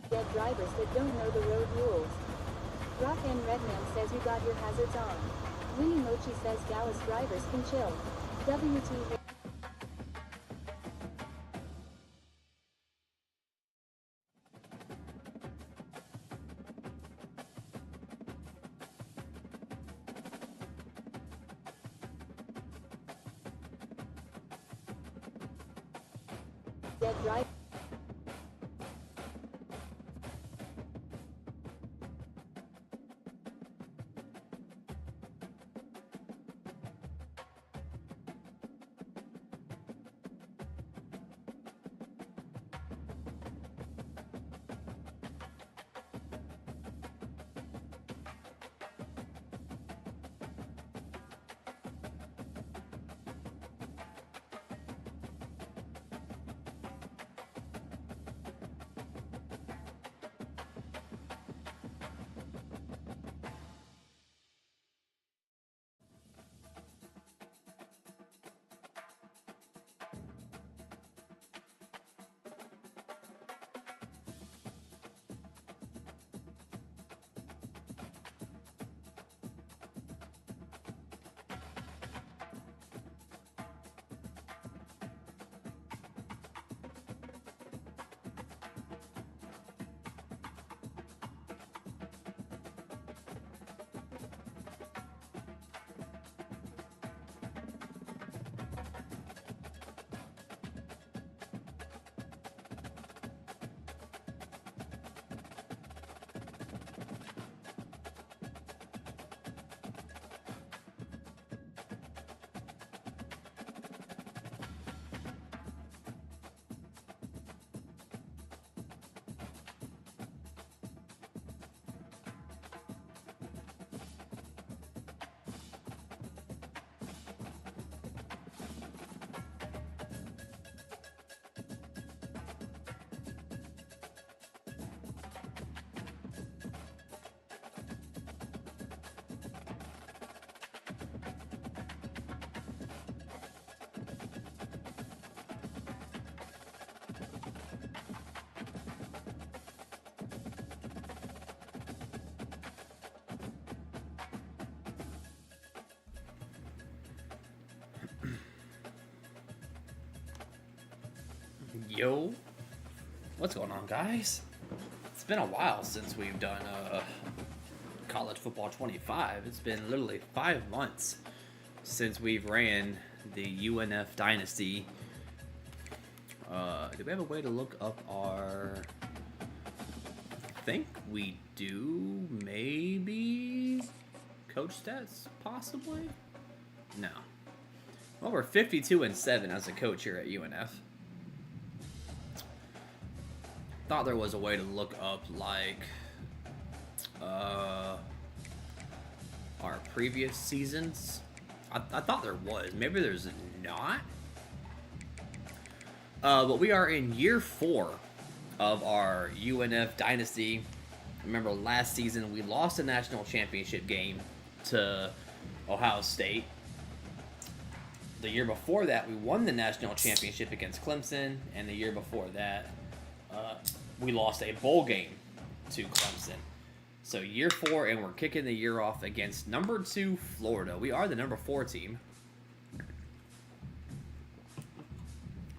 Dead drivers that don't know the road rules. Rock and Redman says you got your hazards on. Winnie Mochi says Dallas drivers can chill. WT Dead driver. Yo, what's going on, guys? It's been a while since we've done college football 25. It's been literally 5 months since we've ran the UNF Dynasty. Do we have a way to look up our... I think we do, maybe? Coach stats, possibly? No. Well, we're 52-7 as a coach here at UNF. Thought there was a way to look up like our previous seasons. I thought there was. Maybe there's not. But we are in year 4 of our UNF Dynasty. Remember last season we lost the national championship game to Ohio State. The year before that we won the national championship against Clemson, and the year before that we lost a bowl game to Clemson. So year 4, and we're kicking the year off against number 2 Florida. We are the number 4 team.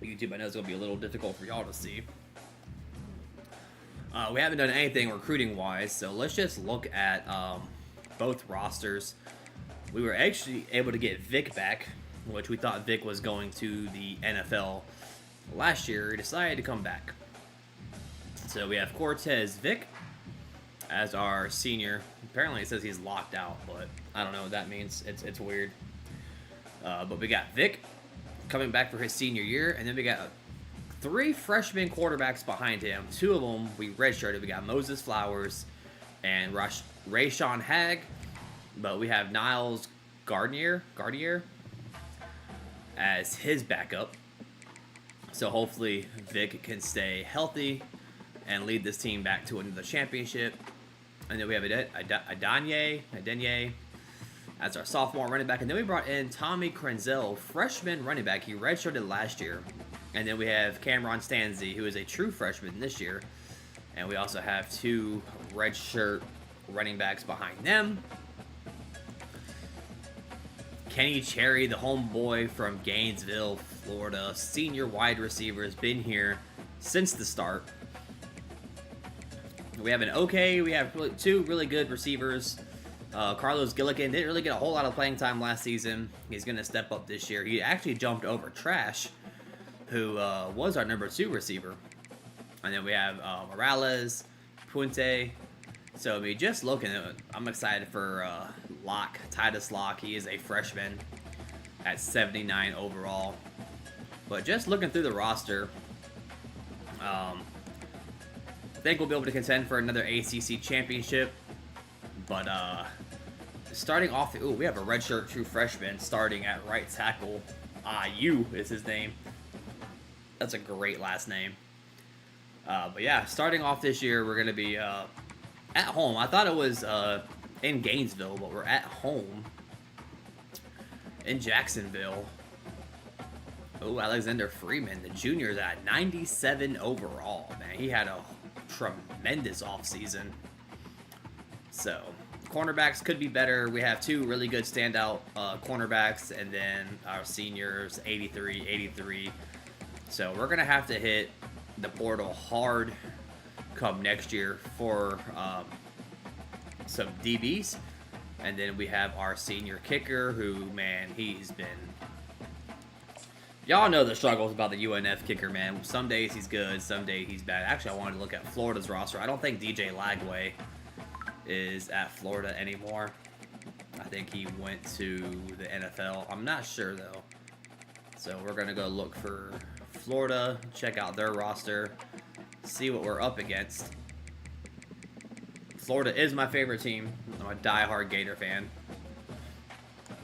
YouTube, I know it's going to be a little difficult for y'all to see. We haven't done anything recruiting-wise, so let's just look at both rosters. We were actually able to get Vic back, which we thought Vic was going to the NFL last year. He decided to come back. So we have Cortez Vic as our senior. Apparently it says he's locked out, but I don't know what that means. It's weird. But we got Vic coming back for his senior year, and then we got 3 freshman quarterbacks behind him. 2 of them we redshirted. We got Moses Flowers and Rayshawn Hagg, but we have Niles Gardner as his backup. So hopefully Vic can stay healthy and lead this team back to another championship. And then we have Adanye as our sophomore running back. And then we brought in Tommy Krenzel, freshman running back. He redshirted last year. And then we have Cameron Stanzi, who is a true freshman this year. And we also have 2 redshirt running backs behind them. Kenny Cherry, the homeboy from Gainesville, Florida, senior wide receiver, has been here since the start. We have we have 2 really good receivers. Carlos Gilligan didn't really get a whole lot of playing time last season. He's going to step up this year. He actually jumped over Trash, who was our number 2 receiver. And then we have Morales, Puente. So, I mean, just looking at it, I'm excited for Titus Locke. He is a freshman at 79 overall. But just looking through the roster, I think we'll be able to contend for another ACC championship. But starting off, we have a redshirt true freshman starting at right tackle. Yu is his name. That's a great last name. But yeah, starting off this year, we're going to be at home. I thought it was in Gainesville, but we're at home in Jacksonville. Oh, Alexander Freeman, the junior, is at 97 overall. Man, he had a tremendous offseason. So, cornerbacks could be better. We have 2 really good standout cornerbacks, and then our seniors, 83. So, we're going to have to hit the portal hard come next year for some DBs. And then we have our senior kicker who, man, he's been... Y'all know the struggles about the UNF kicker, man. Some days he's good, some days he's bad. Actually, I wanted to look at Florida's roster. I don't think DJ Lagway is at Florida anymore. I think he went to the NFL. I'm not sure, though. So we're going to go look for Florida, check out their roster, see what we're up against. Florida is my favorite team. I'm a diehard Gator fan.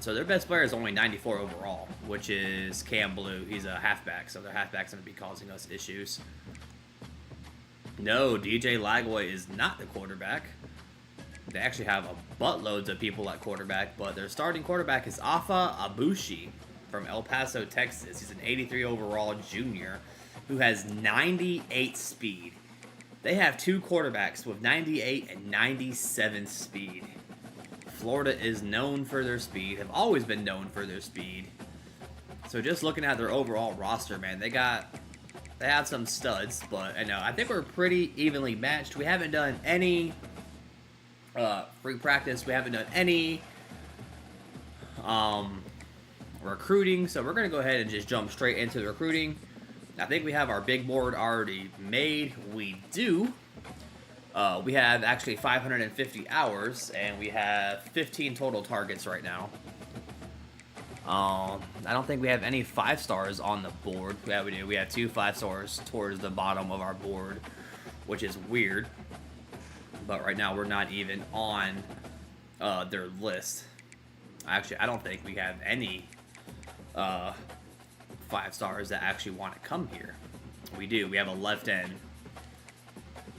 So their best player is only 94 overall, which is Cam Blue. He's a halfback, so their halfback's going to be causing us issues. No, DJ Lagway is not the quarterback. They actually have a buttloads of people at quarterback, but their starting quarterback is Afa Abushi from El Paso, Texas. He's an 83 overall junior who has 98 speed. They have 2 quarterbacks with 98 and 97 speed. Florida is known for their speed, have always been known for their speed. So just looking at their overall roster, man, they have some studs, but I think we're pretty evenly matched. We haven't done any free practice. We haven't done any recruiting, so we're going to go ahead and just jump straight into the recruiting. I think we have our big board already made. We do. We have actually 550 hours, and we have 15 total targets right now. I don't think we have any 5-stars on the board. Yeah, we do. We have 2 5-stars towards the bottom of our board, which is weird. But right now, we're not even on their list. Actually, I don't think we have any 5-stars that actually want to come here. We do. We have a left end.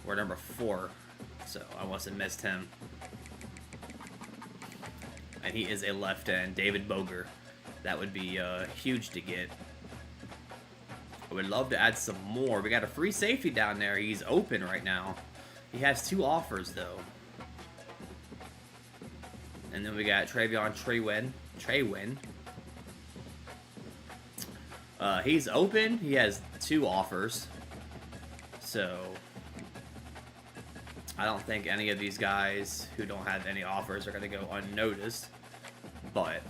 We're number 4, so I must have missed him. And he is a left end, David Boger. That would be huge to get. I would love to add some more. We got a free safety down there. He's open right now. He has 2 offers, though. And then we got Travion Traywin. He's open. He has 2 offers. So I don't think any of these guys who don't have any offers are going to go unnoticed. But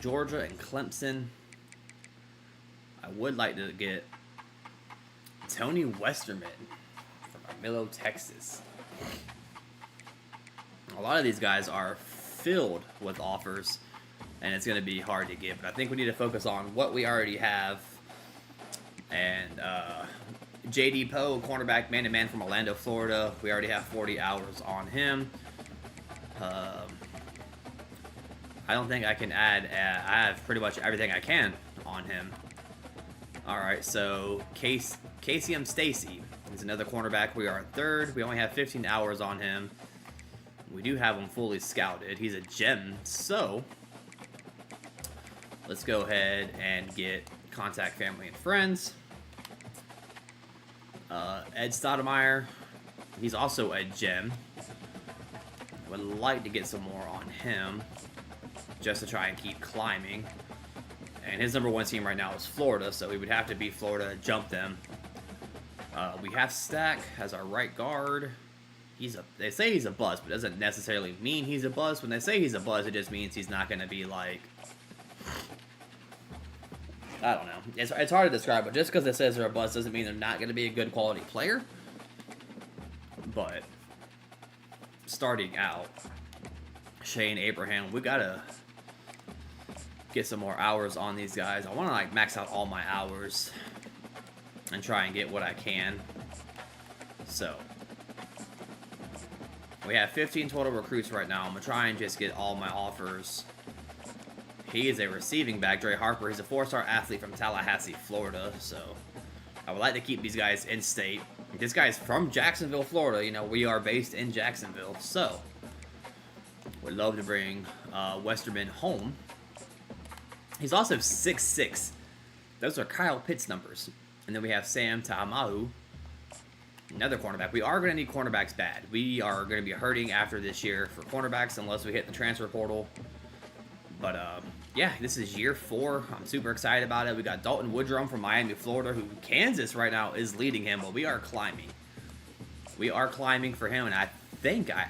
Georgia and Clemson, I would like to get Tony Westerman from Armillo, Texas. A lot of these guys are filled with offers, and it's going to be hard to get. But I think we need to focus on what we already have. And J.D. Poe, cornerback, man-to-man from Orlando, Florida. We already have 40 hours on him. I don't think I can add... I have pretty much everything I can on him. Alright, so Casey M. Stacy is another cornerback. We are 3rd. We only have 15 hours on him. We do have him fully scouted. He's a gem. So let's go ahead and get contact family and friends. Ed Stoudemire, he's also a gem. I would like to get some more on him, just to try and keep climbing. And his number 1 team right now is Florida, so we would have to beat Florida to jump them. We have Stack as our right guard. They say he's a bust, but it doesn't necessarily mean he's a bust. When they say he's a bust, it just means he's not going to be like, I don't know. It's hard to describe, but just because it says they're a bust doesn't mean they're not going to be a good quality player. But starting out, Shane Abraham, we got to get some more hours on these guys. I want to like max out all my hours and try and get what I can. So we have 15 total recruits right now. I'm gonna try and just get all my offers. He is a receiving back, Dre Harper. He's a 4-star athlete from Tallahassee, Florida. So I would like to keep these guys in state. This guy's from Jacksonville, Florida. You know, we are based in Jacksonville, so would love to bring Westerman home. He's also 6'6". Those are Kyle Pitts numbers. And then we have Sam Ta'amahu, another cornerback. We are going to need cornerbacks bad. We are going to be hurting after this year for cornerbacks unless we hit the transfer portal. But, yeah, this is year 4. I'm super excited about it. We got Dalton Woodrum from Miami, Florida, who Kansas right now is leading him, but we are climbing. We are climbing for him, and I think I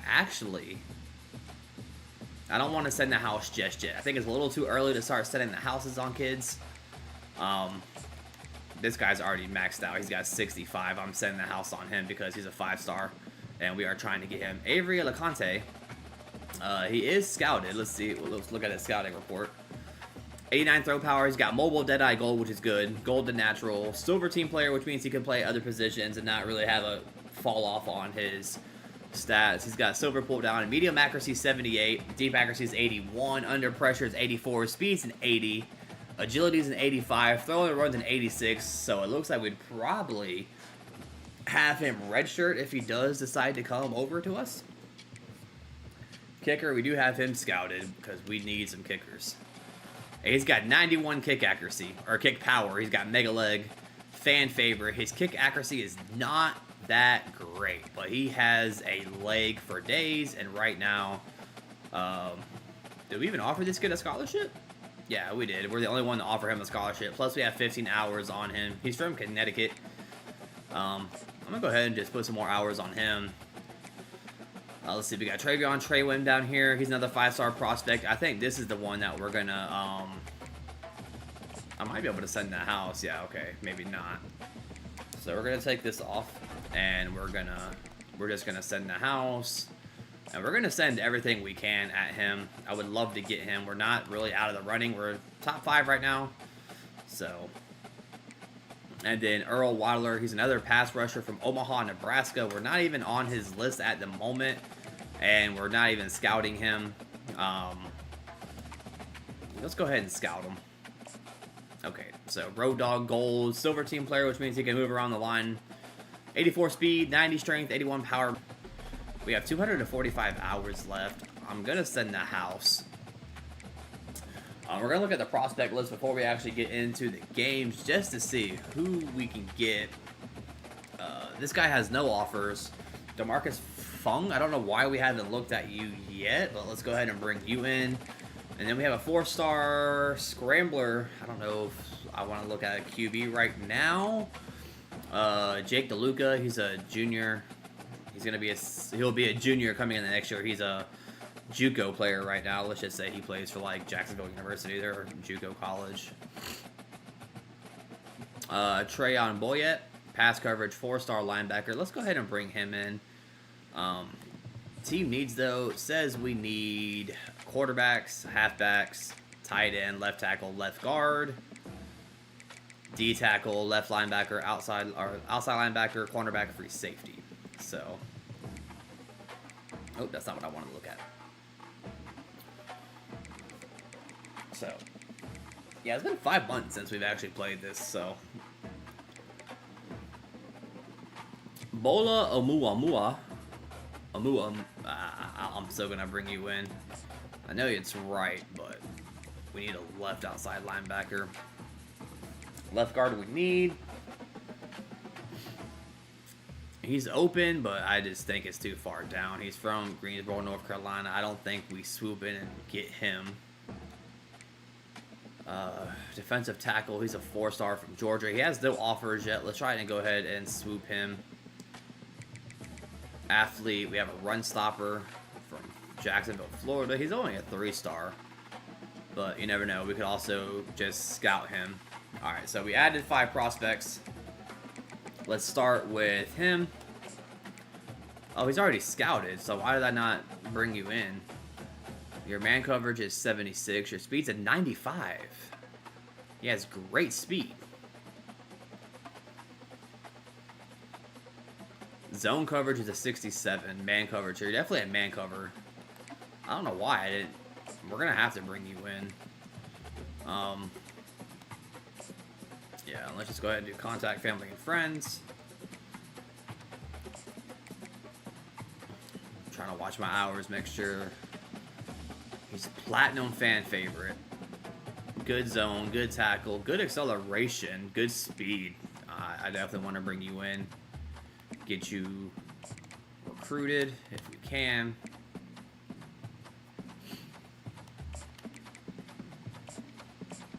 don't want to send the house just yet. I think it's a little too early to start setting the houses on kids. This guy's already maxed out. He's got 65. I'm sending the house on him because he's a 5-star, and we are trying to get him. Avery Alicante, he is scouted. Let's see. Let's look at his scouting report. 89 throw power. He's got mobile, Deadeye Gold, which is good. Gold to natural. Silver team player, which means he can play other positions and not really have a fall off on his stats. He's got silver pull down and medium accuracy 78, deep accuracy is 81, under pressure is 84, speed's an 80, agility is an 85, throwing and runs an 86. So it looks like we'd probably have him redshirt if he does decide to come over to us. Kicker, we do have him scouted because we need some kickers. And he's got 91 kick accuracy or kick power. He's got mega leg, fan favorite. His kick accuracy is not that great, but he has a leg for days. And right now, did we even offer this kid a scholarship? Yeah, we did. We're the only one to offer him a scholarship. Plus, we have 15 hours on him. He's from Connecticut. I'm gonna go ahead and just put some more hours on him. Let's see. We got Travion Traywin down here. He's another 5-star prospect. I think this is the one that we're gonna. I might be able to send that house. Yeah. Okay. Maybe not. So we're gonna take this off, and we're just gonna send the house, and we're gonna send everything we can at him. I would love to get him. We're not really out of the running. We're top 5 right now. So, and then Earl Wadler, he's another pass rusher from Omaha, Nebraska. We're not even on his list at the moment, and we're not even scouting him. Let's go ahead and scout him. Okay, so Road Dog Gold, silver team player, which means he can move around the line. 84 speed, 90 strength, 81 power. We have 245 hours left. I'm going to send the house. We're going to look at the prospect list before we actually get into the games just to see who we can get. This guy has no offers. DeMarcus Fung, I don't know why we haven't looked at you yet, but let's go ahead and bring you in. And then we have a 4-star scrambler. I don't know if I want to look at a QB right now. Jake DeLuca, he's a junior. He'll be a junior coming in the next year. He's a JUCO player right now. Let's just say he plays for like Jacksonville University there, or JUCO college. Trayon Boyette, pass coverage, 4-star linebacker. Let's go ahead and bring him in. Team needs, though, says we need quarterbacks, halfbacks, tight end, left tackle, left guard, D tackle, left linebacker, outside linebacker, cornerback, free safety. So, oh, that's not what I want to look at. So, yeah, it's been 5 months since we've actually played this, so. Bola Omuamua. I'm still going to bring you in. I know it's right, but we need a left outside linebacker. Left guard we need. He's open, but I just think it's too far down. He's from Greensboro, North Carolina. I don't think we swoop in and get him. Defensive tackle, he's a 4-star from Georgia. He has no offers yet. Let's try and go ahead and swoop him. Athlete, we have a run stopper from Jacksonville, Florida. He's only a 3-star, but you never know. We could also just scout him. All right, so we added 5 prospects. Let's start with him. Oh, he's already scouted, so why did I not bring you in? Your man coverage is 76. Your speed's at 95. He has great speed. Zone coverage is a 67. Man coverage, you're definitely a man cover. I don't know why I didn't. We're gonna have to bring you in. Yeah, let's just go ahead and do contact family and friends. I'm trying to watch my hours, make sure. He's a platinum fan favorite. Good zone, good tackle, good acceleration, good speed. I definitely want to bring you in. Get you recruited if we can.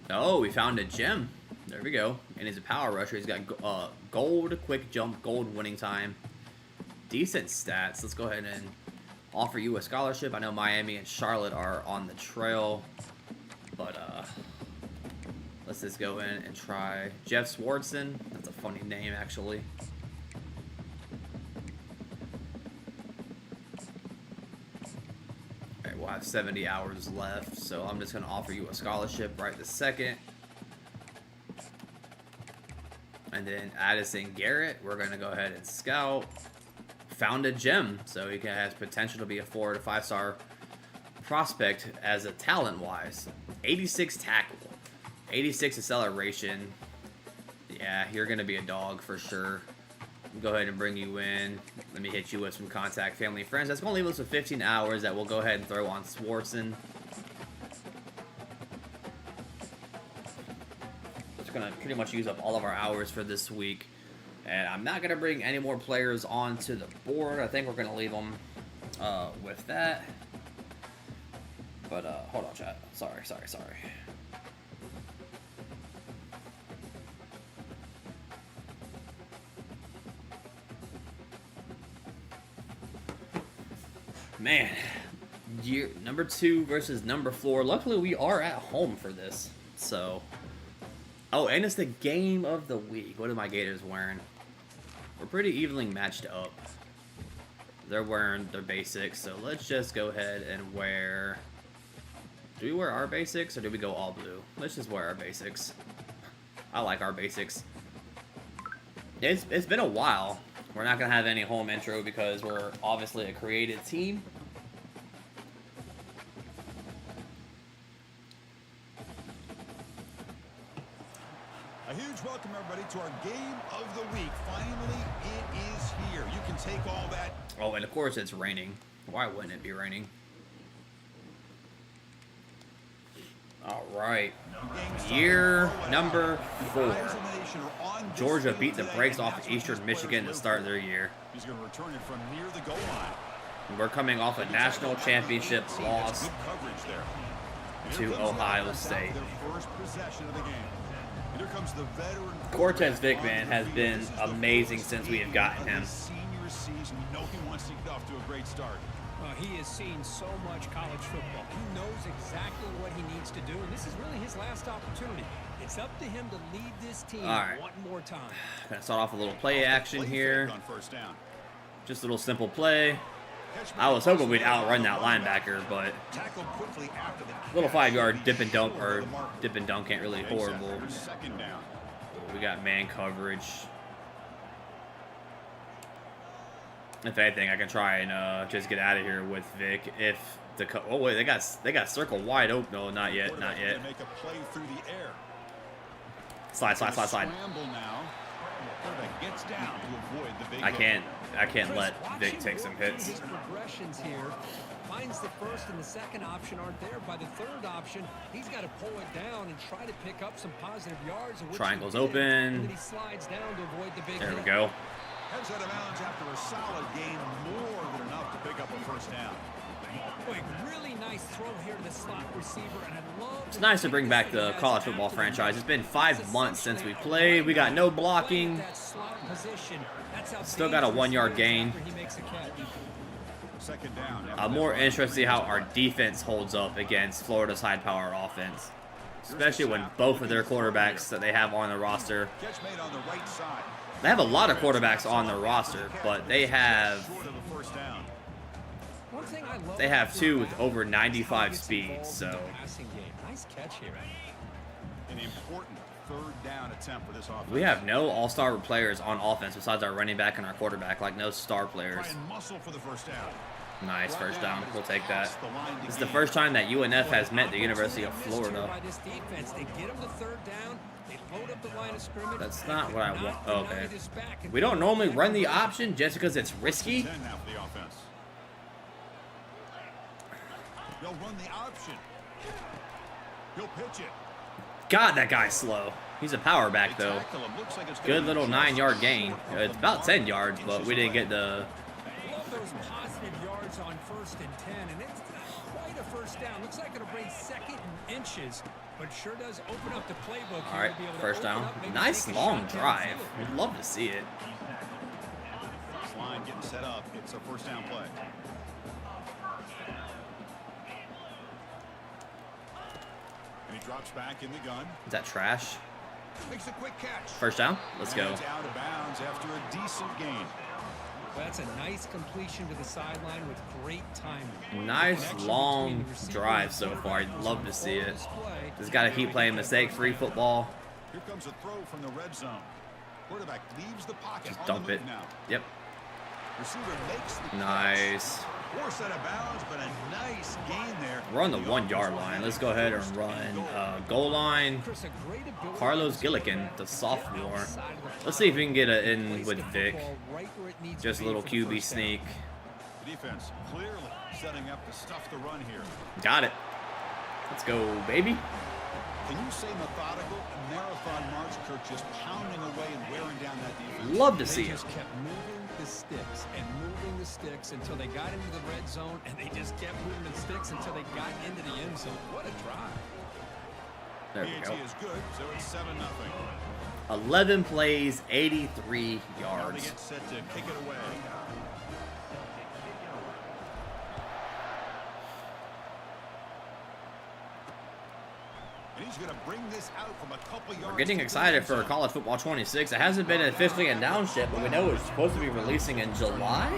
Oh, we found a gem. There we go. And he's a power rusher. He's got gold, quick jump, gold winning time. Decent stats. Let's go ahead and offer you a scholarship. I know Miami and Charlotte are on the trail, but let's just go in and try Jeff Swartzen. That's a funny name, actually. All right, we'll have 70 hours left, so I'm just going to offer you a scholarship right this second. And then Addison Garrett, we're going to go ahead and scout. Found a gem, so he has potential to be a 4 to 5-star prospect as a talent-wise. 86 tackle, 86 acceleration. Yeah, you're going to be a dog for sure. Go ahead and bring you in. Let me hit you with some contact family and friends. That's going to leave us with 15 hours that we'll go ahead and throw on Swartzen. It's going to pretty much use up all of our hours for this week. And I'm not going to bring any more players onto the board. I think we're going to leave them with that. But, hold on, chat. Sorry. Man, year number 2 versus number 4. Luckily, we are at home for this. So, oh, and it's the game of the week. What are my Gators wearing? We're pretty evenly matched up. They're wearing their basics, so let's just go ahead and wear... Do we wear our basics, or do we go all blue? Let's just wear our basics. I like our basics. It's been a while. We're not going to have any home intro because we're obviously a creative team. A huge welcome, everybody, to our game of the week. Finally, it is here. You can take all that. Oh, and of course it's raining. Why wouldn't it be raining? All right. Year number 4. Georgia beat the brakes off of Eastern Michigan to start their year. He's going to return it from near the goal line. We're coming off a national championship loss to Ohio State. Cortez Vick, man, has been amazing since we have gotten him. Senior season, you know he wants to get off to a great start. He has seen so much college football. He knows exactly what he needs to do, and this is really his last opportunity. It's up to him to lead this team one more time. Gonna start off a little play action here. Just a little simple play. I was hoping we'd outrun that linebacker, but little 5-yard dip and dunk, or dip and dunk ain't really horrible. We got man coverage. If anything, I can try and just get out of here with Vic. If the oh wait, they got circle wide open. No, not yet, not yet. Slide. I can't let Vic take some hits. His progressions here finds the first and the second option aren't there. By the third option, he's got to pull it down and try to pick up some positive yards. Triangle's open. And then he slides down to avoid the big there we hit. go. Heads out of bounds after a solid gain, more than enough to pick up a first down. Boy, really nice throw here to the slot receiver, and I love. It's nice to bring back the college football franchise. It's been 5 months since we played. We got no blocking. Still got a 1-yard gain. Second down. I'm more interested to see how our defense holds up against Florida's high-power offense, especially when both of their quarterbacks that they have on the roster. Catch made on the right side. They have a lot of quarterbacks on the roster, but they have two with over 95 speed. So nice catch here. An important third down attempt for this offense. we have no all-star players on offense besides our running back and our quarterback, like no star players. Muscle for the first down. Nice first down. We'll take that. This is the first time that UNF has met the University of Florida. That's not what I want. Oh, okay. We don't normally run the option just because it's risky. They'll run the option. He'll pitch it. God, that guy's slow. He's a power back, though. Good little 9-yard gain. It's about 10 yards, but we didn't get the... Those positive yards on 1st and 10, and it's quite a first down. Looks like it'll bring second and inches, but sure does open up the playbook. All right, first down. Nice long drive. We'd love to see it. This line getting set up. It's a first down play. And he drops back in the gun. Is that trash? Makes a quick catch. First down. Let's go. It's out of bounds after a decent gain. Well, that's a nice completion to the sideline with great timing. Nice long drive so far. I'd love to see it. Just got to keep playing mistake-free football. Here comes a throw from the red zone. Quarterback leaves the pocket. Just dump it. Now. Yep. Receiver makes the nice. Force out of bounds, but a nice gain there. We're on the 1-yard line. Let's go ahead and run goal line. Carlos Gilligan, the sophomore. Let's see if we can get it in with Vic. Just a little QB sneak. The defense clearly setting up to stuff the run here. Got it. Let's go, baby. Can you say methodical marathon march, Kirk, just pounding away and wearing down that defense? Love to see it. Just kept moving the sticks and moving the sticks until they got into the red zone, and they just kept moving the sticks until they got into the end zone. What a drive. There we go. is good, so it's 7-0. 11 plays, 83 yards. They get set to kick it away. And he's going to bring this out from a couple yards. We're getting excited for College Football 26. It hasn't been officially announced yet, but we know it's supposed to be releasing in July.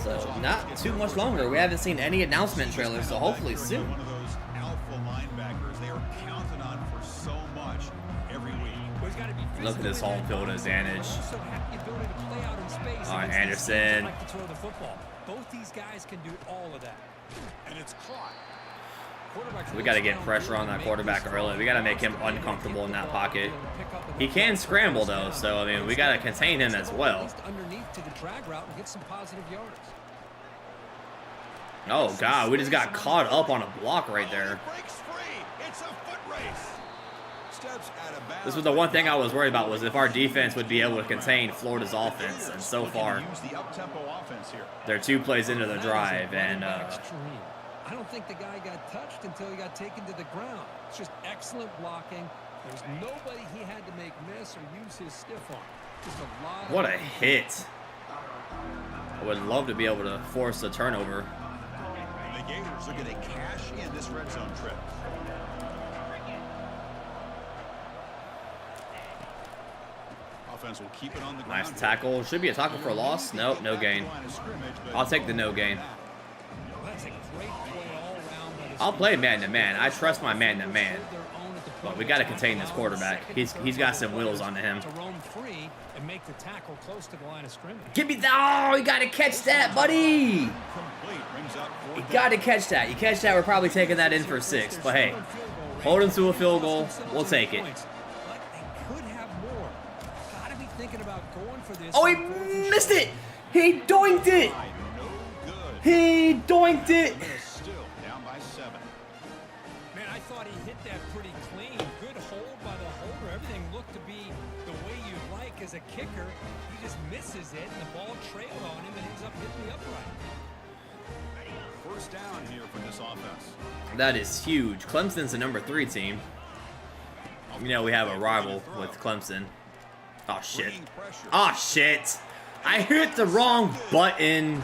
So not too much longer. We haven't seen any announcement trailers, so hopefully soon. One of those alpha linebackers they are counted on for so much every week. Look at this home field advantage. All right, Anderson. Both these guys can do all of that. And it's caught. We got to get pressure on that quarterback early. We got to make him uncomfortable in that pocket. He can scramble, though, so, I mean, we got to contain him as well. Oh, God, we just got caught up on a block right there. This was the one thing I was worried about, was if our defense would be able to contain Florida's offense, and so far, they're 2 plays into the drive, and I don't think the guy got touched until he got taken to the ground. It's just excellent blocking. There's nobody he had to make miss or use his stiff arm. Just a lot. What a hit. I would love to be able to force a turnover. The Gators are going to cash in this red zone trip. Offense will keep it on the ground. Nice tackle. Should be a tackle for a loss. Nope, no gain. I'll take the no gain. I'll play man-to-man. I trust my man-to-man. But we got to contain this quarterback. He's got some wheels on him. Give me that. Oh, you got to catch that, buddy. You got to catch that. You catch that, we're probably taking that in for 6. But, hey, hold him to a field goal. We'll take it. Oh, he missed it. He doinked it. He doinked it. thought he hit that pretty clean. Good hold by the holder. Everything looked to be the way you'd like as a kicker. He just misses it, and the ball trailed on him and ends up hitting the upright. First down here for this offense. That is huge. Clemson's the number 3 team. You know, we have a rival with Clemson. Oh, shit. Oh, shit. I hit the wrong button. And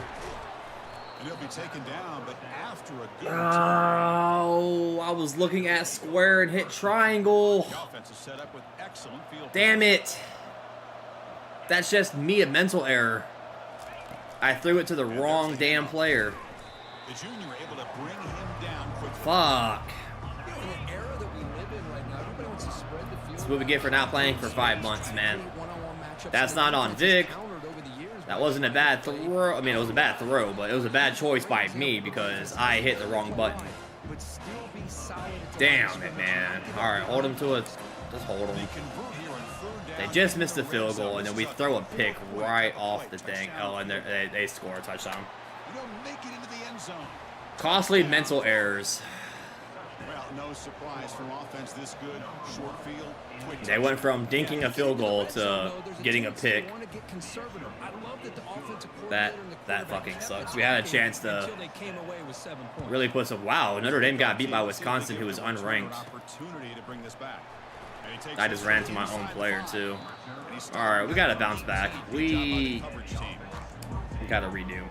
he'll be taken down, but after a good Oh, I was looking at square and hit triangle. the offense is set up with excellent field. Damn it. That's just me, a mental error. I threw it to the wrong damn player. The junior able to bring him down quickly. Fuck. In the era that we live in right now, everybody wants to spread the field. That's what we get for not playing for 5 months, man. That's not on Vic. That wasn't a bad throw. I mean, it was a bad throw, but it was a bad choice by me because I hit the wrong button. Damn it, man. All right, hold him to it. Just hold him. They just missed the field goal, and then we throw a pick right off the thing. Oh, and they score a touchdown. You don't make it into the end zone. Costly mental errors. Well, no surprise from offense this good. Short field. Quick They went from dinking a field goal to getting a pick. That fucking sucks. We had a chance to really put some. Wow, Notre Dame got beat by Wisconsin, who was unranked. opportunity to bring this back. And he takes I just ran to my own player too. All right, we gotta bounce back. We gotta redo.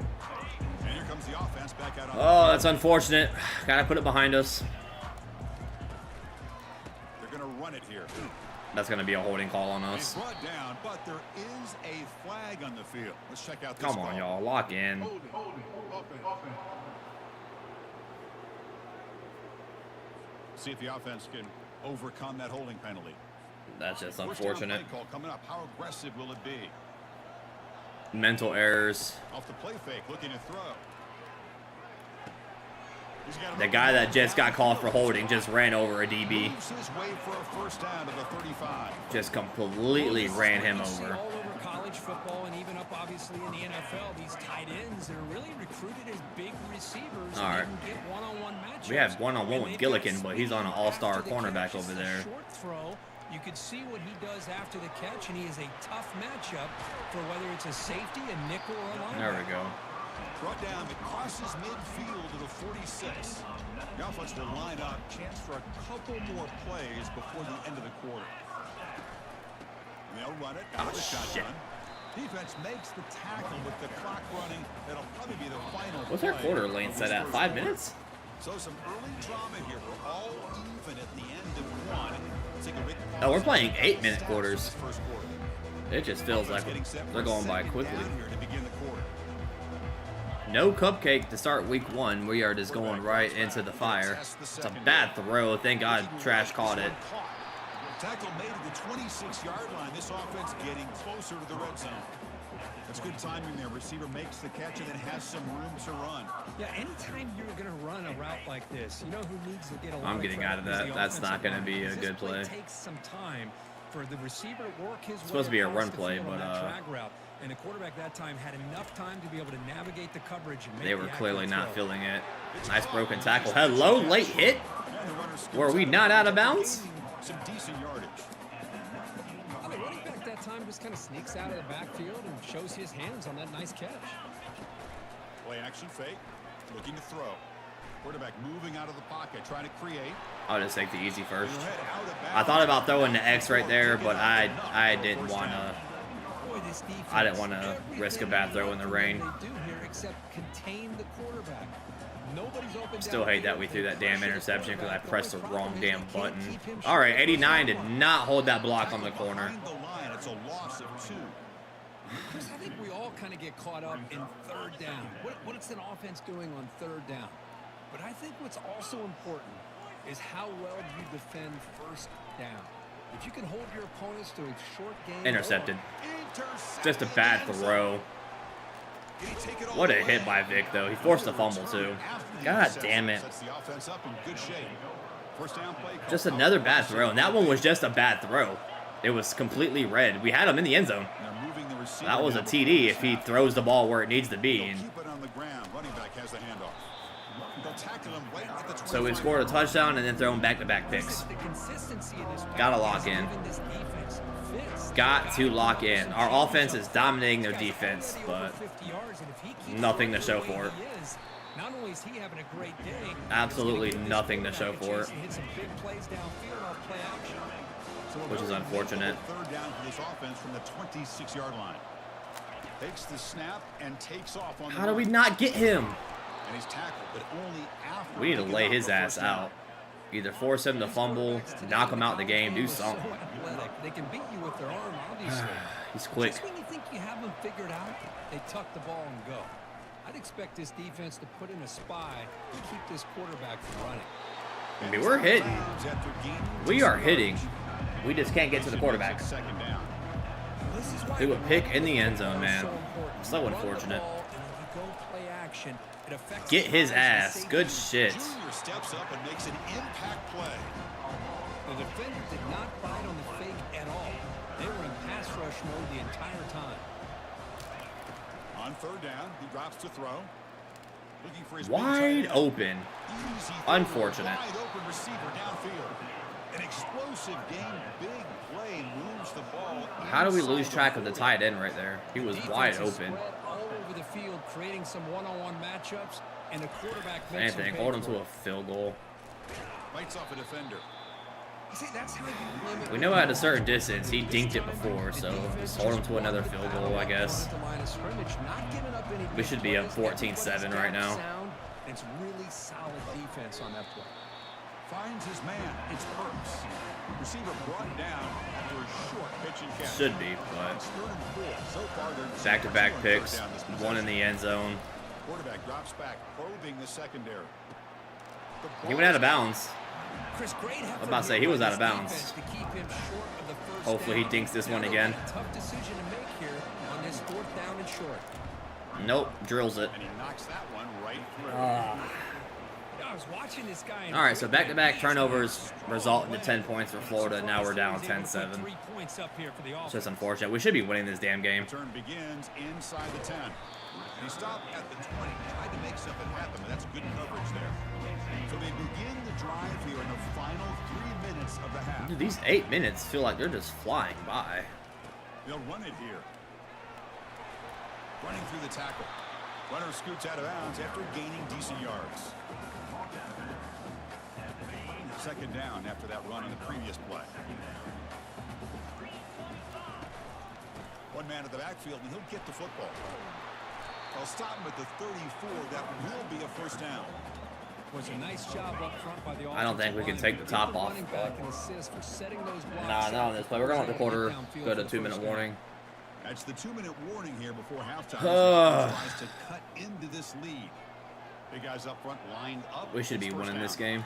And here comes the offense back out on Oh, that's unfortunate. Gotta put it behind us. They're going to run it here. That's gonna be a holding call on He's us. brought down, but there is a flag on the field. Let's check out this Come on, call. y'all, lock in. See if the offense can overcome that holding penalty. That's just First down unfortunate. play call coming up. How aggressive will it be? Mental errors. Off the play fake, looking to throw. He's got The guy that just got called for holding just ran over a DB. moves his way for a first down to the 35. Just completely ran him You see over. all over college football and even up obviously in the NFL, these tight ends that are really recruited as big receivers. All right. And they can get one-on-one matchups. We had one-on-one And with they've Gillikin, got but he's on an speed all-star after the cornerback catch. over It's a there. Short throw. You could see what he does after the catch, and he is a tough matchup for whether it's a safety, a nickel, or a linebacker. There we go. Brought down, but crosses midfield to the 46. The offense will line up. Chance for a couple more plays before the end of the quarter. And they'll run it out of the shotgun. Defense makes the tackle with the clock running. That'll probably be the final. What's our play quarter lane of set this at? first 5 quarter. minutes? So some early drama here. We're all even at the end of one. Take a quick Oh, we're pause. playing 8-minute quarters. This first quarter. It just feels like Getting set for they're a going by second quickly. down here to begin the quarter. No cupcake to start week 1. We are just going right into the fire. It's a bad throw. Thank God Trash caught it. Tackle made at the 26-yard line. This offense getting closer to the red zone. That's good timing there. Receiver makes the catch and then has some room to run. Yeah, anytime you're going to run a route like this, you know who needs to get a lot I'm getting out of credit is that. the That's not offensive gonna line, be a because good this play play. takes some time for the receiver to work his way supposed to be a across run the play, field on but, that drag route. And the quarterback that time had enough time to be able to navigate the coverage and make They the were accurate clearly not throw. feeling it. Nice broken tackle. Hello, late hit? And the runner scoops Were we up not the out of ball, bounds? gaining some decent yardage. Well, the running back that time just kind of sneaks out of the backfield and shows his hands on that nice catch. Play action fake. Looking to throw. Quarterback moving out of the pocket, trying to create. I'll just take the easy first. He'll head out of I bounds. thought about throwing the X right there, but I didn't want to. Boy, this defense, I didn't wanna risk a bad throw in the rain. They do here except contain the quarterback. Nobody's open Still hate that we threw that damn downfield. interception because I pressed the wrong Problem is damn they can't button. keep him All right, short. 89 did not hold that block on the corner. Behind the line, it's a loss of 2. Chris, I think we all kind of get caught up in third down. What is an offense doing on third down? But I think what's also important is how well do you defend first down. If you can hold your opponents to a short game. Intercepted. Intercepted Just a bad in the end throw. zone. Did he take it all What a the hit way? by Vic, though. He forced a fumble, too. After the God interception, damn it. sets the offense up in good shape. First down play call. Just another bad throw, and that one was just a bad throw. It was completely red. We had him in the end zone. Now moving the receiver That was a down TD before if he the throws the ball where it needs to be. They'll And keep it on the ground. Running back has the handoff. They'll tackle him right at the 26. So we've scored a touchdown and then thrown back-to-back picks. Gotta lock in. Got to lock in. Our offense is dominating their defense, but nothing to show for it. Absolutely nothing to show for it. Which is unfortunate. Third down for this offense from the 26-yard line. Takes the snap and takes off on the How do we run. not get him? And he's tackled, but only after We need to picking lay up his the ass first down. out. Either force him to fumble, knock him out the game, do something. They can beat you with their arm, obviously. He's quick. Just when you think you have them figured out, they tuck the ball and go. I'd expect this defense to put in a spy and keep this quarterback from running. I mean, we're hitting. We are hitting. We just can't get to the quarterback. Second down. Threw a pick in the end zone, man. So unfortunate. Get his ass. Good shit. Junior steps up and makes an impact play. The defender did not bite on the fake at all. They were in pass rush mode the entire time. On third down, he drops to throw. Looking for his Wide open. Easy throw to a Unfortunate. Wide open receiver downfield. An explosive game, big play, moves the ball. How do we lose inside track the of the 40. tight end right there? He was wide Defense is open. spread all over the field, creating some one-on-one matchups, and the quarterback makes Anything. them pay Hold him for to it. a field goal. Fights off a defender. See, that's how you limit We know at a certain distance he dinked it before, so just hold him to another field goal, I guess. We should be up 14-7 right now. It's really solid defense on that play. Finds his man. It's Burks. Receiver brought down after a short pitch and catch. Should be, but It's third and 4. So far, they're back-to-back on third picks, down this one in possession. the end zone. Quarterback drops back, probing the secondary. The He went out of bounds. Chris, great effort I'm about to say, he was by out of this bounds. defense to keep him short of the first Hopefully he down. dinks this Now one they'll again. have a tough decision to make here on this fourth down and short. Nope, drills it. And he knocks that one right through. I was watching this guy. All right, so back-to-back turnovers result into 10 points for Florida. Now we're down 10-7. It's just unfortunate. We should be winning this damn game. Turn begins inside the 10. And he stopped at the 20. Tried to make something happen, but that's good coverage there. So they begin the drive here in the final 3 minutes of the half. Dude, these 8 minutes feel like they're just flying by. They'll run it here. Running through the tackle. Runner scoots out of bounds after gaining decent yards. Second down after that run on the previous play. One man at the backfield, and he'll get the football. They'll stop him at the 34. That will be a first down. Was a nice job up front by the I don't think we can take the top off, but nah, not on this play. We're going to the quarter. Go to 2-minute warning. That's the 2-minute warning here before halftime. Tries to cut into this lead. Big guys up front lined up. We should be First winning down. this game.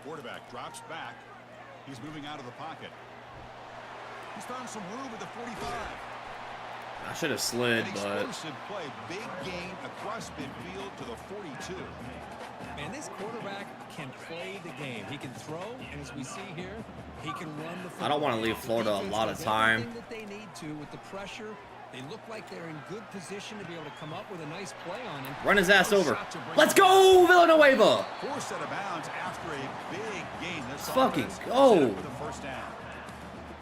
Quarterback drops back. He's moving out of the pocket. He's found some room at the 45. I should have slid, An but explosive play. Big gain across midfield to the 42. Man, this quarterback can play the game. He can throw, and as we see here, he can run the football. I don't want to leave Florida a lot of time. Everything that they need to with the pressure. They look like they're in good position to be able to come up with a nice play on him. Run his ass over. Let's go, Villanueva! Forced out of bounds after a big gain. This fucking offense go. set up for the first down.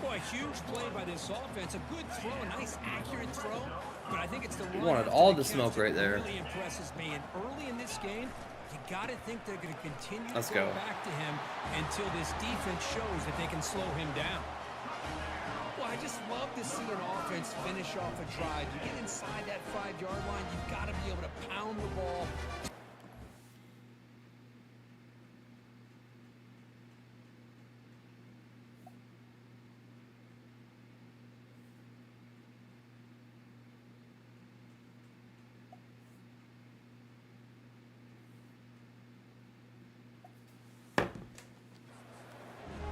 Boy, a huge play by this offense. A good throw, a nice accurate throw. But I think it's the run wanted after all the the catch smoke that right there. really impresses me. And early in this game, you got to think they're going to continue Let's to go go. back to him until this defense shows that they can slow him down. Well, I just love to see an offense finish off a drive. You get inside that 5-yard line, you've got to be able to pound the ball.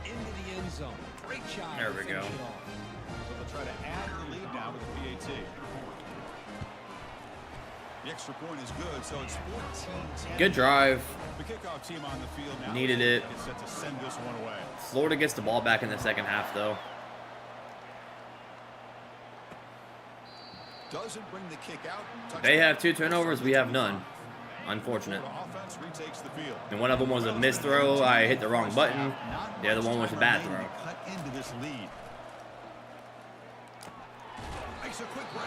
Into the end zone. Great job. There to we finish go. it off. So they'll try to add the lead now with the PAT. The extra point is good, so it's 14-10. good drive. The kickoff team on the field now. Needed it. Is set to send this one away. Florida gets the ball back in the second half, though. Doesn't bring the kick out. They have 2 turnovers. We have none. Unfortunate. The offense offense retakes the field. And one of them was a missed throw. I hit the wrong button. The other one was a bad throw. Cut into this lead. Makes a quick grab.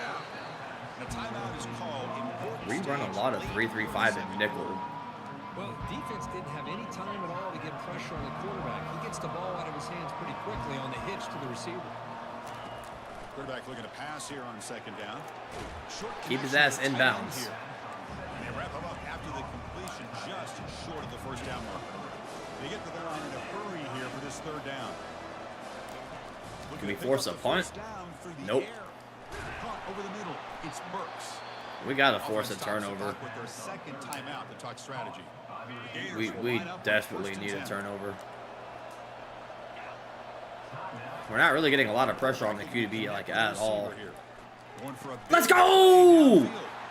The timeout is called. We run a lot of 3-3-5 in nickel. Well, defense didn't have any time at all to get pressure on the quarterback. He gets the ball out of his hands pretty quickly on the hitch to the receiver. Quarterback looking to pass here on second down. Short Keep his ass in bounds. And they wrap him up after the completion just short of the first down mark. They get to the line in a hurry here for this third down. Can we force a punt? Nope. Punt over the middle. It's Burks. We gotta force a turnover. With their second timeout to talk strategy. We desperately need a turnover. We're not really getting a lot of pressure on the QB like at all. Let's go!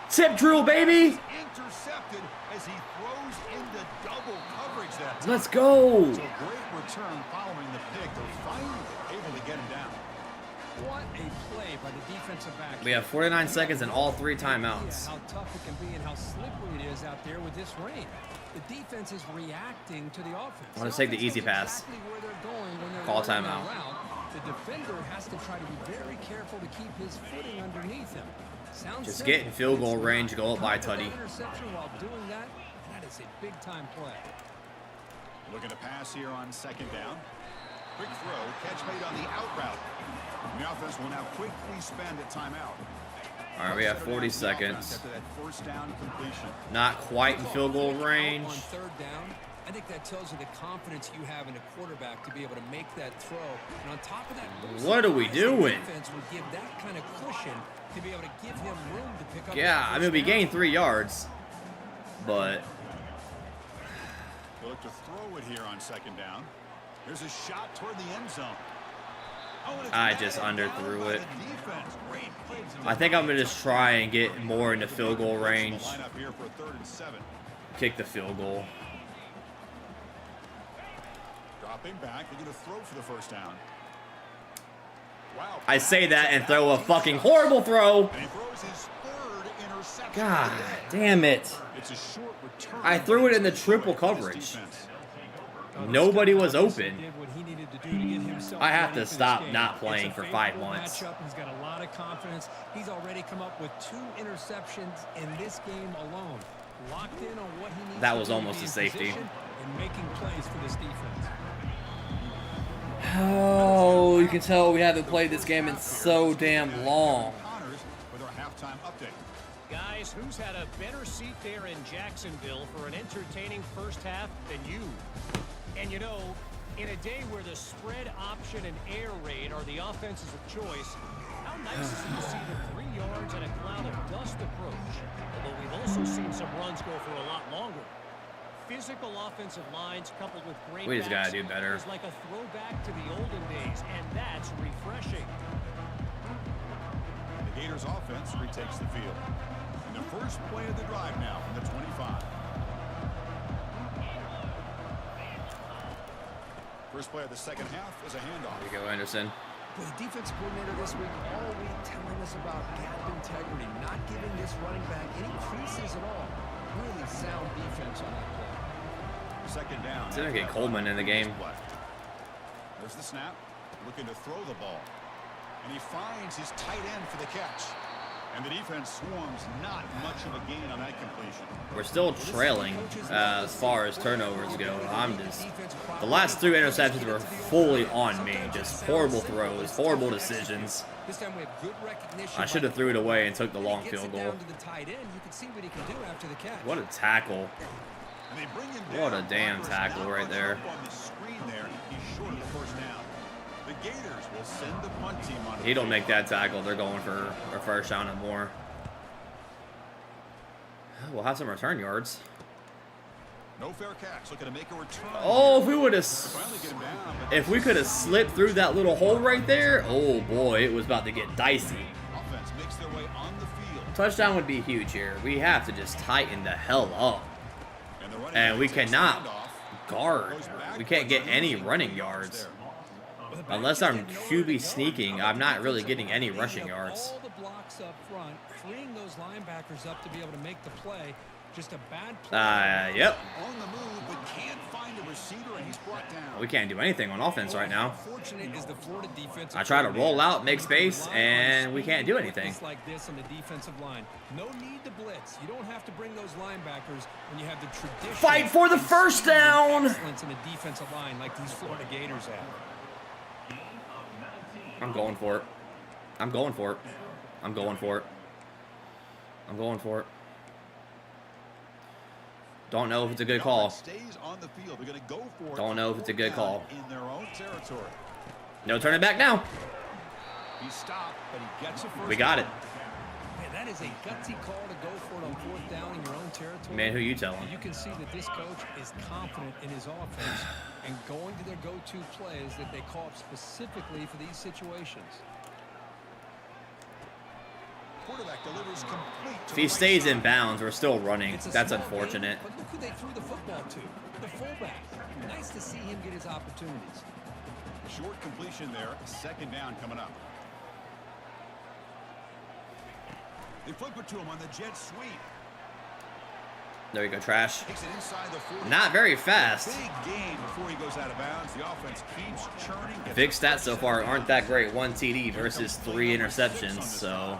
Tip drill, baby! Intercepted as he throws into double coverage that time. Let's go! So great return following the pick. They're finally able to get him down. What a play by the defensive back. We have 49 seconds and all 3 timeouts. How tough it can be and how slippery it is out there with this rain. The defense is reacting to the offense. I want to take the easy pass. Exactly where they're going when they're Call running timeout. around. The defender has to try to be very careful to keep his footing underneath him. Sounds Just simple. get in field goal range, go up by Tutty. Interception while doing that, that is a big time play. Looking to pass here on second down. Quick throw, catch made on the out route. The offense will now quickly spend a timeout. All right, we have 40 seconds. After that first down completion. Not quite in field goal range. On third down, I think that tells you the confidence you have in a quarterback to be able to make that throw. And on top of that, What are we doing? defense would give that kind of cushion to be able to give him room to pick up. Yeah, that I mean, we first down. gained 3 yards, but They'll look to throw it here on second down. There's a shot toward the end zone. Oh, and it's I batted just down underthrew by it. the defense. Great plays. I think I'm gonna just try and get more into field goal range. Line up here for a 3rd and 7. Kick the field goal. Dropping back, they're going to throw for the first down. Wow. I say that and throw a fucking horrible throw. And he throws his 3rd interception. God of the day. damn it. It's a short return. I threw it in the triple for this coverage. defense. Nobody was open. Did what he needed to do to get himself I have ready to for this stop game. not playing It's a for 5 favorable months. matchup. He's got a lot of confidence. He's already come up with 2 interceptions in this game alone. Locked in on what he needs. That to was do to almost be a in safety. position and making plays for this defense. Oh, you can tell we haven't played this game in so damn long. Connors with our halftime update. Guys, who's had a better seat there in Jacksonville for an entertaining first half than you? And you know, in a day where the spread option and air raid are the offenses of choice, how nice is it to see the 3 yards and a cloud of dust approach? Although we've also seen some runs go for a lot longer. Physical offensive lines coupled with great We just gotta backs do better. is like a throwback to the olden days, and that's refreshing. The Gators offense retakes the field. And the first play of the drive now from the 25. First play of the second half is a handoff. There you go, Anderson. Well, the defense coordinator this week all week telling us about gap integrity, not giving this running back any creases at all. Really sound defense on that play. Second down. It's gonna get Coleman in the game. There's the snap. Looking to throw the ball. And he finds his tight end for the catch. And the defense swarms not much of a gain on that completion. We're still trailing as far as turnovers go. The last 3 interceptions were fully on me. Just horrible throws, horrible decisions. This time we have good recognition. I should have threw it away and took the long Gets field it goal. down to the tight end. You can see what he can do after the catch. What a tackle. And they bring him What down. a damn tackle Not right much there. up on the screen there. He's short of the first down. The Gators will send the punt team on. He don't make that tackle. They're going for a first down and more. We'll have some return yards. No fair catch. Looking to make a return. Oh, if we would have, Finally get him down, but if we could have slipped through that little hole right there, oh boy, it was about to get dicey. offense makes their way on the field. Touchdown would be huge here. We have to just tighten the hell up. And, the running And back we takes the cannot handoff, guard. goes back, We can't get runs any for running 3 yards. there. Unless I'm QB sneaking, I'm not really getting any rushing yards. All the blocks up front, freeing those linebackers up to be able to make the play. Just a bad play. Yep. On the move, but can't find a receiver, and he's brought down. We can't do anything on offense right now. Unfortunate is the Florida defense. I try to roll out, make space, and we can't do anything. Like this on the defensive line. No need to blitz. You don't have to bring those linebackers when you have the tradition. Fight for the first down. Excellence in the defensive line like these Florida Gators have. I'm going for it. I'm going for it. I'm going for it. I'm going for it. Don't know if it's a good call. Don't know if it's a good call. No turning back now. We got it. Man, that is a gutsy call to go for it on 4th down in your own territory. Man, who you telling? You can see that this coach is confident in his offense and going to their go-to plays that they call up specifically for these situations. If he stays in bounds, we're still running. That's unfortunate. But look who they threw the football to. The fullback. Nice to see him get his opportunities. Short completion there. 2nd down coming up. They flip it to him on the jet sweep. There you go, trash. Takes it inside the 40. Not very fast. Big game before he goes out of bounds. The offense keeps churning. Big stats so far aren't that great. 1 TD versus 3 interceptions, so...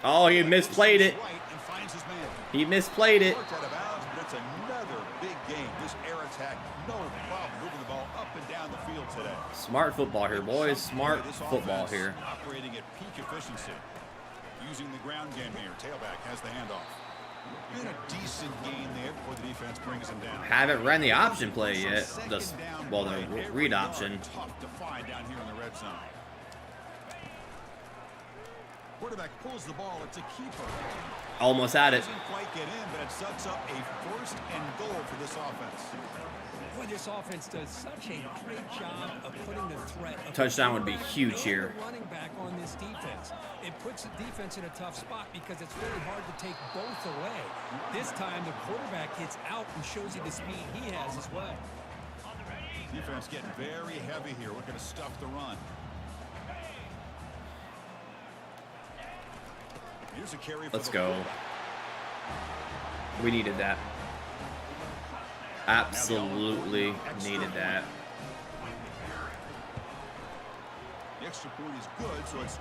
Oh, he misplayed it. He misplayed it. It's another big game. This air attack, no problem moving the ball up and down the field today. Smart football here, boys. Smart football here. Operating at peak efficiency. Using the ground game here. Tailback has the handoff. And a decent gain there before the defense brings him down. Haven't ran the option play yet. Well, the read option. Tough to find down here in the red zone. Quarterback pulls the ball. It's a keeper. Almost had it. Doesn't quite get in, but it sets up a 1st and goal for this offense. Boy, this offense does such a great job of putting the threat. Touchdown would be huge here. Running back on this defense. It puts the defense in a tough spot because it's really hard to take both away. This time, the quarterback gets out and shows you the speed he has as well. Defense getting very heavy here. We're going to stuff the run. Here's a carry for Let's go. We needed that. Absolutely needed that. The extra point is good, so it's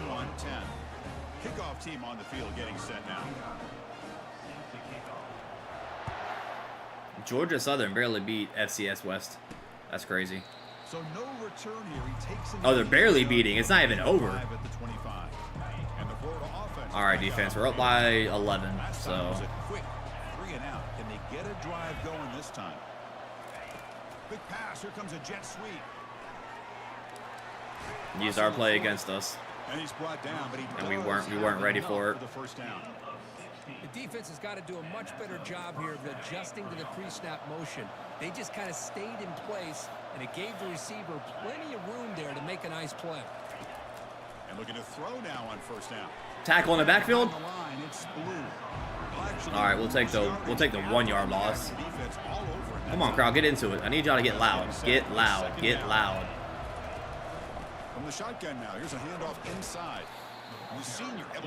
21-10. Kickoff team on the field getting set now. Georgia Southern barely beat FCS West. That's crazy. So no return here. He takes Oh, they're barely beating. It's not even over. At the 25. And the Florida offense. All right, defense. We're up by 11. So Quick 3 and out. Can they get a drive going this time? Big pass. Here comes a jet sweep. used our play against us, And he's brought down, but we weren't ready for it. The first down. The defense has got to do a much better job here of adjusting to the pre-snap motion. They just kind of stayed in place, and it gave the receiver plenty of room there to make a nice play. And looking to throw now on first down. Tackle in the backfield. On the line, it's blue. All right, we'll take the 1 yard loss. Come on, crowd, get into it. I need y'all to get loud. Get loud. Get loud. From the shotgun now, here's a handoff inside.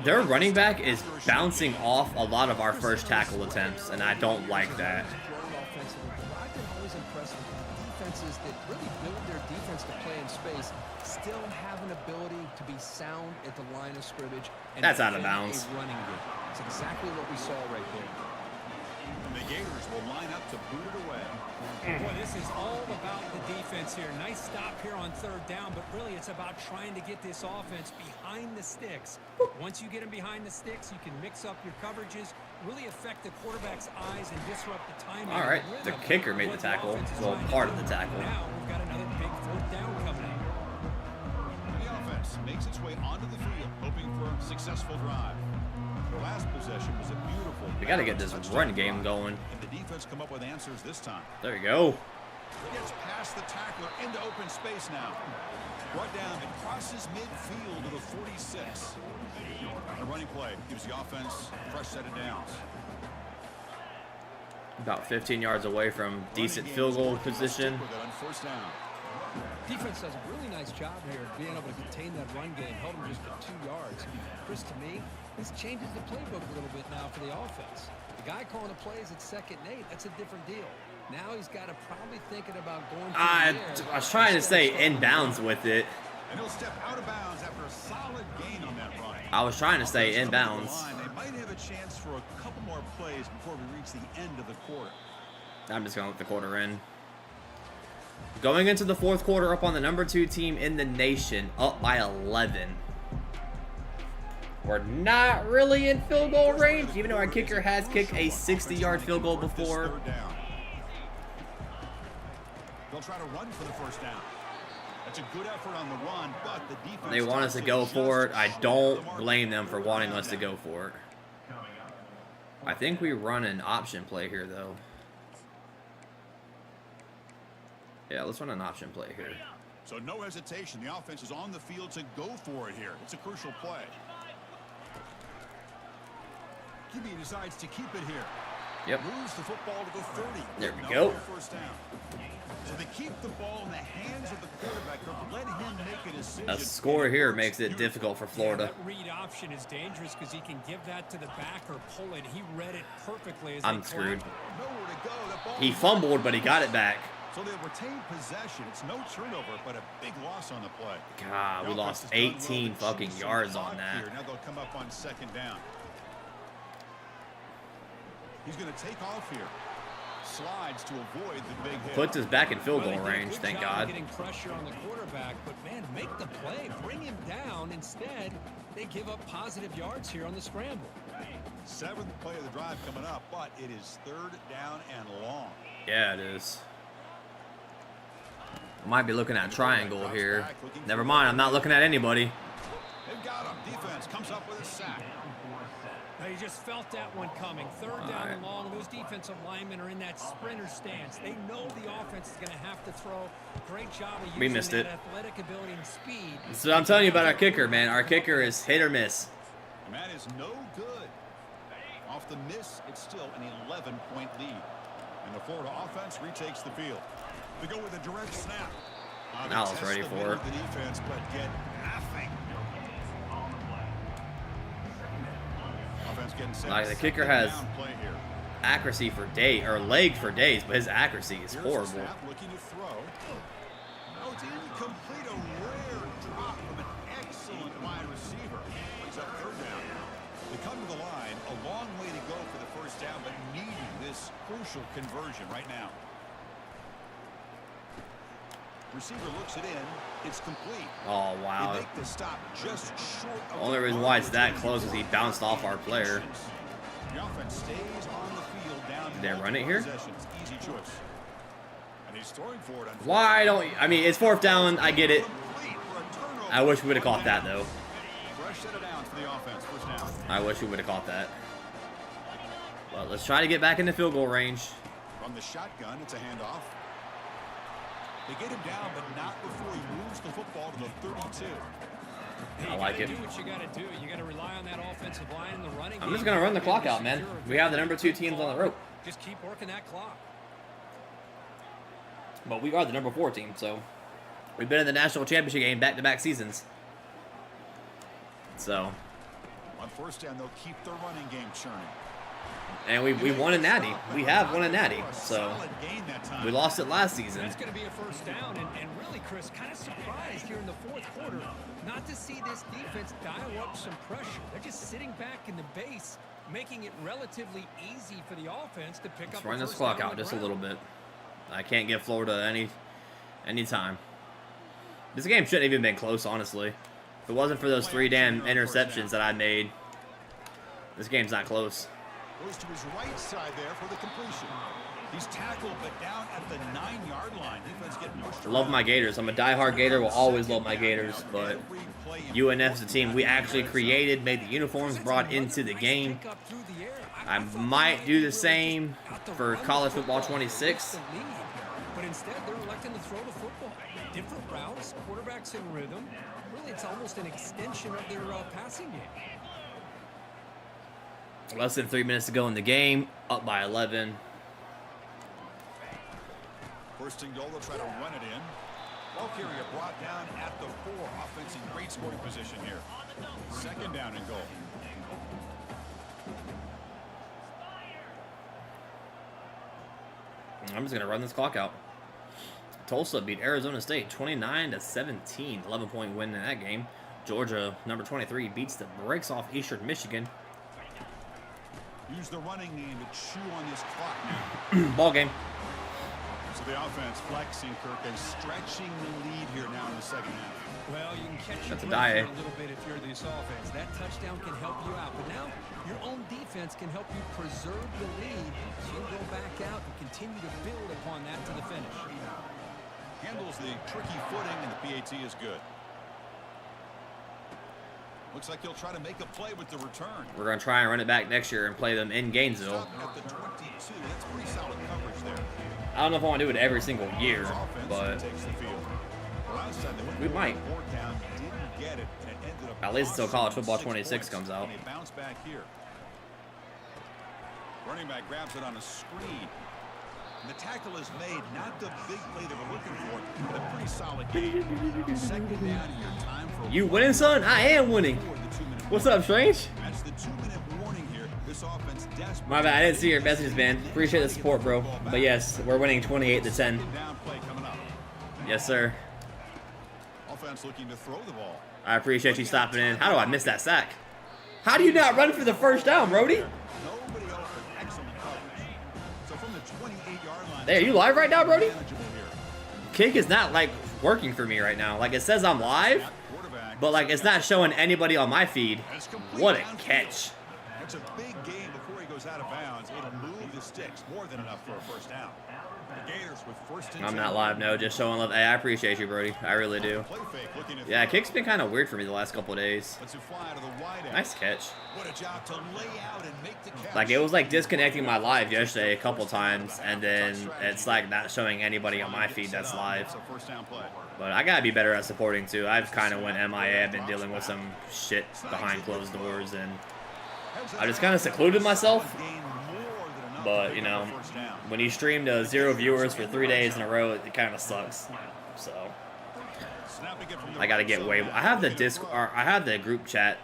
Their running back is bouncing off a lot of our first tackle attempts, and I don't like that. I've been always impressed with defenses that really build their defense to play in space, still have an ability to be sound at the line of scrimmage. And that's out of bounds. A running game. It's exactly what we saw right there. And the Gators will line up to boot it away. Boy, this is all about the defense here. Nice stop here on 3rd down, but really it's about trying to get this offense behind the sticks. Once you get them behind the sticks, you can mix up your coverages, really affect the quarterback's eyes and disrupt the timing. All right, the kicker made the tackle. Well, part of the tackle. Now we've got another big 4th down coming up. The offense makes its way onto the field, hoping for a successful drive. The last possession was a beautiful. We got to get this run game going. And the defense come up with answers this time. There you go. Gets past the tackler into open space now. Brought down and crosses midfield to the 46. The running play gives the offense a fresh set of downs. About 15 yards away from decent field goal position. First down. Defense does a really nice job here being able to contain that run game, held them just for 2 yards. Chris, to me, This changes the playbook a little bit now for the offense. The guy calling the plays at 2nd and 8, that's a different deal. Now he's got to probably thinking about going I was trying to say inbounds with it. And he'll step out of bounds after a solid gain on that run. I was trying to say inbounds. They might have a chance for a couple more plays before we reach the end of the quarter. I'm just going to let the quarter in. Going into the 4th quarter, up on the number 2 team in the nation, up by 11. We're not really in field goal range, even though our kicker has kicked a 60-yard field goal before. They'll try to run for the first down. That's a good effort on the run, but the defense They want us to go for it. I don't blame them for wanting us to go for it. I think we run an option play here, though. Yeah, let's run an option play here. So no hesitation. The offense is on the field to go for it here. It's a crucial play. QB decides to keep it here. Yep. Moves the football to the 30. There we go. First down. So they keep the ball in the hands of the quarterback. Let him make a decision. A score here makes it difficult for Florida. That read option is dangerous because he can give that to the back or pull it. He read it perfectly. As I'm screwed. Nowhere to go. The ball He fumbled, but he got it back. So they retain possession. It's no turnover, but a big loss on the play. God, we lost 18 fucking yards on that. Now they'll come up on 2nd down. He's going to take off here. Slides to avoid the big hit. Puts us back in field goal range, thank God. Getting pressure on the quarterback, but man, make the play, bring him down. Instead, they give up positive yards here on the scramble. 7th play of the drive coming up, but it is 3rd down and long. Yeah, it is. I might be looking at a triangle here. Never mind, I'm not looking at anybody. They've got him. Defense comes up with a sack. Now, you just felt that one coming. 3rd down and long. Those defensive linemen are in that sprinter stance. They know the offense is going to have to throw. Great job of using that athletic ability and speed. So I'm telling you about our kicker, man. Our kicker is hit or miss. And that is no good. Off the miss, it's still an 11-point lead. And the Florida offense retakes the field. They go with a direct snap. Now I was ready for it. The defense, but get nothing. Offense getting set. Like the kicker has accuracy for days, or leg for days, but his accuracy is horrible. Looking to throw. No, it's incomplete. A rare drop from an excellent wide receiver. Brings up 3rd down. They come to the line. A long way to go for the first down, but needing this crucial conversion right now. Receiver looks it in. It's complete. Oh, wow. They make the stop just short of The only reason why it's that close is he bounced off our player. The offense stays on the field down. Did they run it here? Easy choice. And he's throwing for it. Why don't... I mean, it's 4th down. I get it. I wish we would have caught that, though. Fresh set of downs for the offense. First down. I wish we would have caught that. Well, let's try to get back into field goal range. From the shotgun, it's a handoff. They get him down, but not before he moves the football to the 32. I like it. Do what you got to do. You got to rely on that offensive line in the running game. I'm just going to run the clock out, man. We have the number 2 teams on the rope. Just keep working that clock. But we are the number 4 team, so we've been in the national championship game back-to-back seasons. So. On first down, they'll keep the running game churning. And we won a natty. We have won a natty. So we lost it last season. It's going to be a first down. And really, Chris, kind of surprised here in the 4th quarter not to see this defense dial up some pressure. They're just sitting back in the base, making it relatively easy for the offense to pick up. Let's run this clock out just a little bit. I can't give Florida any time. This game shouldn't have even been close, honestly. If it wasn't for those 3 damn interceptions that I made, this game's not close. Goes to his right side there for the completion. He's tackled, but down at the 9-yard line. Defense getting pushed around. Love my Gators. I'm a diehard Gator. Will always love my Gators. But UNF's the team we actually created, made the uniforms, brought into the game. I might do the same for college football 26. But instead, they're electing to throw the football. Different routes, quarterbacks in rhythm. Really, it's almost an extension of their passing game. Less than 3 minutes to go in the game. Up by 11. First and goal, they'll try to run it in. Ball carrier brought down at the 4. Offense in great scoring position here. 2nd down and goal. I'm just gonna run this clock out. Tulsa beat Arizona State 29-17, 11-point win in that game. Georgia, number 23, beats the brakes off Eastern Michigan. Use the running game to chew on this clock now. Ball game. So the offense flexing, Kirk, and stretching the lead here now in the second half. Well, you can catch your That's a breath die. here a little bit if you're this offense. That touchdown can help you out, but now your own defense can help you preserve the lead, so you can go back out and continue to build upon that to the finish. Handles the tricky footing, and the PAT is good. Looks like he'll try to make a play with the return. We're gonna try and run it back next year and play them in Gainesville. At the 22, that's pretty solid coverage there. I don't know if I want to do it every single year, Offense but takes the field. Last time they went we for might. a fourth down, didn't get it, and it ended up At least until College costing Football 6 26 points, comes out. and they bounce back here. Running back grabs it on a screen. And the tackle is made, not the big play they were looking for, but a pretty solid game. Second down here, time for You winning, son? I am winning. What's up, Strange? That's the 2-minute warning here. This offense desperate. My bad, I didn't see your messages, man. Appreciate the support, bro. But yes, we're winning 28-10. Down play coming up. Yes, sir. Offense looking to throw the ball. I appreciate you stopping in. How do I miss that sack? How do you not run for the first down, Brody? Nobody open. Excellent coverage. So from the 28-yard line. There, you live right now, Brody? Manageable here. Kick is not, like, working for me right now. Like, it says I'm live, Quarterback. but, like, it's not showing anybody on my feed. It's complete What a downfield. catch. That's a big game before he goes out of bounds. It'll move the sticks more than enough for a first down. The Gators with first and I'm 10. not live, no. Just showing love. Hey, I appreciate you, Brody. I really do. Play fake looking to Yeah, throw. kick's been kind of weird for me the last couple of days. Lets it fly to the wide end. Nice catch. What a job to lay out and make the catch. Like, it was like disconnecting my live yesterday a couple times, and then it's like not showing anybody on my feed that's live. It's a first down play. But I gotta be better at supporting too. I've kind of went MIA. I've been dealing with some shit behind closed doors, and I just kind of secluded myself. But, you know, when you stream to 0 viewers for 3 days in a row, it kind of sucks. So I gotta get way. I have the I have the group chat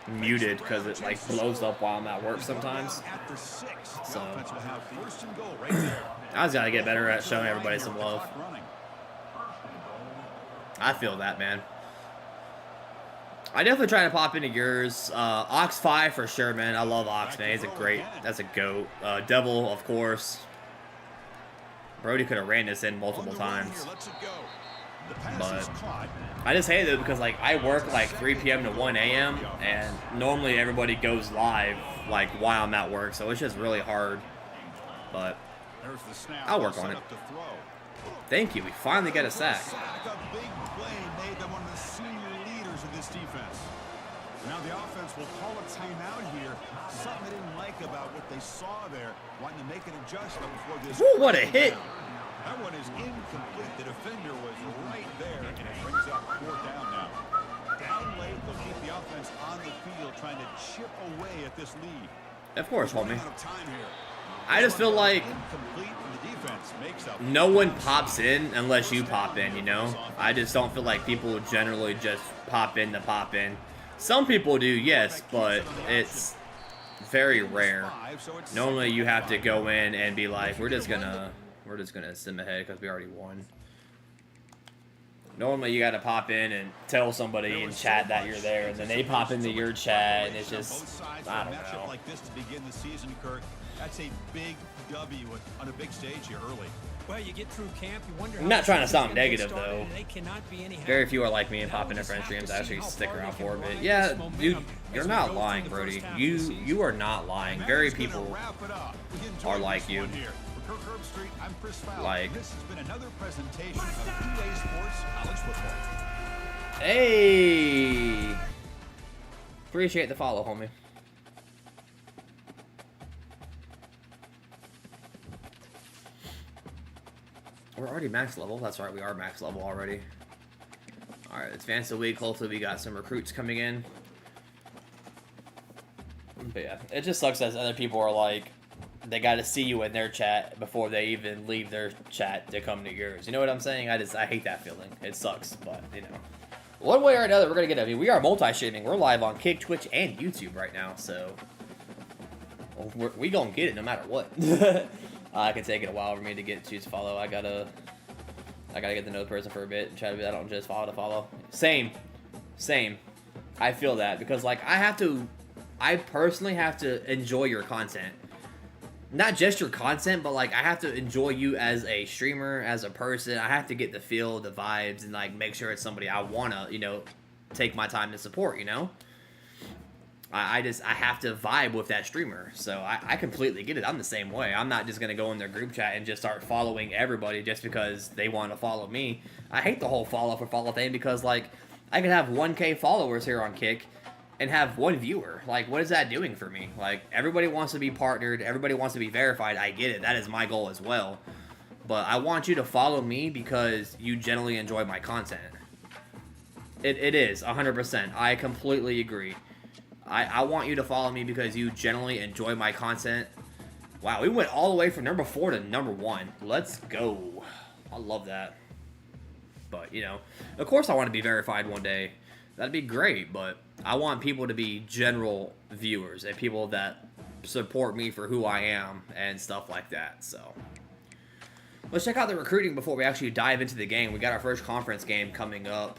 muted because it like blows up while I'm at work sometimes. So I just gotta get better at showing everybody some love. I feel that, man. I definitely try to pop into yours. Ox 5 for sure, man. I love Ox, man. He's a great, that's a goat. Devil, of course. Brody could have ran this in multiple times. But I just hate it because, like, I work like 3 p.m. to 1 a.m. and normally everybody goes live like while I'm at work, so it's just really hard. But I'll work on it. Thank you. We finally got a sack. Defense. Now the offense will call a timeout here. Something they didn't like about what they saw there. Wanting to make an adjustment before this. Ooh, what a hit. That one is incomplete. The defender was right there, and it brings up 4th down now. Down late, they'll keep the offense on the field, trying to chip away at this lead. Of course, homie. Out of time here. I just feel like Incomplete, and the defense makes up. no one pops in unless you pop in, you know? I just don't feel like people generally just pop in to pop in. Some people do, yes, but it's very rare. Normally you have to go in and be like, we're just gonna sim ahead because we already won. Normally you gotta pop in and tell somebody in chat that you're there, and then they pop into your chat, and it's just, I don't know. Like this to begin the season, Kirk. That's a big W on a big stage here early. Well, you get through camp, you wonder I'm not trying to sound negative, though. They cannot be any Very few are like me and pop into friend streams. Actually stick around for a bit. Yeah, dude, you're not lying, Brody. You are not lying. Very people are like you. Like, This has been another presentation of EA Sports College Football. hey, appreciate the follow, homie. We're already max level. That's right, we are max level already. Alright, it's Fantasy Week. Hopefully we got some recruits coming in. But yeah, it just sucks as other people are like, they got to see you in their chat before they even leave their chat to come to yours. You know what I'm saying? I hate that feeling. It sucks, but, you know. One way or another, we're going to get it. I mean, we are multi-streaming. We're live on Kick, Twitch, and YouTube right now, so we going to get it no matter what. It can take it a while for me to choose follow. I gotta get to know the person for a bit and try to be. I don't just follow to follow. Same. I feel that because like I personally have to enjoy your content. Not just your content, but like I have to enjoy you as a streamer, as a person. I have to get the feel, the vibes, and like make sure it's somebody I wanna, you know, take my time to support, you know? I have to vibe with that streamer. So I completely get it. I'm the same way. I'm not just gonna go in their group chat and just start following everybody just because they want to follow me. I hate the whole follow for follow thing because like I could have 1K followers here on Kick and have 1 viewer. Like, what is that doing for me? Like, everybody wants to be partnered. Everybody wants to be verified. I get it. That is my goal as well. But I want you to follow me because you generally enjoy my content. It is, 100%. I completely agree. I want you to follow me because you generally enjoy my content. Wow, we went all the way from number 4 to number 1. Let's go. I love that. But, you know, of course I want to be verified one day. That'd be great, but I want people to be general viewers and people that support me for who I am and stuff like that. So let's check out the recruiting before we actually dive into the game. We got our first conference game coming up.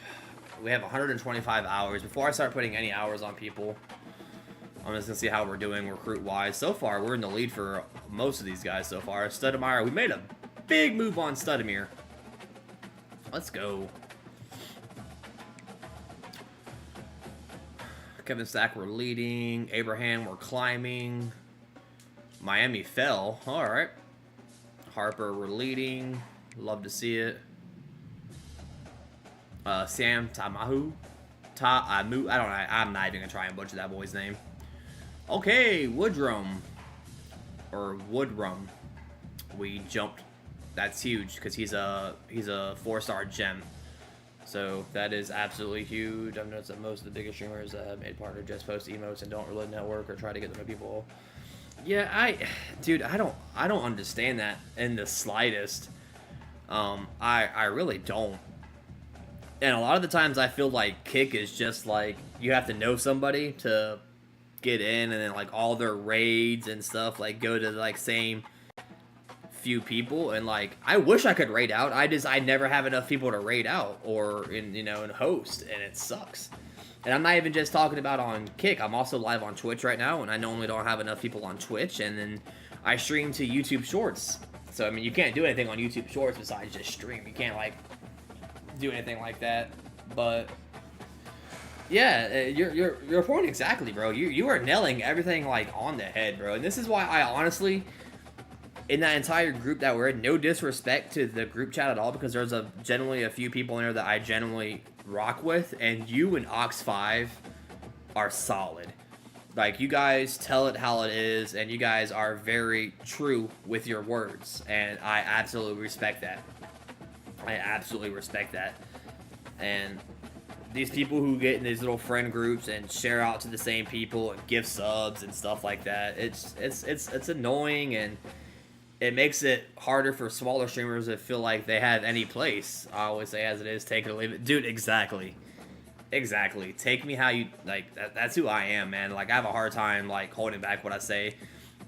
We have 125 hours. Before I start putting any hours on people, I'm just going to see how we're doing recruit-wise. So far, we're in the lead for most of these guys so far. Stoudemire, we made a big move on Stoudemire. Let's go. Kevin Stack, we're leading. Abraham, we're climbing. Miami fell. All right. Harper, we're leading. Love to see it. Sam Tamahu. I don't know. I'm not even going to try and butcher that boy's name. Okay, Woodrum. Or Woodrum. We jumped. That's huge because he's a 4-star gem. So that is absolutely huge. I've noticed that most of the biggest streamers that have made partner just post emotes and don't really network or try to get to know people. Yeah, dude, I don't understand that in the slightest. I really don't. And a lot of the times I feel like Kick is just like you have to know somebody to get in, and then like all their raids and stuff like go to like same few people, and like I wish I could raid out. I never have enough people to raid out or in host, and it sucks. And I'm not even just talking about on Kick. I'm also live on Twitch right now, and I normally don't have enough people on Twitch, and then I stream to YouTube Shorts. So I mean, you can't do anything on YouTube Shorts besides just stream. You can't like do anything like that. But yeah, your point exactly, bro. You are nailing everything like on the head, bro. And this is why I honestly, in that entire group that we're in, no disrespect to the group chat at all, because there's generally a few people in there that I generally rock with, and you and Ox5 are solid. Like, you guys tell it how it is, and you guys are very true with your words, and I absolutely respect that. I absolutely respect that. And these people who get in these little friend groups and share out to the same people and give subs and stuff like that, it's annoying, and it makes it harder for smaller streamers to feel like they have any place. I always say as it is, take it or leave it. Dude, exactly. Exactly. Take me how you, like, that's who I am, man. Like, I have a hard time, like, holding back what I say.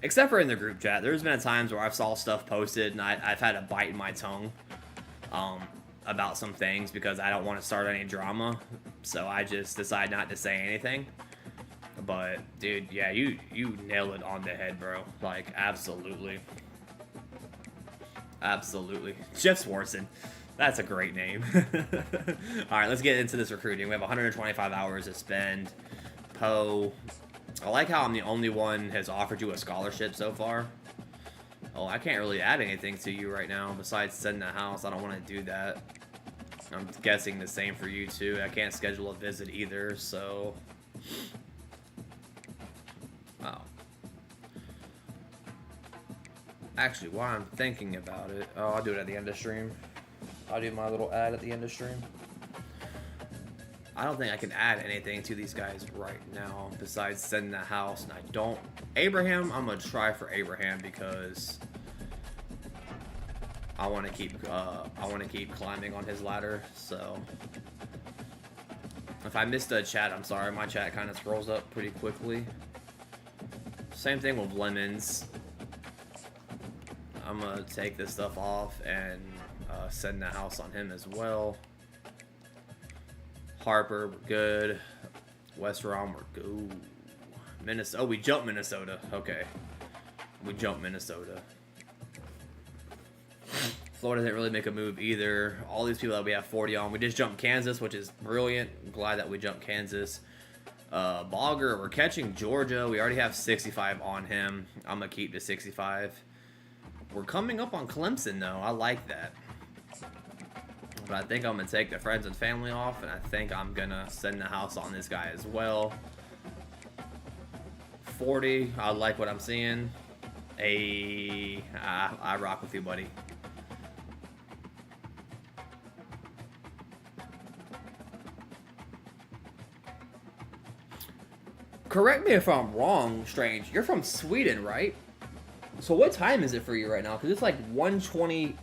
Except for in the group chat. There's been times where I've saw stuff posted and I've had a bite in my tongue about some things because I don't want to start any drama. So I just decide not to say anything. But, dude, yeah, you nail it on the head, bro. Like, absolutely. Absolutely. Jeff Swartzen. That's a great name. Alright, let's get into this recruiting. We have 125 hours to spend. Poe. I like how I'm the only one has offered you a scholarship so far. Oh, I can't really add anything to you right now besides sending a house. I don't want to do that. I'm guessing the same for you too. I can't schedule a visit either, so... Oh. Actually, while I'm thinking about it... Oh, I'll do it at the end of stream. I'll do my little ad at the end of stream. I don't think I can add anything to these guys right now besides sending the house, and I don't... Abraham, I'm going to try for Abraham because I want to keep climbing on his ladder, so... If I missed a chat, I'm sorry. My chat kind of scrolls up pretty quickly. Same thing with Lemons. I'm gonna take this stuff off and send the house on him as well. Harper, we're good. West Rom, we're good. Minnesota. Oh, we jumped Minnesota. Okay. We jumped Minnesota. Florida didn't really make a move either. All these people that we have 40 on. We just jumped Kansas, which is brilliant. I'm glad that we jumped Kansas. Bogger, we're catching Georgia. We already have 65 on him. I'm going to keep the 65. We're coming up on Clemson, though. I like that. But I think I'm going to take the friends and family off, and I think I'm going to send the house on this guy as well. 40, I like what I'm seeing. I rock with you, buddy. Correct me if I'm wrong, Strange. You're from Sweden, right? So what time is it for you right now? Because it's like 1:20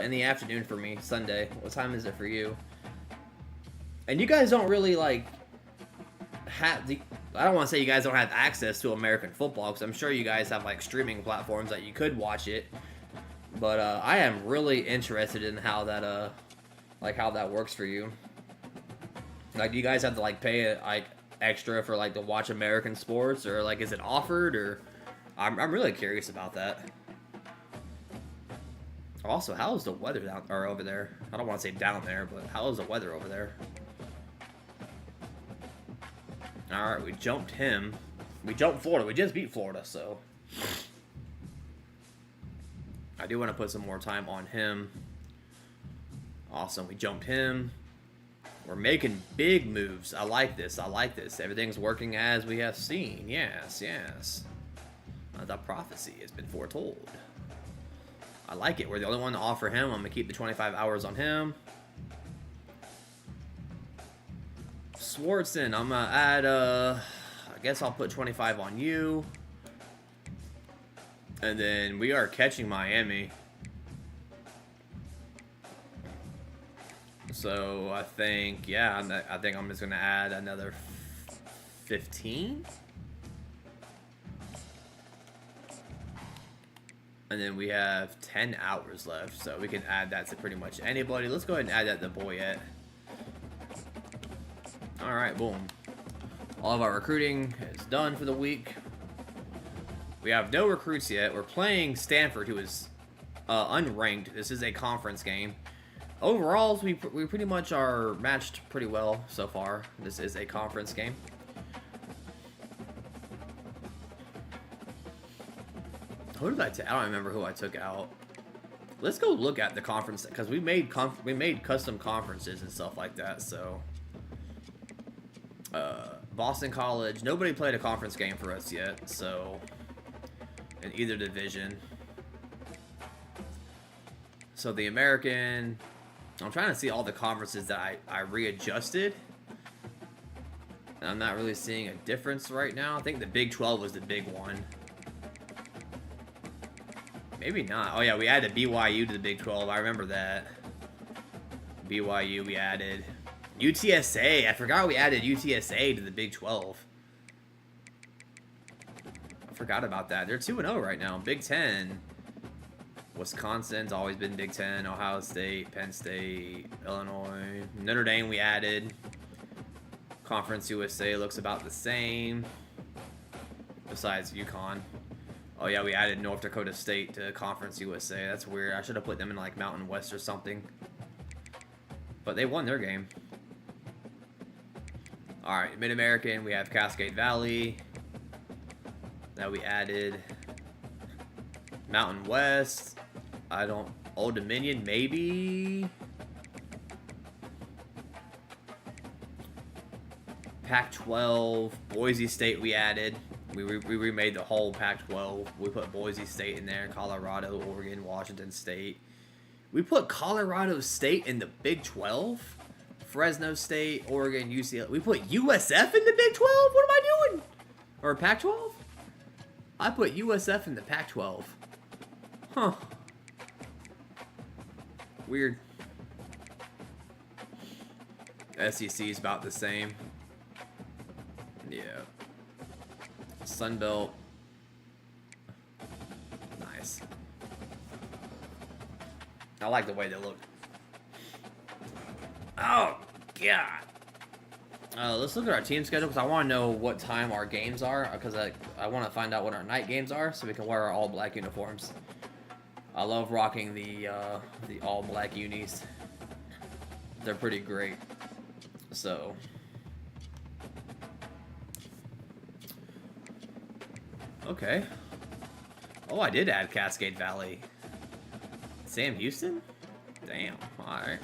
in the afternoon for me, Sunday. What time is it for you? And you guys don't really, like, have the... I don't want to say you guys don't have access to American football, because I'm sure you guys have, like, streaming platforms that you could watch it. But I am really interested in how that, how that works for you. Like, do you guys have to, like, pay it, like, extra for, like, to watch American sports? Or, like, is it offered? Or... I'm really curious about that. Also, how is the weather down or over there? I don't want to say down there, but how is the weather over there? All right, we jumped him. We jumped Florida. We just beat Florida, so I do want to put some more time on him. Awesome, we jumped him. We're making big moves. I like this. I like this. Everything's working as we have seen. Yes, yes. The prophecy has been foretold. I like it. We're the only one to offer him. I'm going to keep the 25 hours on him. Swartzen, I'm going to add, I guess I'll put 25 on you. And then we are catching Miami. So I think, yeah, I think I'm just going to add another 15. And then we have 10 hours left, so we can add that to pretty much anybody. Let's go ahead and add that to Boyette. Alright, boom. All of our recruiting is done for the week. We have no recruits yet. We're playing Stanford, who is unranked. This is a conference game. Overall, we pretty much are matched pretty well so far. This is a conference game. Who did I take? I don't remember who I took out. Let's go look at the conference, because we made custom conferences and stuff like that. So, Boston College. Nobody played a conference game for us yet. So, in either division. So the American. I'm trying to see all the conferences that I readjusted. And I'm not really seeing a difference right now. I think the Big 12 was the big one. Maybe not. Oh, yeah, we added BYU to the Big 12. I remember that. BYU we added. UTSA. I forgot we added UTSA to the Big 12. I forgot about that. They're 2-0 right now. Big 10. Wisconsin's always been Big 10. Ohio State, Penn State, Illinois. Notre Dame we added. Conference USA looks about the same. Besides UConn. Oh, yeah, we added North Dakota State to Conference USA. That's weird. I should have put them in, like, Mountain West or something. But they won their game. All right, Mid-American, we have Cascade Valley. That we added. Mountain West. Old Dominion, maybe. Pac-12. Boise State we added. We remade the whole Pac-12. We put Boise State in there, Colorado, Oregon, Washington State. We put Colorado State in the Big 12. Fresno State, Oregon, UCLA. We put USF in the Big 12? What am I doing? Or Pac-12? I put USF in the Pac-12. Huh. Weird. SEC is about the same. Yeah. Sunbelt. Nice. I like the way they look. Oh, God. Let's look at our team schedule because I want to know what time our games are. Because I want to find out what our night games are so we can wear our all-black uniforms. I love rocking the all-black unis. They're pretty great. So... Okay. Oh, I did add Cascade Valley. Sam Houston? Damn. Alright.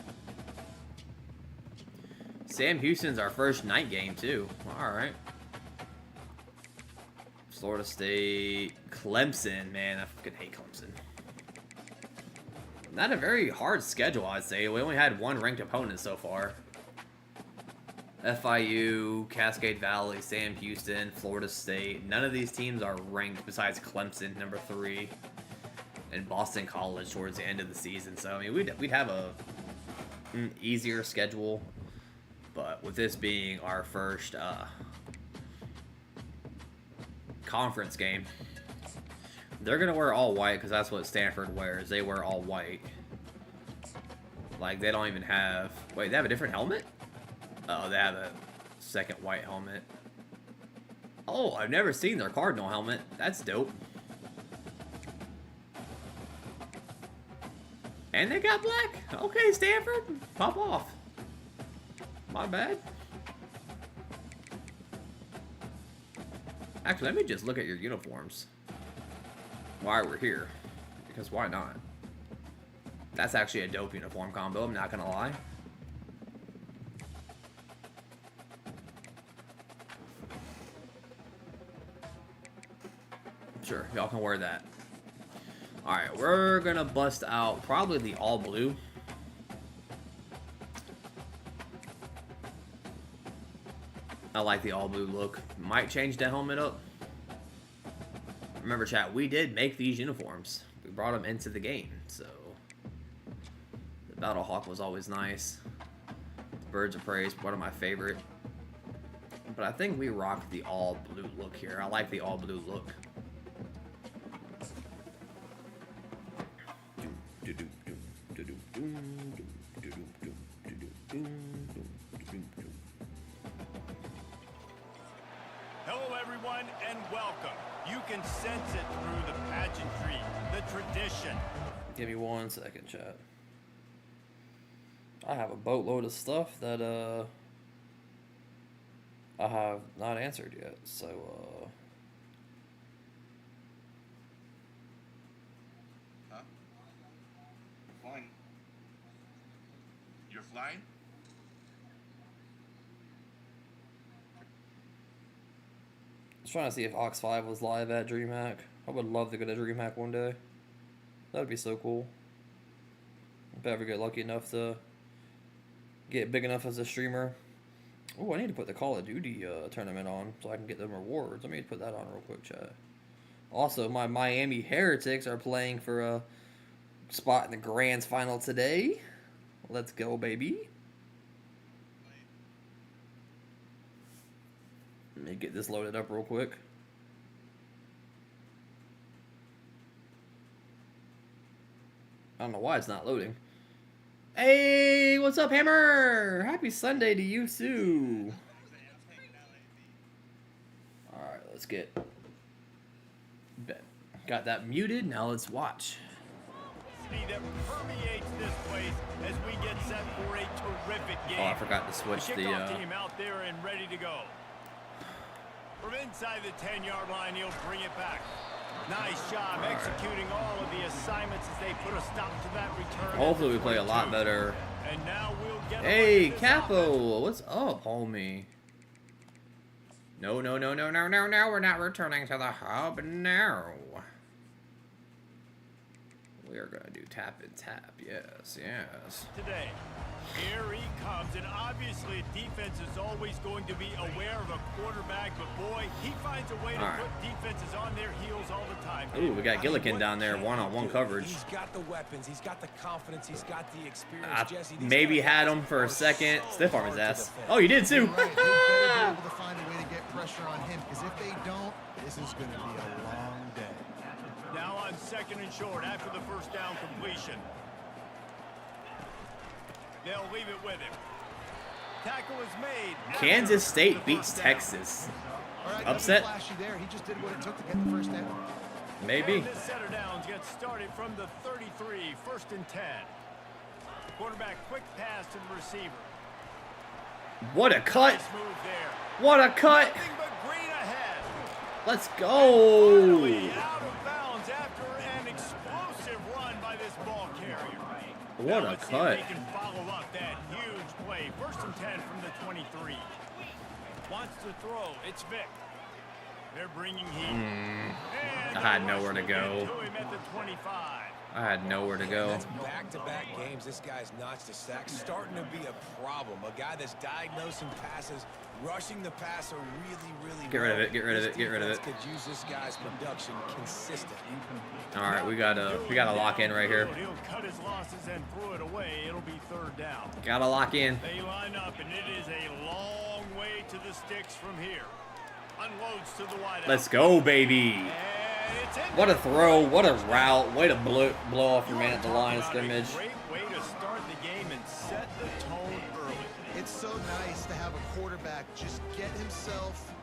Sam Houston's our first night game, too. Alright. Florida State. Clemson. Man, I fucking hate Clemson. Not a very hard schedule, I'd say. We only had one ranked opponent so far. FIU, Cascade Valley, Sam Houston, Florida State. None of these teams are ranked besides Clemson, number 3, and Boston College towards the end of the season. So, I mean, we'd have an easier schedule. But with this being our first conference game, they're going to wear all white because that's what Stanford wears. They wear all white. Like, they don't even have... Wait, they have a different helmet? Oh, they have a second white helmet. Oh, I've never seen their Cardinal helmet. That's dope. And they got black? Okay, Stanford. Pop off. My bad. Actually, let me just look at your uniforms while we're here. Because why not? That's actually a dope uniform combo, I'm not gonna lie. Sure, y'all can wear that. Alright, we're gonna bust out probably the all blue. I like the all blue look. Might change the helmet up. Remember, chat, we did make these uniforms. We brought them into the game, so... The Battle Hawk was always nice. The Birds of Prey is one of my favorite. But I think we rock the all blue look here. I like the all blue look. Hello, everyone, and welcome. You can sense it through the pageantry, the tradition. Give me 1 second, chat. I have a boatload of stuff that I have not answered yet, so Huh? Flying. You're flying? I was trying to see if Ox 5 was live at DreamHack. I would love to go to DreamHack one day. That would be so cool. If I ever get lucky enough to get big enough as a streamer. Oh, I need to put the Call of Duty tournament on so I can get them rewards. Let me put that on real quick, chat. Also, my Miami Heretics are playing for a spot in the Grands final today. Let's go, baby. Let me get this loaded up real quick. I don't know why it's not loading. Hey, what's up, Hammer? Happy Sunday to you, too. Alright, let's get... Got that muted, now let's watch. That permeates this place as we get set for a terrific game. Oh, I forgot to switch the... Kickoff team out there and ready to go. From inside the 10-yard line, he'll bring it back. Nice job executing all of the assignments as they put a stop to that return. Hopefully we play a lot better. And now we'll get hey, Capo, what's up, homie? No, no, no, no, no, no, no, we're not returning to the hub, no. We are going to do tap and tap, yes, yes. Today, here he comes, and obviously defense is always going to be aware of a quarterback, but boy, he finds a way to put defenses on their heels all the time. Ooh, we got Gillikin down there, one-on-one coverage. He's got the weapons, he's got the confidence, he's got the experience. Jesse, maybe had him for a second. Stiff arm his ass. Oh, you did too. Right. They better be able to find a way to get pressure on him, because if they don't, this is going to be a long day. Now on 2nd and short after the first down completion. They'll leave it with him. Tackle is made. Kansas State beats Texas. Upset? There. He just did what it took to get the first down. Maybe. And this setter downs gets started from the 33, 1st and 10. Quarterback quick pass to the receiver. What a cut! Nice move there. What a cut! Nothing but green ahead. Let's go! Finally out of bounds after an explosive run by this ball carrier. What a Let's see cut! if they can follow up that huge play. 1st and 10 from the 23. Wants to throw. It's Vic. They're bringing heat. I had nowhere to go. To him at the 25. I had nowhere to go. That's back-to-back games. This guy's notched a sack. Starting to be a problem. A guy that's diagnosing passes, rushing the passer really Get rid of it. Get rid of it. Get rid of it. Could use this guy's production consistently. All right, we gotta lock in right here. He'll cut his losses and throw it away. It'll be 3rd down. Gotta lock in. They line up, and it is a long way to the sticks from here. Unloads to the wide. Let's go, baby. What a throw. What a route. Way to blow off your man at the line of scrimmage. Great way to start the game and set the tone early. It's so nice to have a quarterback just get himself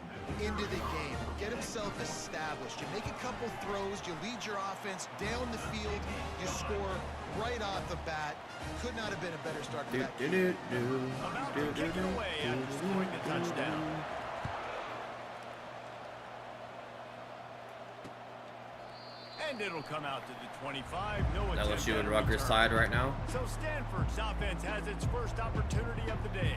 into the game, get himself established. You make a couple throws, you lead your offense down the field, you score right off the bat. Could not have been a better start to that game. About to kick it away after scoring the touchdown. And it'll come out to the 25. No LSU and Rutgers tied right now. So Stanford's offense has its first opportunity of the day.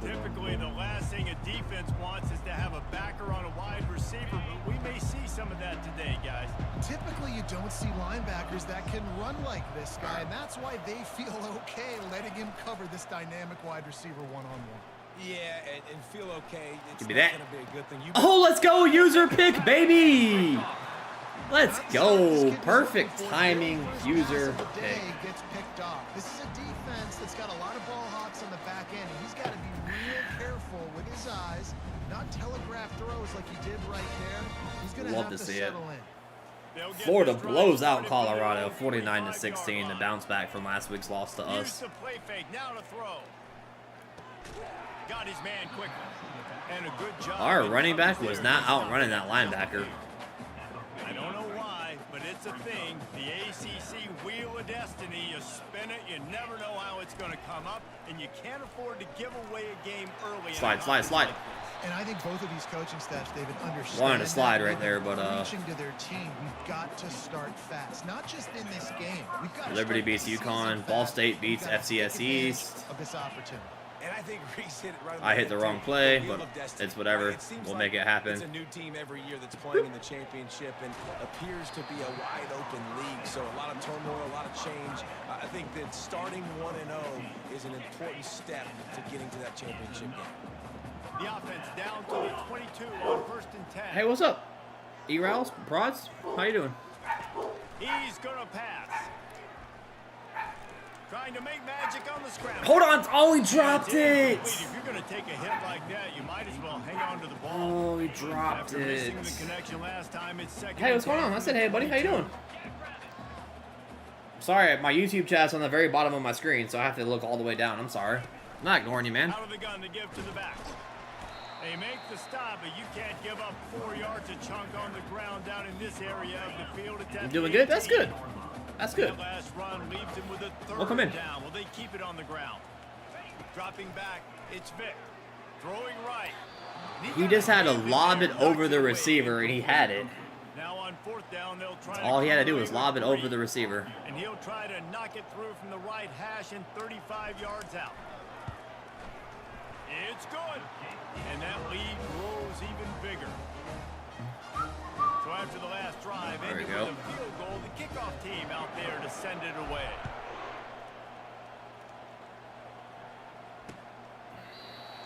Typically, the last thing a defense wants is to have a backer on a wide receiver, but we may see some of that today, guys. Typically, you don't see linebackers that can run like this guy, and that's why they feel okay letting him cover this dynamic wide receiver one-on-one. Yeah, and feel okay. It's Give me not that. gonna be a good thing. Oh, let's go. User pick, baby. Let's go. Perfect timing. User pick. Gets picked off. This is a defense that's got a lot of ball hawks on the back end, and he's got to be real careful with his eyes, not telegraph throws like he did right there. He's going to have to settle in. Florida blows out Colorado 49-16 to bounce back from last week's loss to us. Play fake. Now to throw. Got his man quickly. And a good job. Our running back was not outrunning that linebacker. I don't know why, but it's a thing. The ACC wheel of destiny. You spin it, you never know how it's going to come up, and you can't afford to give away a game early. Slide. And I think both of these coaching staffs, David, understand. Wanted to slide right there, but reaching to their team, we've got to start fast. Not just in this game. We've got Liberty beats UConn. Ball State beats FCS East. Of this opportunity. And I think Reese hit it right. I hit the wrong play, but it's whatever. We'll make it happen. It's a new team every year that's playing in the championship and appears to be a wide open league. So a lot of turmoil, a lot of change. I think that starting 1-0 is an important step to getting to that championship game. The offense down to the 22 on 1st and 10. Hey, what's up? E-Rouse? Prods? How you doing? He's gonna pass. Trying to make magic on the scramble. Hold on. Oh, he dropped it. If you're going to take a hit like that, you might as well hang on to the ball. Oh, he dropped After it. missing the connection last time, it's second. Hey, what's going on? I said, hey, buddy. How you doing? Sorry, my YouTube chat's on the very bottom of my screen, so I have to look all the way down. I'm sorry. I'm not ignoring you, man. Out of the gun to give to the back. They make the stop, but you can't give up 4 yards a chunk on the ground down in this area of the field. You doing good? That's good. That's good. That last run leaves him with a third Welcome in. down. Will they keep it on the ground? Dropping back, it's Vic. Throwing right. He just had to lob it over the receiver, and he had it. Now on 4th down, they'll try. All he had to do was lob it over the receiver. And he'll try to knock it through from the right hash and 35 yards out. It's good. And that lead grows even bigger. So after the last drive, There we ended go. with a field goal, the kickoff team out there to send it away.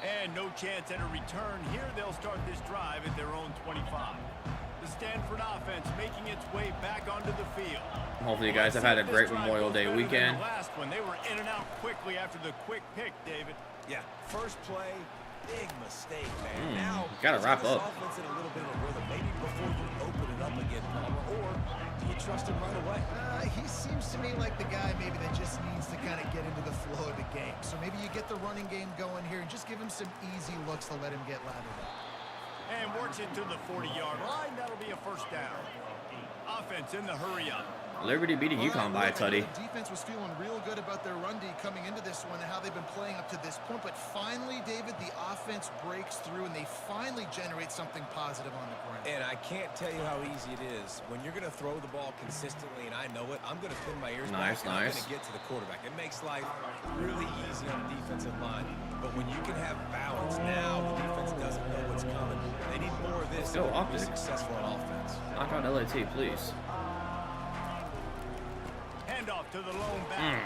And no chance at a return. Here they'll start this drive at their own 25. The Stanford offense making its way back onto the field. Hopefully you guys have had a great Memorial Day weekend. The last one, they were in and out quickly after the quick pick, David. Yeah, first play, big mistake, man. Now, gotta wrap this up. offense in a little bit of a rhythm. Maybe before you open it up again, Palmer, or do you trust him right away? He seems to me like the guy maybe that just needs to kind of get into the flow of the game. So maybe you get the running game going here and just give him some easy looks to let him get lathered up. And works it to the 40-yard line. That'll be a first down. Offense in the hurry up. Liberty beating UConn by a tutty. The defense was feeling real good about their run D coming into this one and how they've been playing up to this point. But finally, David, the offense breaks through and they finally generate something positive on the ground. And I can't tell you how easy it is. When you're going to throw the ball consistently, and I know it, I'm going to pin my ears back and I'm going to get to the quarterback. It makes life really easy on the defensive line. But when you can have balance, now the defense doesn't know what's coming. They need more of this to be successful on offense. Knock out LAT, please. Handoff to the lone back.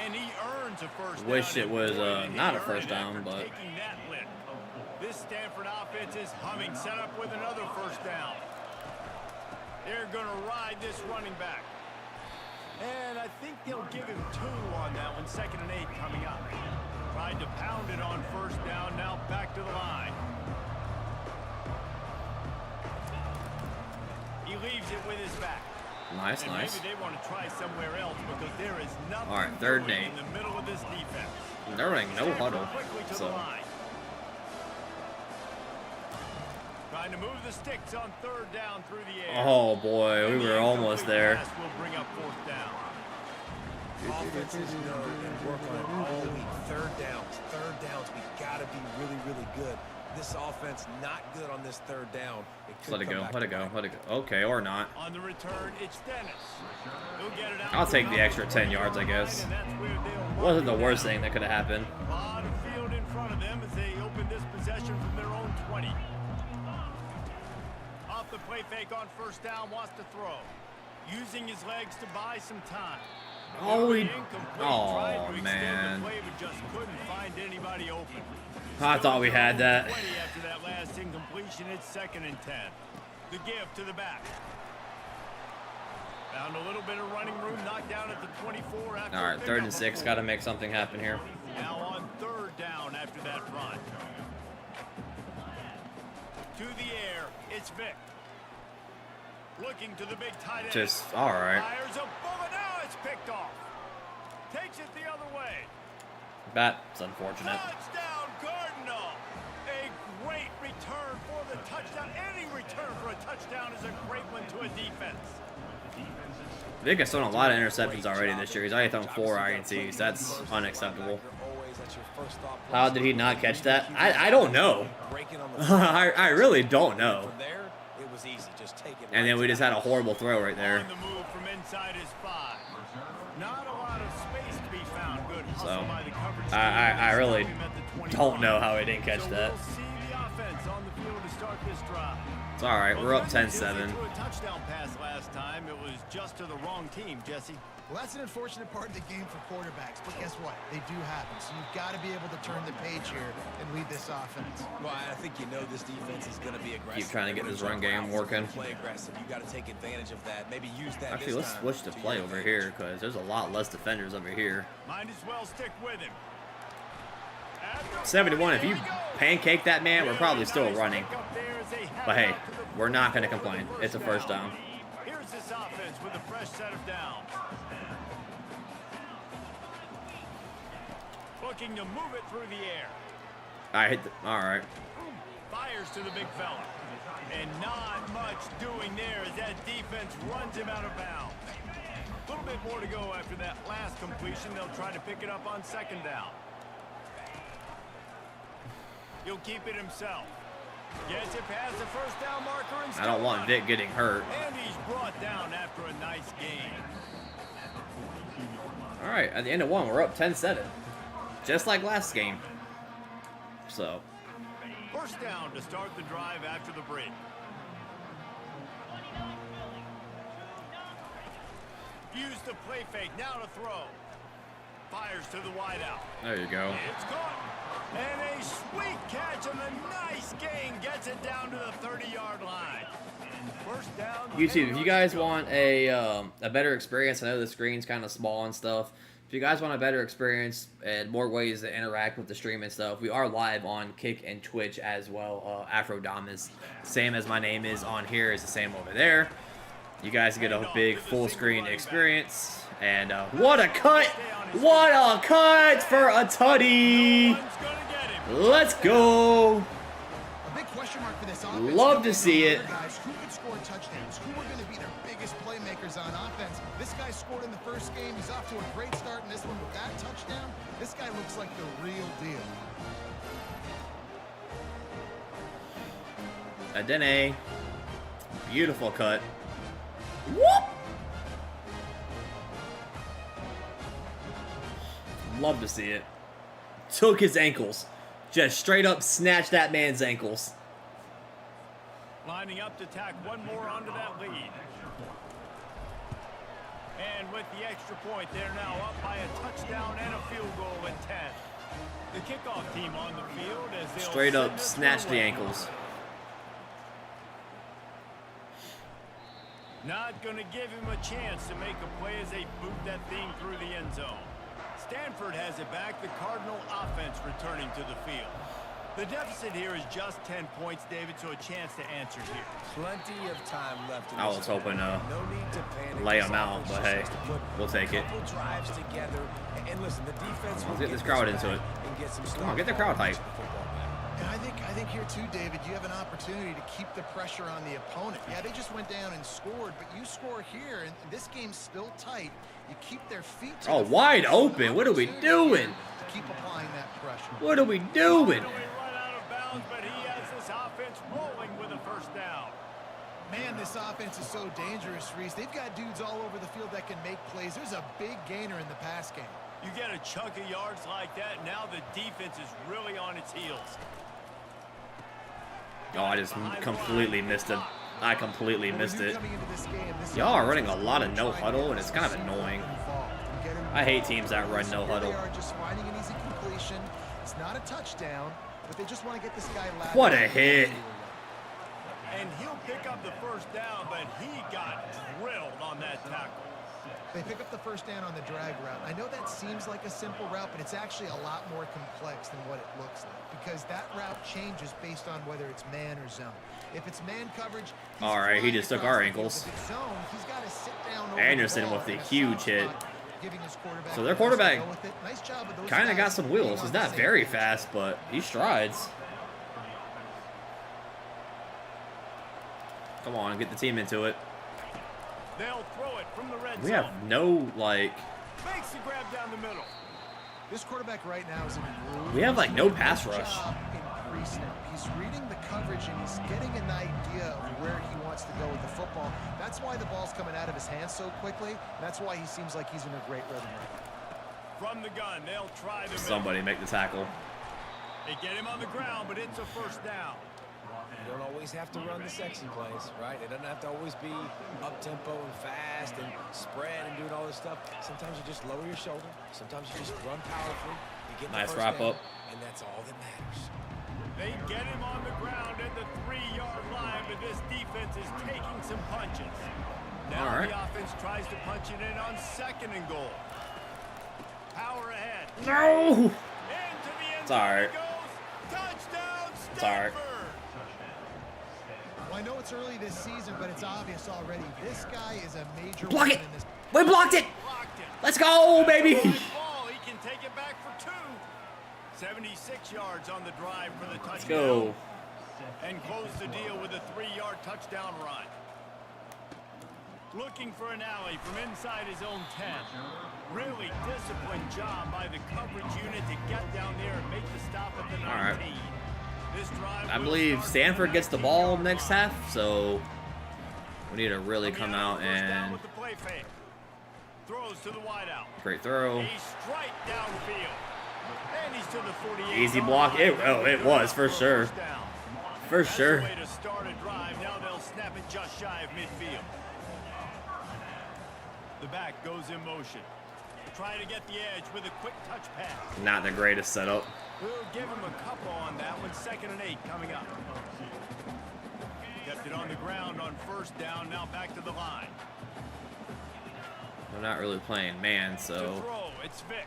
And he earns a first down. Wish it was not a first down, but Taking that lift. This Stanford offense is humming. Set up with another first down. They're going to ride this running back. And I think they'll give him 2 on that one. 2nd and 8 coming up. Tried to pound it on first down. Now back to the line. He leaves it with his back. nice. Maybe they want to try somewhere else because there is nothing. All right, 3rd and 8. In the middle of this defense. They're running no huddle, so. Trying to move the sticks on 3rd down through the air. Oh boy, we were almost there. Will bring up 4th down. Offenses know and work on it all week. 3rd downs. We got to be really, really good. This offense not good on this 3rd down. Let it go. Okay, or not. On the return, it's Dennis. He'll get it out. I'll take the extra 10 yards, I guess. Wasn't the worst thing that could have happened. A lot of field in front of them as they open this possession from their own 20. Off the play fake on 1st down, wants to throw. Using his legs to buy some time. Oh, man. Play, but just couldn't find anybody open. I thought we had that. After that last incompletion, it's 2nd and 10. The give to the back. Found a little bit of running room, knocked down at the 24. After all right, 3rd and 6. Got to make something happen here. Now on 3rd down after that run. To the air, it's Vic. Looking to the big tight end. Just, all right. Fires a bullet, now it's picked off. Takes it the other way. That's unfortunate. Touchdown, Cardinal. A great return for the touchdown. Any return for a touchdown is a great one to a defense. Vic has thrown a lot of interceptions already this year. He's already thrown 4 INTs. That's unacceptable. How did he not catch that? I don't know. I really don't know. And then we just had a horrible throw right there. On the move from inside his 5. Not a lot of space to be found. Good hustle by the coverage. I really don't know how he didn't catch that. We'll see the offense on the field to start this drive. It's all right. We're up 10-7. A touchdown pass last time. It was just to the wrong team, Jesse. Well, that's an unfortunate part of the game for quarterbacks, but guess what? They do happen. So you've got to be able to turn the page here and lead this offense. Well, I think you know this defense is going to be aggressive. Keep trying to get this run game working. Play aggressive. You got to take advantage of that. Maybe use that. Actually, let's switch to play over here because there's a lot less defenders over here. Might as well stick with him. 71. If you pancake that man, we're probably still running. But hey, we're not going to complain. It's a 1st down. Here's this offense with a fresh set of downs. Looking to move it through the air. I hit the, all right. Fires to the big fella. And not much doing there as that defense runs him out of bounds. A little bit more to go after that last completion. They'll try to pick it up on 2nd down. He'll keep it himself. Gets it past the 1st down marker. And I don't want Vic getting hurt. And he's brought down after a nice game. All right, at the end of 1, we're up 10-7. Just like last game. So. 1st down to start the drive after the break. Use the play fake, now to throw. Fires to the wideout. There you go. It's caught. And a sweet catch and a nice gain gets it down to the 30-yard line. 1st down. YouTube, if you guys want a better experience, I know the screen's kind of small and stuff. If you guys want a better experience and more ways to interact with the stream and stuff, we are live on Kick and Twitch as well. Afrodamus, same as my name is on here, is the same over there. You guys get a big full screen experience. And what a cut! What a cut for a tutty! Let's go! A big question mark for this offense. Love to see it. Guys, who could score touchdowns? Who are going to be their biggest playmakers on offense? This guy scored in the first game. He's off to a great start in this one with that touchdown. This guy looks like the real deal. Adene. Beautiful cut. Whoop! Love to see it. Took his ankles. Just straight up snatched that man's ankles. Lining up to tack one more onto that lead. And with the extra point, they're now up by a touchdown and a field goal at 10. The kickoff team on the field as they'll Straight up snatched the ankles. Not going to give him a chance to make a play as they boot that thing through the end zone. Stanford has it back. The Cardinal offense returning to the field. The deficit here is just 10 points, David, so a chance to answer here. Plenty of time left. I was hoping no need to panic. lay them out, but hey, we'll take it. Couple drives together, and listen, the defense. Let's get this crowd into it. Come on, get the crowd hype. And I think here too, David, you have an opportunity to keep the pressure on the opponent. Yeah, they just went down and scored, but you score here, and this game's still tight. You keep their feet to the wide open. What are we doing? To keep applying that pressure. What are we doing? Run out of bounds, but he has this offense rolling with a first down. Man, this offense is so dangerous, Reese. They've got dudes all over the field that can make plays. There's a big gainer in the pass game. You get a chunk of yards like that, now the defense is really on its heels. Oh, I just completely missed it. I completely missed it. Y'all are running a lot of no huddle, and it's kind of annoying. I hate teams that run no huddle. They are just finding an easy completion. It's not a touchdown, but they just want to get this guy lateral. What a hit. And he'll pick up the first down, but he got drilled on that tackle. They pick up the first down on the drag route. I know that seems like a simple route, but it's actually a lot more complex than what it looks like, because that route changes based on whether it's man or zone. If it's man coverage, all right, he just took our ankles. If it's zone, he's got to sit down over Anderson the ball with the in a huge soft hit. spot, giving his quarterback So their quarterback nice job of those kind of guys got some wheels. being He's on the not same very page. fast, but he strides. Come on, get the team into it. They'll throw it from the red We zone. have no, like... Makes the grab down the middle. This quarterback right now is in a groove. We have, like, no pass Good rush. job in pre-snap. He's reading the coverage and he's getting an idea of where he wants to go with the football. That's why the ball's coming out of his hands so quickly. That's why he seems like he's in a great rhythm right now. From the gun, they'll try the Somebody make the tackle. They get him on the ground, but it's a first down. You don't always have to run the sexy plays, right? It doesn't have to always be up-tempo and fast and spread and doing all this stuff. Sometimes you just lower your shoulder. Sometimes you just run powerfully. You get the Nice first wrap down, up. and that's all that matters. They get him on the ground at the 3-yard line, but this defense is taking some punches. Now All right. the offense tries to punch it in on 2nd and goal. Power ahead. No! Into the end It's all right. zone it goes. Touchdown, Stanford. It's all right. Well, I know it's early this season, but it's obvious already. This guy is a major Block weapon it! in this. We blocked it! Blocked it. Let's go, baby! Ball, he can take it back for 2. 76 yards on the drive for the touchdown. Let's go. And close the deal with a 3-yard touchdown run. Looking for an alley from inside his own 10. Really disciplined job by the coverage unit to get down there and make the stop at the 19. All right. This drive I will believe start Stanford gets the with ball 19 next yards. half, so we need to really Coming come on out first down and with the play fake. Throws to the wideout. great throw. He's straight downfield. And he's to the 48. Easy block. It was for sure. For That's sure. the way to start a drive. Now they'll snap it just shy of midfield. The back goes in motion. Try to get the edge with a quick touch pass. Not the greatest setup. We'll give him a couple on that one. 2nd and 8 coming up. Kept it on the ground on first down. Now back to the line. They're not really playing man, To so throw, it's Vic.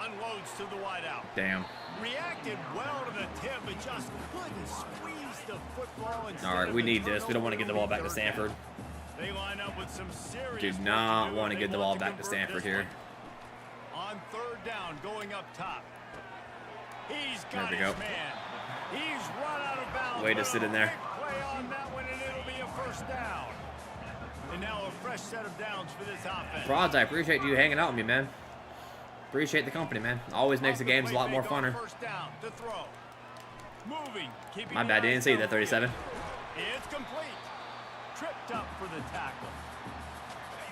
Unloads to the wideout. damn. Reacted well to the tip, but just couldn't squeeze the football. All right, we need this. We don't want to get the ball back to Stanford. They line up with some serious Do work not do want to if get they the ball want back to convert Stanford this here. one. On third down, going up top. He's got There we his go. man. He's run out of bounds. Way to sit in there. Big play on that one, and it'll be a first down. And now a fresh set of downs for this offense. Broads, I appreciate you hanging out with me, man. Appreciate the company, man. Always makes the games a lot more funner. First down to throw. Moving, keeping My bad, didn't see that 37. It's complete. Tripped up for the tackle.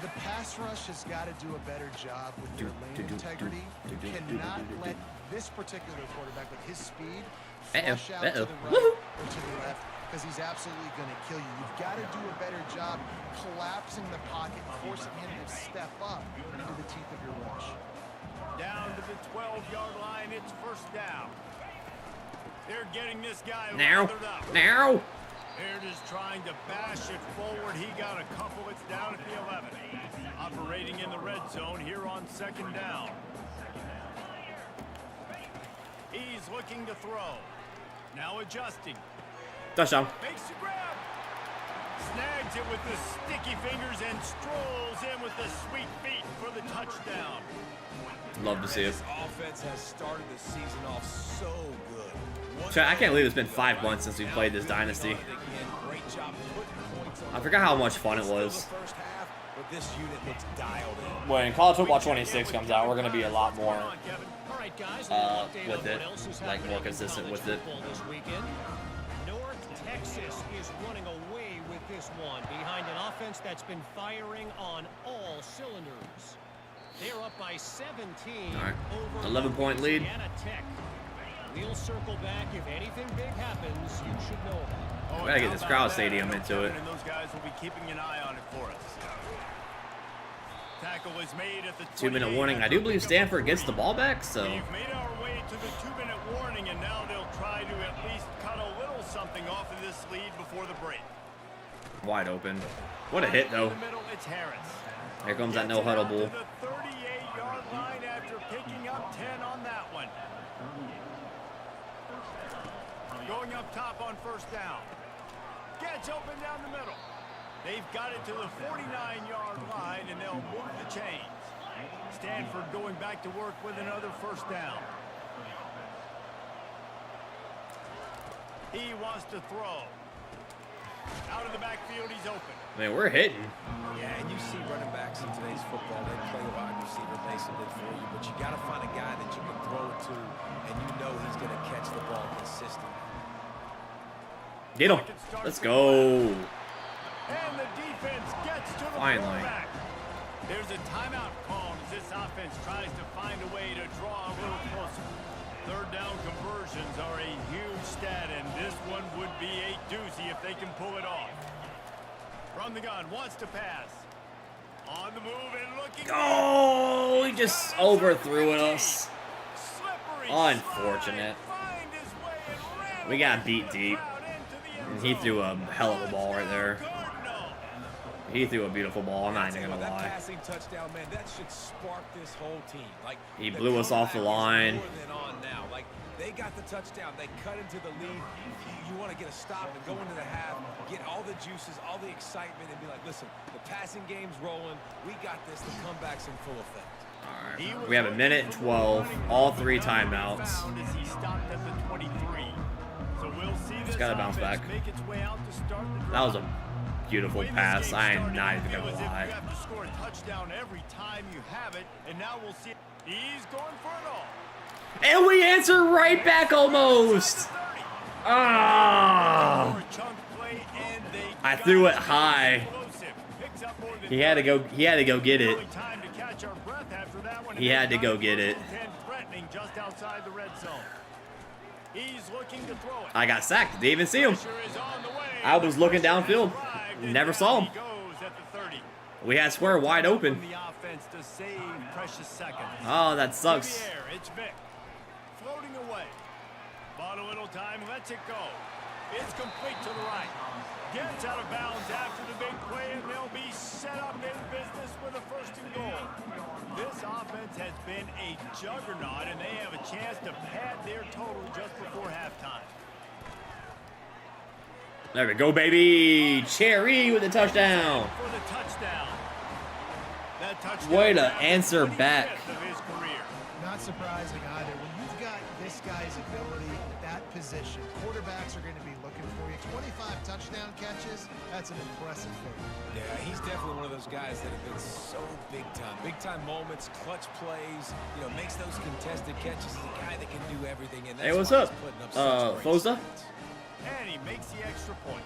The pass rush has got to do a better job with their lane integrity. You cannot let this particular quarterback with his speed flush out to the right or to the left, because he's absolutely going to kill you. You've got to do a better job collapsing the pocket, forcing him to step up into the teeth of your rush. Down to the 12-yard line, it's first down. They're getting this guy Now. lathered up. Now. Baird is trying to bash it forward. He got a couple. It's down at the 11. Operating in the red zone here on second down. He's looking to throw. Now adjusting. Touchdown. Makes the grab. Snags it with the sticky fingers and strolls in with the sweet feet for the touchdown. Love to see it. This offense has started the season off so good. Chat, I can't believe it's been 5 months since we played this Dynasty. I forgot how much fun it was. When College Football 26 comes out, we're going to be a lot more with it, like more consistent with it. North Texas is running away with this one behind an offense that's been firing on all cylinders. They're up by 17. All right, over 11-point lead. Louisiana Tech. We'll circle back if anything big happens. You should know about it. We gotta get this crowd stadium into it. And those guys will be keeping an eye on it for us. Tackle is made at the 2-minute warning. I do believe Stanford gets the ball back, so. We've made our way to the 2-minute warning, and now they'll try to at least cut a little something off of this lead before the break. Wide open. What a hit, though. In the middle, it's Harris. Here comes that no huddle bull. To the 38-yard line after picking up 10 on that one. Going up top on first down. Gets open down the middle. They've got it to the 49-yard line, and they'll move the chains. Stanford going back to work with another first down. He wants to throw. Out of the backfield, he's open. I mean, we're hitting. Yeah, and you see running backs in today's football, they play wide receiver basically for you, but you got to find a guy that you can throw it to, and you know he's going to catch the ball consistently. Get him. Let's go. And the defense gets to the Finally. quarterback. There's a timeout called as this offense tries to find a way to draw a little closer. Third down conversions are a huge stat, and this one would be a doozy if they can pull it off. From the gun, wants to pass. On the move and looking. Oh, he just overthrew us. Slippery Unfortunate. slide, find his way and ran We got away beat from the deep. crowd into the end And he zone. threw a hell of a ball right there. Cardinal. He threw a beautiful ball. I'm not even gonna That lie. passing touchdown, man, that should spark this whole team. Like He the blew us off the comeback is line. more than on now. Like they got the touchdown, they cut into the lead. You want to get a stop and go into the half, get all the juices, all the excitement, and be like, listen, the passing game's rolling. We got this. The comeback's in full effect. All right. We have 1:12. All 3 timeouts. As he stopped at the 23. So we'll see this Just gotta bounce offense back. make its way out to start the That was drive. a beautiful Way this pass. game I am started, not it even gonna feels as if lie. You have to score a touchdown every time you have it, and now we'll see. He's going for it all. And we answer right back almost. Ah! For a chunk play, and they I got threw it it. high. Explosive. Picks up more than He had to go get it. Only time to catch our breath after that one. He had to go get it. 10 threatening just outside the red zone. He's looking to throw it. I got sacked. Didn't even see him. Pressure is on the way. I was looking downfield. Arrived, and Never down saw he him. goes at the 30. We had Square wide open. The offense to save precious seconds. Oh, that To sucks. the air, it's Vic. Floating away. Bought a little time, lets it go. It's complete to the right. Gets out of bounds after the big play, and they'll be set up in business with a first and goal. This offense has been a juggernaut, and they have a chance to pad their total just before halftime. There we go, baby. Cherry with the touchdown. For the touchdown. That touchdown Way to rounds answer the 25th back. of his career. Not surprising either. When you've got this guy's ability at that position, quarterbacks are going to be looking for you. 25 touchdown catches, that's an impressive thing. Yeah, he's definitely one of those guys that have been so big time. Big time moments, clutch plays, you know, makes those contested catches. He's a guy that can do everything. And that's Hey, what's why up? he's putting such great Foza? stats. And he makes the extra point.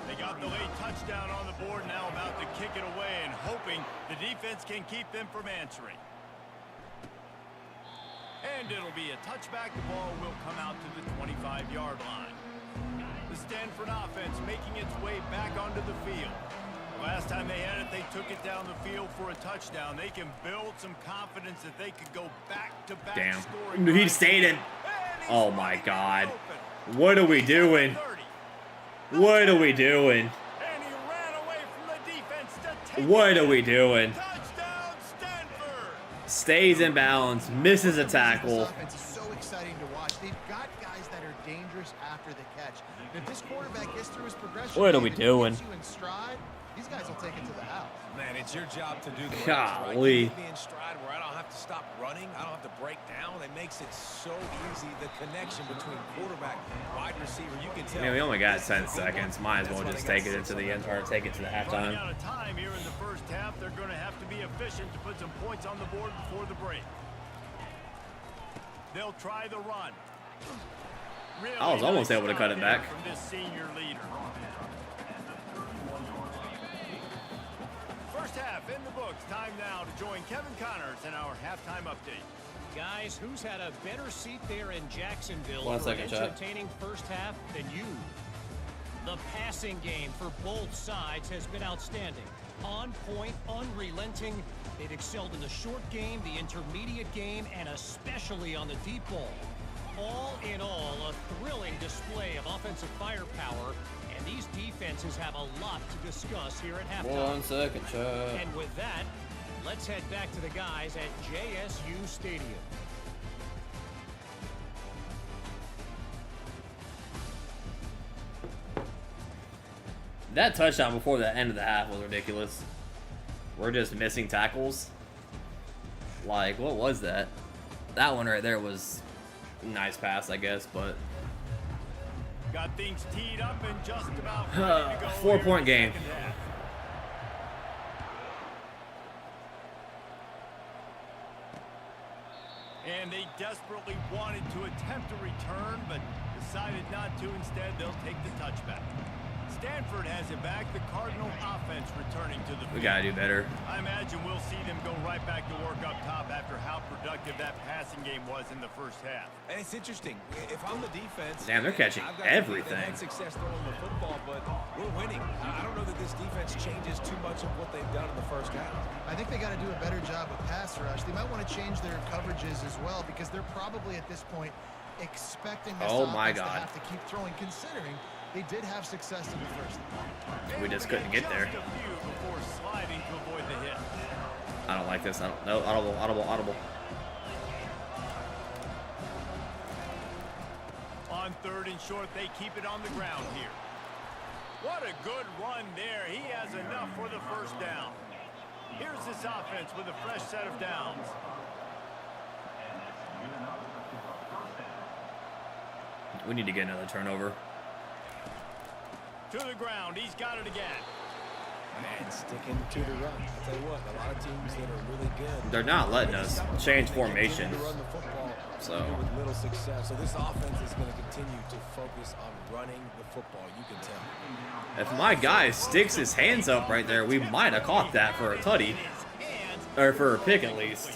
They got the late touchdown on the board, now about to kick it away and hoping the defense can keep them from answering. And it'll be a touchback. The ball will come out to the 25-yard line. The Stanford offense making its way back onto the field. The last time they had it, they took it down the field for a touchdown. They can build some confidence that they could go back-to-back Damn. scoring. He stayed in. Oh, my God. What are we doing? What are we doing? And he ran away from the defense to take What are we doing? touchdown Stanford. Stays in bounds, misses a tackle. This offense is so exciting to watch. They've got guys that are dangerous after the catch. And if this quarterback gets through his progression, What are we and he doing? gets you in stride, these guys will take it to the house. Man, it's your job to do the Golly. right. Get me in stride where I don't have to stop running. I don't have to break down. It makes it so easy. The connection between quarterback, wide receiver, you can tell. I mean, we only got 10 seconds. Might as well just take it into the end or take it to the Running halftime. out of time here in the first half. They're going to have to be efficient to put some points on the board before the break. They'll try the run. Really I was almost nice able to cut it stop there back. from this senior leader. First half in the books. Time now to join Kevin Connors in our halftime update. Guys, who's had a better seat there in Jacksonville 1 for an second, chat. entertaining first half than you? The passing game for both sides has been outstanding. On point, unrelenting. They've excelled in the short game, the intermediate game, and especially on the deep ball. All in all, a thrilling display of offensive firepower, and these defenses have a lot to discuss here at halftime. 1 second, chat. And with that, let's head back to the guys at JSU Stadium. That touchdown before the end of the half was ridiculous. We're just missing tackles. Like, what was that? That one right there was a nice pass, I guess, but Got things teed up and just about ready to go. 4-point game. Second half. And they desperately wanted to attempt a return, but decided not to. Instead, they'll take the touchback. Stanford has it back. The Cardinal offense returning to the field. we gotta do better. I imagine we'll see them go right back to work up top after how productive that passing game was in the first half. And it's interesting. If I'm the defense, Damn, they're catching I've got to admit everything. They've had success throwing the football, but we're winning. I don't know that this defense changes too much of what they've done in the first half. I think they got to do a better job with pass rush. They might want to change their coverages as well because they're probably at this point expecting this Oh my offense to God. have to keep throwing, considering they did have success in the first half. We just couldn't get there. Just a few before sliding to avoid the hit. I don't like this. I don't. No, audible. On third and short, they keep it on the ground here. What a good run there. He has enough for the first down. Here's this offense with a fresh set of downs. We need to get another turnover. To the ground. He's got it again. Man, sticking to the run. I'll tell you what, a lot of teams that are really good. They're not letting us change formations. To run the football, So with little success. So this offense is going to continue to focus on running the football. You can tell. if my guy sticks his hands up right there, we might have caught that for a tutty. Or for a pick at least.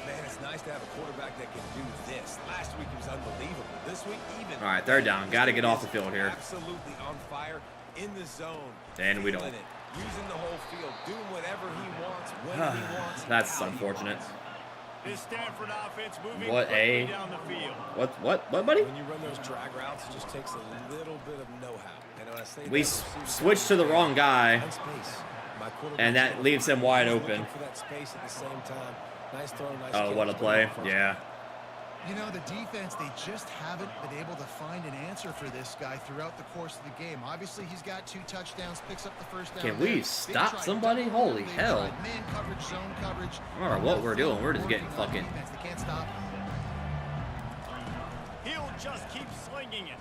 Man, it's nice to have a quarterback that can do this. Last week he was unbelievable. This week even. All right, third down. Got to get off the field here. Absolutely on fire in the zone. And we don't. Feeling it, using the whole field, doing whatever he wants when he wants. That's how he unfortunate. wants. This Stanford offense moving What quickly a- down the field. What, buddy? When you run those drag routes, it just takes a little bit of know-how. And when I say We that, switched to the wrong guy, Find space. My quarterback and that leaves him wide looking open. for that space at the same time. Nice throw, nice Oh, catch. what a play. First. Yeah. You know, the defense, they just haven't been able to find an answer for this guy throughout the course of the game. Obviously, he's got 2 touchdowns, picks up the first down. Can we stop somebody? Holy hell. Man coverage, zone coverage. I don't know what we're doing. We're just getting fucking... They can't stop. He'll just keep slinging it.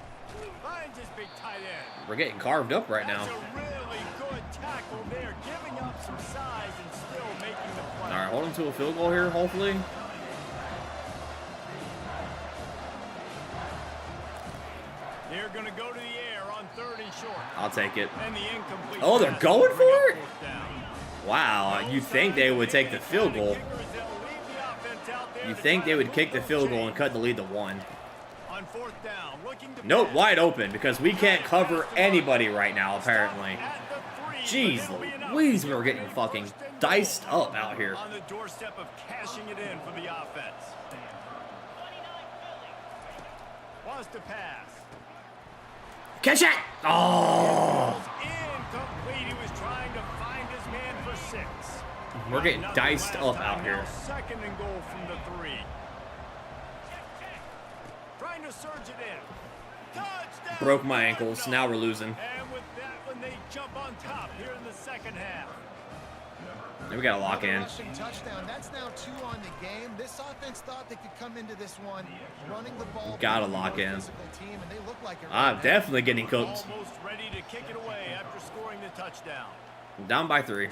Finds his big tight end. We're getting carved up right now. That's a really good tackle there, giving up some size and still making the play. All right, hold him to a field goal here, hopefully. They're going to go to the air on 3rd and short. I'll take it. And the incomplete Oh, they're pass going will bring for up it? 4th down. Wow, you think they would take the field goal. You think they would kick the field goal and cut the lead to 1. On 4th down, looking to Nope, pass. wide open because we can't cover anybody right now, apparently. Jeez Louise, we were getting fucking diced up out here. On the doorstep of cashing it in for the offense. Wants to pass. Catch it! Oh! Incomplete. He was trying to find his man for 6. We're getting Nothing diced last up time, out here. now 2nd and goal from the 3. Trying to surge it in. Touchdown! Broke my ankles. Now we're losing. And with that one, they jump on top here in the 2nd half. We got to lock in. Rushing touchdown. That's now 2 on the game. This offense thought they could come into this one running the ball. Gotta lock in. Team, and they look like it I'm right definitely getting cooked. Almost ready to kick it away after scoring the touchdown. Down by 3.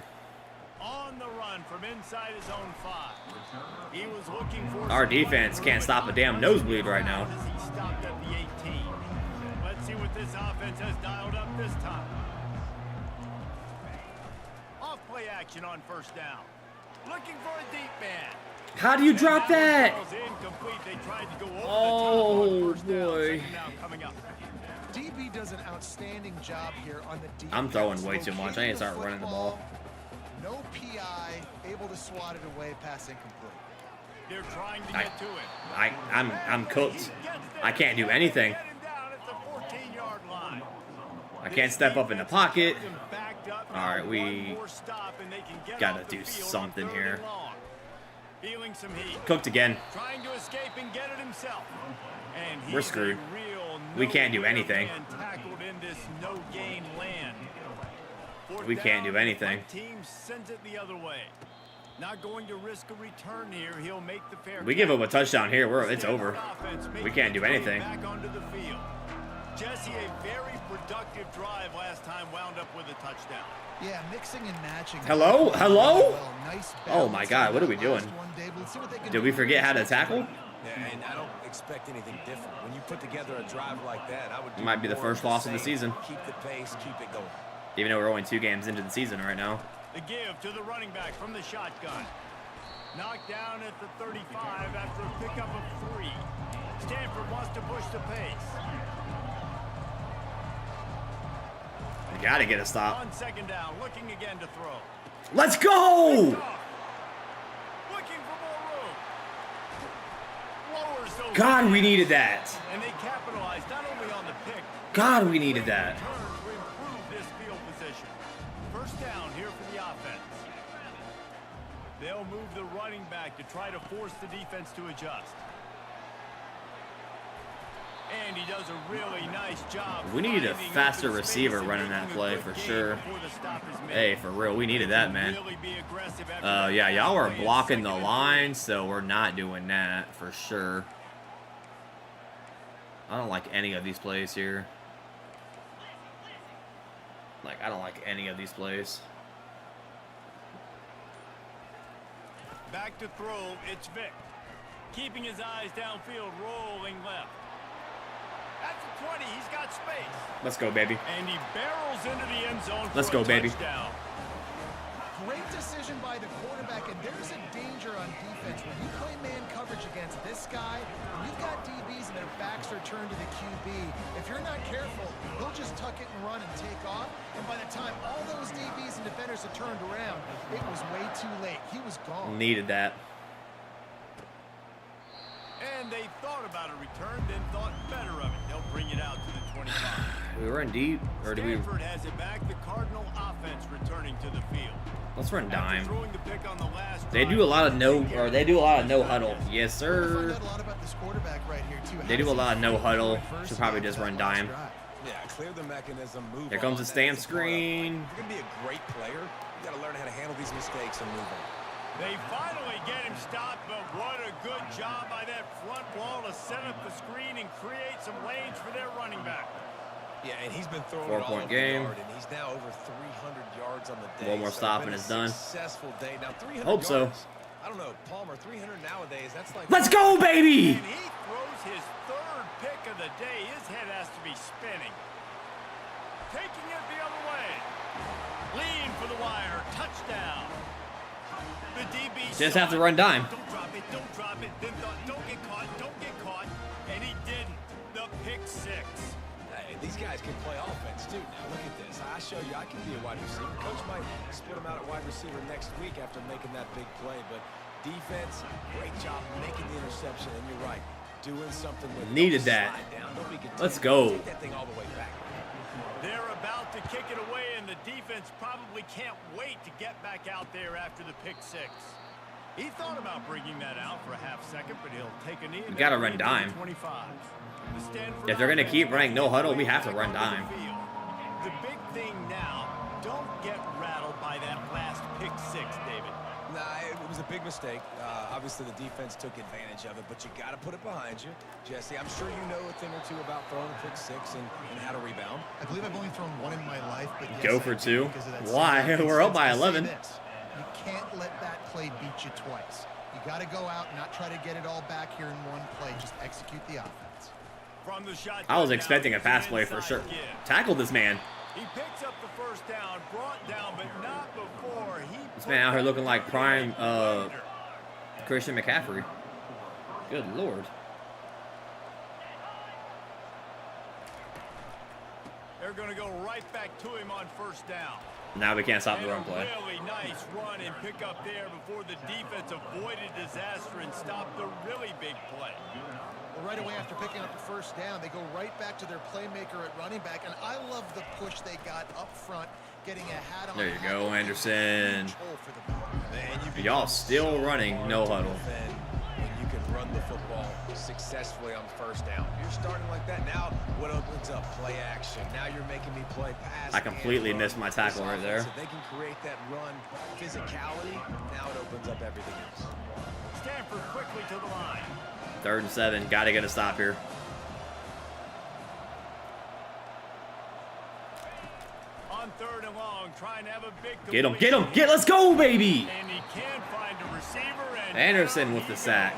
On the run from inside his own 5. He was looking for Our defense can't stop a damn nosebleed right now. He stopped at the 18. Let's see what this offense has dialed up this time. Off play action on 1st down. Looking for a deep man. How do you drop that? Incomplete. They tried to go over Oh, the top on 1st down. boy. 2nd down coming up. DB does an outstanding job here on the defense. I'm throwing way too much. I need to start running the ball. No PI, able to swat it away, pass incomplete. They're trying to get to it. I'm cooked. I can't do anything. Get him down at the 14-yard line. I can't step up in the pocket. Backed up. All right, we One more stop and they can get gotta off the do field on something 3rd here. and long. Feeling some heat. Cooked again. Trying to escape and get it himself. And he's We're screwed. a real We can't do anything. man tackled in this no-gain land. We can't do anything. Team sends it the other way. Not going to risk a return here. He'll make the fair. We give up a touchdown here. It's over. Offense We can't do anything. Back onto the field. Jesse, a very productive drive last time wound up with a touchdown. Yeah, mixing and matching. Hello? Hello? Well, nice Oh my God, what are we doing? Did we forget how to tackle? Yeah, and I don't expect anything different. When you put together a drive like that, I would do Might be the more first loss of the same. season. Keep the pace, keep it going. Even though we're only 2 games into the season right now. The give to the running back from the shotgun. Knocked down at the 35 after a pickup of 3. Stanford wants to push the pace. We gotta get a stop. On 2nd down, looking again to throw. Let's go! Looking for more room. Lowers those God, we needed that. and they capitalized not only on the pick. God, we needed that. Turn to improve this field position. 1st down here for the offense. They'll move the running back to try to force the defense to adjust. And he does a really nice job. We needed a finding faster open receiver space and running that making a play good for gain sure. before the stop is made. Hey, for real, we needed that, man. Really be aggressive after Yeah, that y'all are play in blocking the 2nd and line, so we're not doing that for sure. I don't like any of these plays here. Like, I don't like any of these plays. Back to throw, it's Vic. Keeping his eyes downfield, rolling left. At the 20, he's got space. Let's go, baby. And he barrels into the end zone. Let's for go, a baby. Touchdown. Great decision by the quarterback, and there's a danger on defense when you play man coverage against this guy, and you've got DBs and their backs are turned to the QB. If you're not careful, he'll just tuck it and run and take off, and by the time all those DBs and defenders have turned around, it was way too late. He was gone. Needed that. And And they thought about a return, then thought better of it. They'll bring it out to the 25. We run deep, or do we? Stanford has it back. The Cardinal offense returning to the field. Let's run dime. After throwing the pick on the last They drive, do a lot of no huddle. Yes, sir. A lot about this quarterback right here too. They do a lot of no huddle. Should probably just run dime. Yeah, clear the mechanism, move Here comes on. the stamp That's a part of it. screen. If you're going to be a great player, you got to learn how to handle these mistakes and move on. They finally get him stopped, but what a good job by that front wall to set up the screen and create some lanes for their running back. Yeah, and he's been throwing 4-point it all over game. the yard, and he's now over 300 yards on the day. One more So stop been and a it's done. Successful day. Now 300 Hope so. yards, I don't know, Palmer, 300 nowadays, that's like... Let's go, baby! And he throws his third pick of the day. His head has to be spinning. Taking it the other way. Lean for the wire. Touchdown. The DB Just have to run dime. Don't drop it. Don't drop it. Then thought, don't get caught. Don't get caught. And he didn't. The pick six. Hey, these guys can play offense, too. Now, look at this. I show you I can be a wide receiver. Coach might split him out at wide receiver next week after making that big play. But defense, great job making the interception. And you're right, doing something with it. Needed Don't that. slide down. Don't be content. Let's go. Take that thing all the way back. They're about to kick it away, and the defense probably can't wait to get back out there after the pick six. He thought about bringing that out for a half second, but he'll take a knee. We gotta run dime. If they're gonna keep running no huddle, we have to run dime. The big thing now, don't get rattled by that last pick six, David. Nah, it was a big mistake. Obviously, the defense took advantage of it, but you got to put it behind you. Jesse, I'm sure you know a thing or two about throwing a pick six and how to rebound. I believe I've only thrown one in my life, but yes, Go for I do two. because of that Why? same We're up by sense to say 11. this. You can't let that play beat you twice. You got to go out and not try to get it all back here in one play. Just execute the offense. From the shot I was expecting a pass play for sure. Tackle this man. He picks up the first down, brought down, but not before he. This man out here looking like prime Christian McCaffrey. Good Lord. They're going to go right back to him on first down. Now we can't stop the And run play. a really nice run and pick up there before the defense avoided disaster and stopped the really big play. Well, right away after picking up the first down, they go right back to their playmaker at running back, and I love the push they got up front, getting a hat on. There you go, Anderson. Man, Y'all still running no huddle. When you can run the football successfully on first down. You're starting like that. Now, what opens up? Play action. Now you're making me play pass. I completely missed my tackle right there. If they can create that run physicality, now it opens up everything else. Stanford quickly to the line. 3rd and 7. Got to get a stop here. On 3rd and long, trying to have a big Get him, get him, get, let's go, baby! And he can't find a receiver. And Anderson with the sack.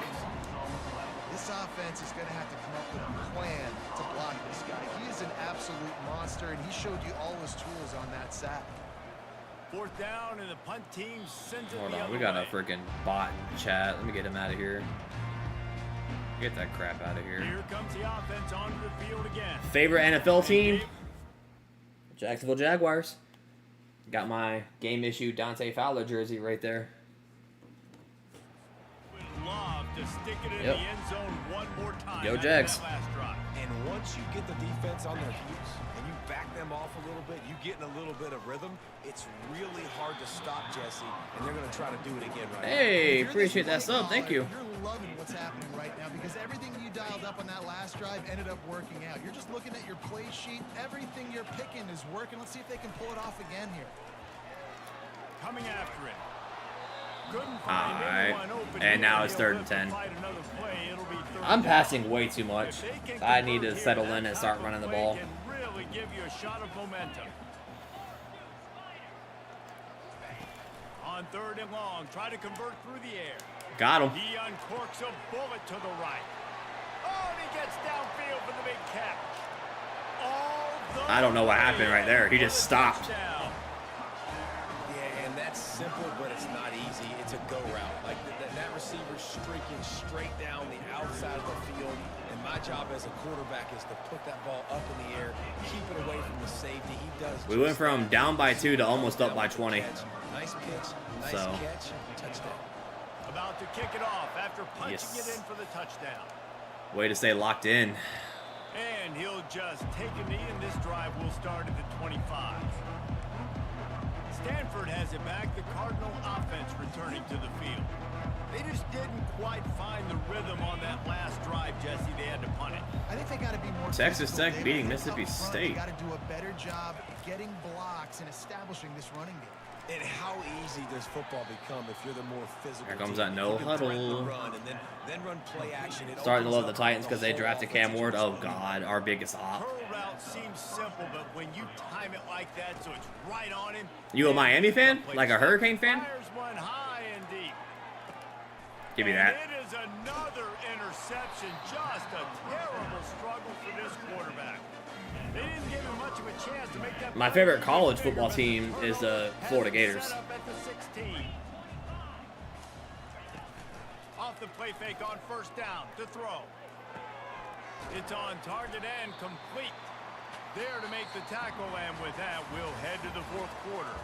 This offense is going to have to come up with a plan to block this guy. He is an absolute monster, and he showed you all his tools on that sack. 4th down, and the punt team sends it Hold the on, other we got a way. freaking bot in the chat. Let me get him out of here. Get that crap out of here. Here comes the offense onto the field again. Favorite NFL team? Jacksonville Jaguars. Got my game issue Dante Fowler jersey right there. Would love to stick it in Yep. the end zone one more time. Go after Jags. that last drive. And once you get the defense on their heels and you back them off a little bit, you get in a little bit of rhythm, it's really hard to stop, Jesse, and they're going to try to do it again right Hey, If you're appreciate this that sub. play Thank you. caller, You're loving what's happening right now because everything you dialed up on that last drive ended up working out. You're just looking at your play sheet. Everything you're picking is working. Let's see if they can pull it off again here. Coming after it. Couldn't All find right. anyone open And here. now it's He'll 3rd and live to 10. fight another play. It'll be 3rd I'm down. passing way too much. If they can I need convert to here, settle that in and type start of running the play ball. can really give you a shot of momentum. On 3rd and long, try to convert through the air. Got him. He uncorks a bullet to the right. Oh, and he gets downfield for the big catch. All the I don't know what happened way right there. He for just the stopped. touchdown. Yeah, and that's simple, but it's not easy. It's a go route. Like that receiver streaking straight down the outside of the field. And my job as a quarterback is to put that ball up in the air, keep it away from the safety. He does. We went from down by 2 to almost up by 20. Nice pitch, nice So. catch, touchdown. About to kick it off after punching Yes. it in for the touchdown. Way to stay locked in. And he'll just take a knee, and this drive will start at the 25. Stanford has it back. The Cardinal offense returning to the field. They just didn't quite find the rhythm on that last drive, Jesse. They had to punt it. I think they got to be more Texas physical. Tech beating Mississippi State. Got to do a better job getting blocks and establishing this running game. And how easy does football become if you're the more physical Here comes team? that no You can threaten huddle. the run and then run play action. It Starting to opens love the up Titans because they whole drafted Cam offensive Ward. Oh response. God, our biggest op. Curl route seems simple, but when you time it like that so it's right on him. You a Miami fan? Like a Hurricane fan? Fires one high and deep. Give me And that. it is another interception. Just a terrible struggle for this quarterback. They didn't give him much of a chance to make that. My favorite college football team is the Florida Gators. Set up at the 16. Off the play fake on first down to throw. It's on target and complete. There to make the tackle, and with that, we'll head to the fourth quarter.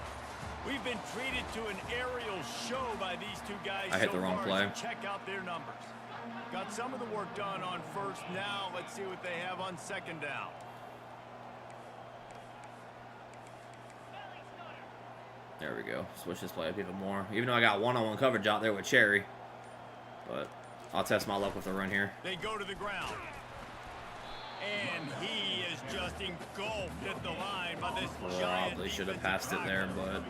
We've been treated to an aerial show by these two guys. I hit the wrong play. Check out their numbers. Got some of the work done on first. Now let's see what they have on second down. There we go. Switch this play up even more. Even though I got one-on-one coverage out there with Cherry. But I'll test my luck with the run here. They go to the ground. And he is just engulfed at the line by this giant. Probably should have passed it there, but...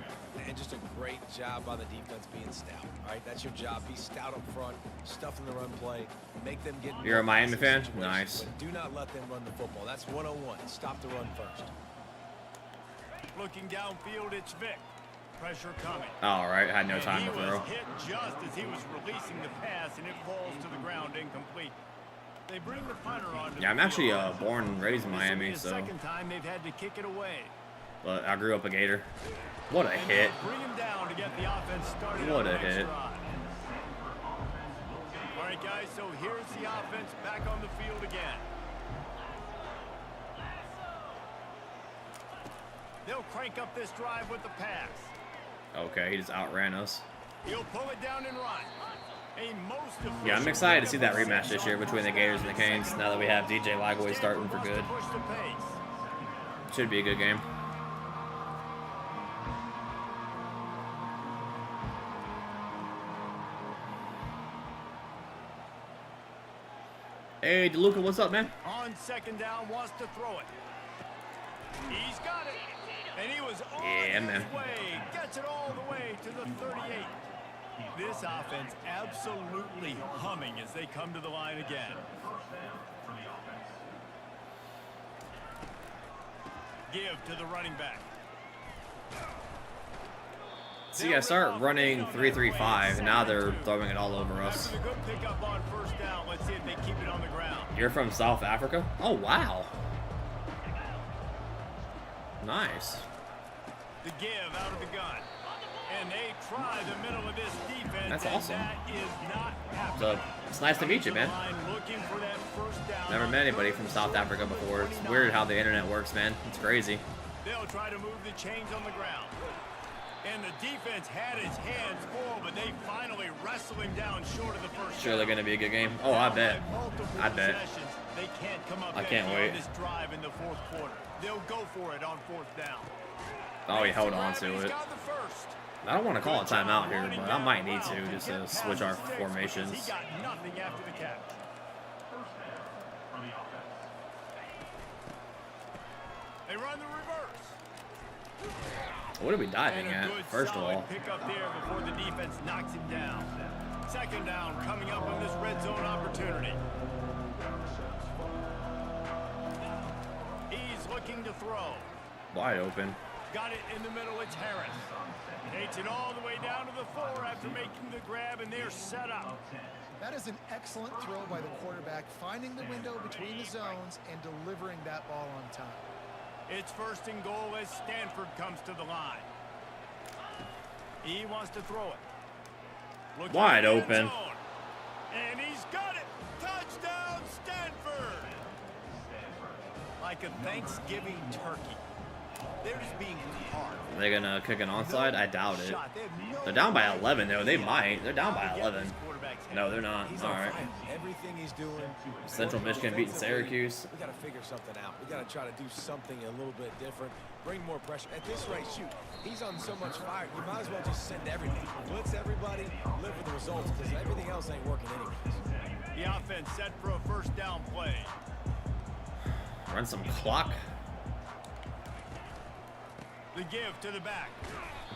And just a great job by the defense being stout. All right, that's your job. Be stout up front, stuff in the run play, make them get. You're a Miami fan? situations, Nice. But do not let them run the football. That's 101. Stop the run first. Looking downfield, it's Vic. Pressure coming. All right, had no time to And he throw. was hit just as he was releasing the pass, and it falls to the ground incomplete. They bring the punter on. Yeah, I'm actually born and raised in This will be Miami, the so... second time they've had to kick it away. But I grew up a Gator. What a And hit. they'll bring him down to get the offense started. What on a the next hit. drive. All right, guys, so here's the offense back on the field again. They'll crank up this drive with the pass. Okay, he just outran us. He'll pull it down and run. A most Yeah, I'm excited to see that rematch this year between the Gators and the Canes now that we have DJ Lagway starting for good. Push the pace. Should be a good game. Hey, DeLuca, what's up, man? On second down, wants to throw it. He's got it. And he was on Yeah, his man. way. Gets it all the way to the 38. This offense absolutely humming as they come to the line again. Give to the running back. See, I start running 3-3-5, and now they're throwing it all over us. A good pickup on first down. Let's see if they keep it on the ground. You're from South Africa? Oh, wow. Nice. The give out of the gun. And they try the middle of this defense. That's and awesome. That is not happening. So, it's nice to meet you, man. Looking for that first down. Never met anybody from South Africa before. It's weird how the internet works, man. It's crazy. They'll try to move the chains on the ground. And the defense had his hands full, but they finally wrestle him down short of the first Surely down. going to be a good game. Oh, I bet. I bet. They can't come up I can't empty on wait. this drive in the fourth quarter. They'll go for it on fourth down. Oh, he held on to He's it. got the first. I don't want to call a timeout here, but I might need to just to switch our formations. He got nothing after the catch. They run the reverse. What are we diving And a at, good first of solid all? pick up there before the defense knocks him down. Second down coming up on this red zone opportunity. He's looking to throw. Wide open. Got it in the middle. It's Harris. Takes it all the way down to the 4 after making the grab, and they're set up. That is an excellent throw by the quarterback, finding the window between the zones and delivering that ball on time. It's first and goal as Stanford comes to the line. He wants to throw it. Looking Wide in the end open. zone. And he's got it. Touchdown, Stanford. Like a Thanksgiving turkey. They're just being carved. Are they going to kick an onside? I doubt it. Shot. They have no They're down by idea 11, though. They how might. They're down by to get 11. this quarterback's No, they're not. He's All on right. fire. Everything he's doing. Central Michigan beating Syracuse. We got to figure something out. We got to try to do something a little bit different. Bring more pressure. At this rate, shoot, he's on so much fire. You might as well just send everything. Blitz everybody, live with the results, because everything else ain't working anyways. The offense set for a first down play. Run some clock. The give to the back.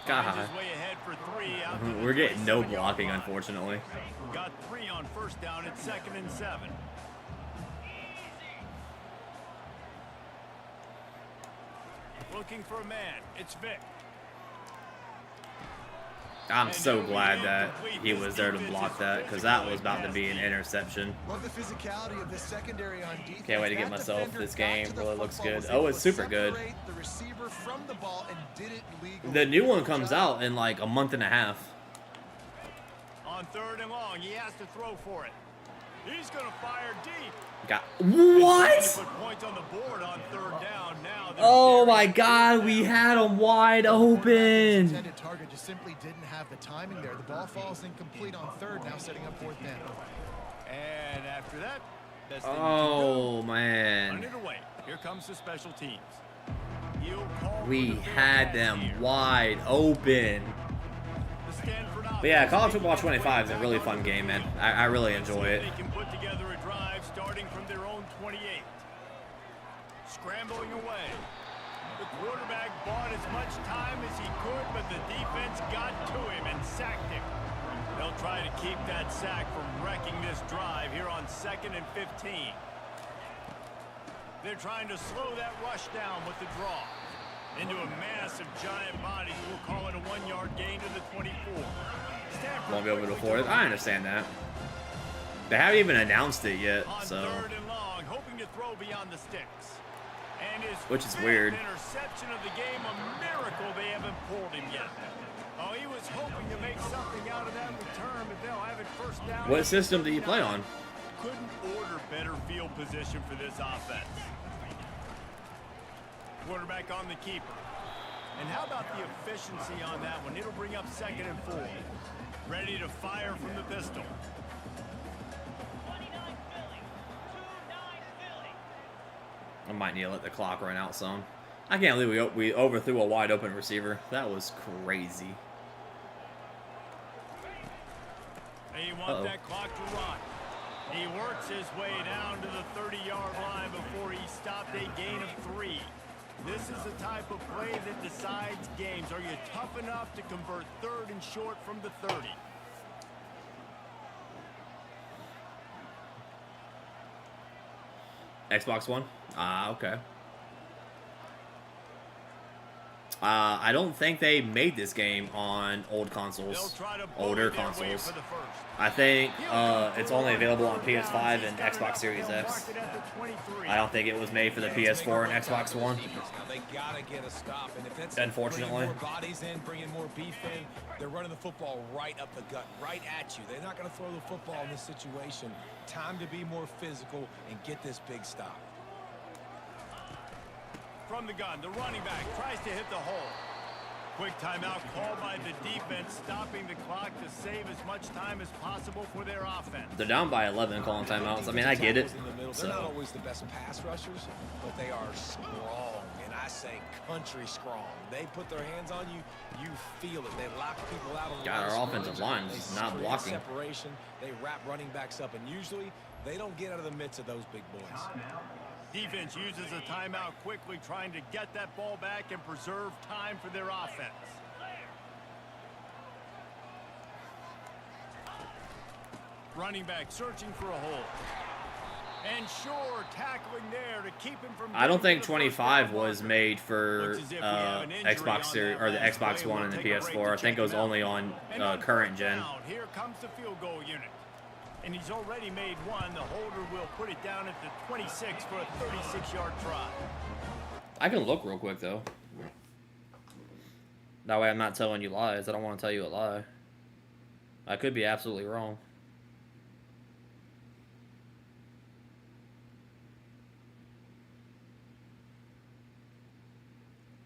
God. Finds his way ahead for 3 out to the We're getting no 27-yard blocking, line. unfortunately. Got 3 on first down at 2nd and 7. Looking for a man. It's Vic. I'm so glad that he was there to block that, because that was about to be an interception. Love the physicality of this secondary on defense. Can't wait to get That myself. defender This got game to the really looks football, good. was Oh, able it's to super good. separate the receiver from the ball and did it legally. The new one comes out in like a month and a half. On 3rd and long, he has to throw for it. He's going to fire deep. Got Put what? points on the board on 3rd down. Now Oh my God, we had him wide open. Intended target just simply didn't have the timing there. The ball falls incomplete on 3rd, now setting up 4th down. And after that, best thing Oh you can do, man, run it away. Here comes the special teams. He'll call we for the had pass them here. wide open. The Stanford But yeah, offense College Football making their way 25 is a back really on fun the game, man. field. I really Let's see enjoy if it. They can put together a drive starting from their own 28. Scrambling away. The quarterback bought as much time as he could, but the defense got to him and sacked him. They'll try to keep that sack from wrecking this drive here on 2nd and 15. They're trying to slow that rush down with the draw. Into a massive giant body. We'll call it a 1-yard gain to the 24. Stanford Won't be able to quickly afford it. I understand that. They haven't even announced it yet, on so 3rd and long, hoping to throw beyond the sticks. And his Which is 5th weird. interception of the game, a miracle they haven't pulled him yet. Oh, he was hoping to make something out of that return, but they'll have it first down. what system do you play on? Couldn't order better field position for this offense. Quarterback on the keeper. And how about the efficiency on that one? It'll bring up 2nd and 4. Ready to fire from the pistol. I might need to let the clock run out some. I can't believe we overthrew a wide open receiver. That was crazy. They want that clock to run. He works his way down to the 30-yard line before he stopped a gain of 3. This is the type of play that decides games. Are you tough enough to convert 3rd and short from the 30? Xbox One? Okay. I don't think they made this game on old consoles. Older consoles. I think it's only available on PS5 and Xbox Series X. I don't think it was made for the PS4 and Xbox One. They gotta get a stop, and if that's Unfortunately. bringing more bodies in, bringing more beef in, they're running the football right up the gut, right at you. They're not gonna throw the football in this situation. Time to be more physical and get this big stop. From the gun, the running back tries to hit the hole. Quick timeout called by the defense, stopping the clock to save as much time as possible for their offense. They're down by 11 calling timeouts. I mean, I get it. They're not So always the best pass rushers, but they are strong, and I say country strong. They put their hands on you, you feel it. They lock people out on the God, line our of offensive scrimmage. line is They not create blocking. Separation. They wrap running backs up, and usually they don't get out of the midst of those big boys. Defense uses a timeout quickly, trying to get that ball back and preserve time for their offense. Running back searching for a hole. And sure, tackling there to keep him from... I don't think getting to the first 25 down was marker. made for Looks as if we have an injury Xbox on Series that or the last Xbox play. One We'll and the take a break PS4. I to think it check was it out. only on And on current first gen. down, here comes the field goal unit. And he's already made one. The holder will put it down at the 26 for a 36-yard try. I can look real quick though. That way I'm not telling you lies. I don't want to tell you a lie. I could be absolutely wrong.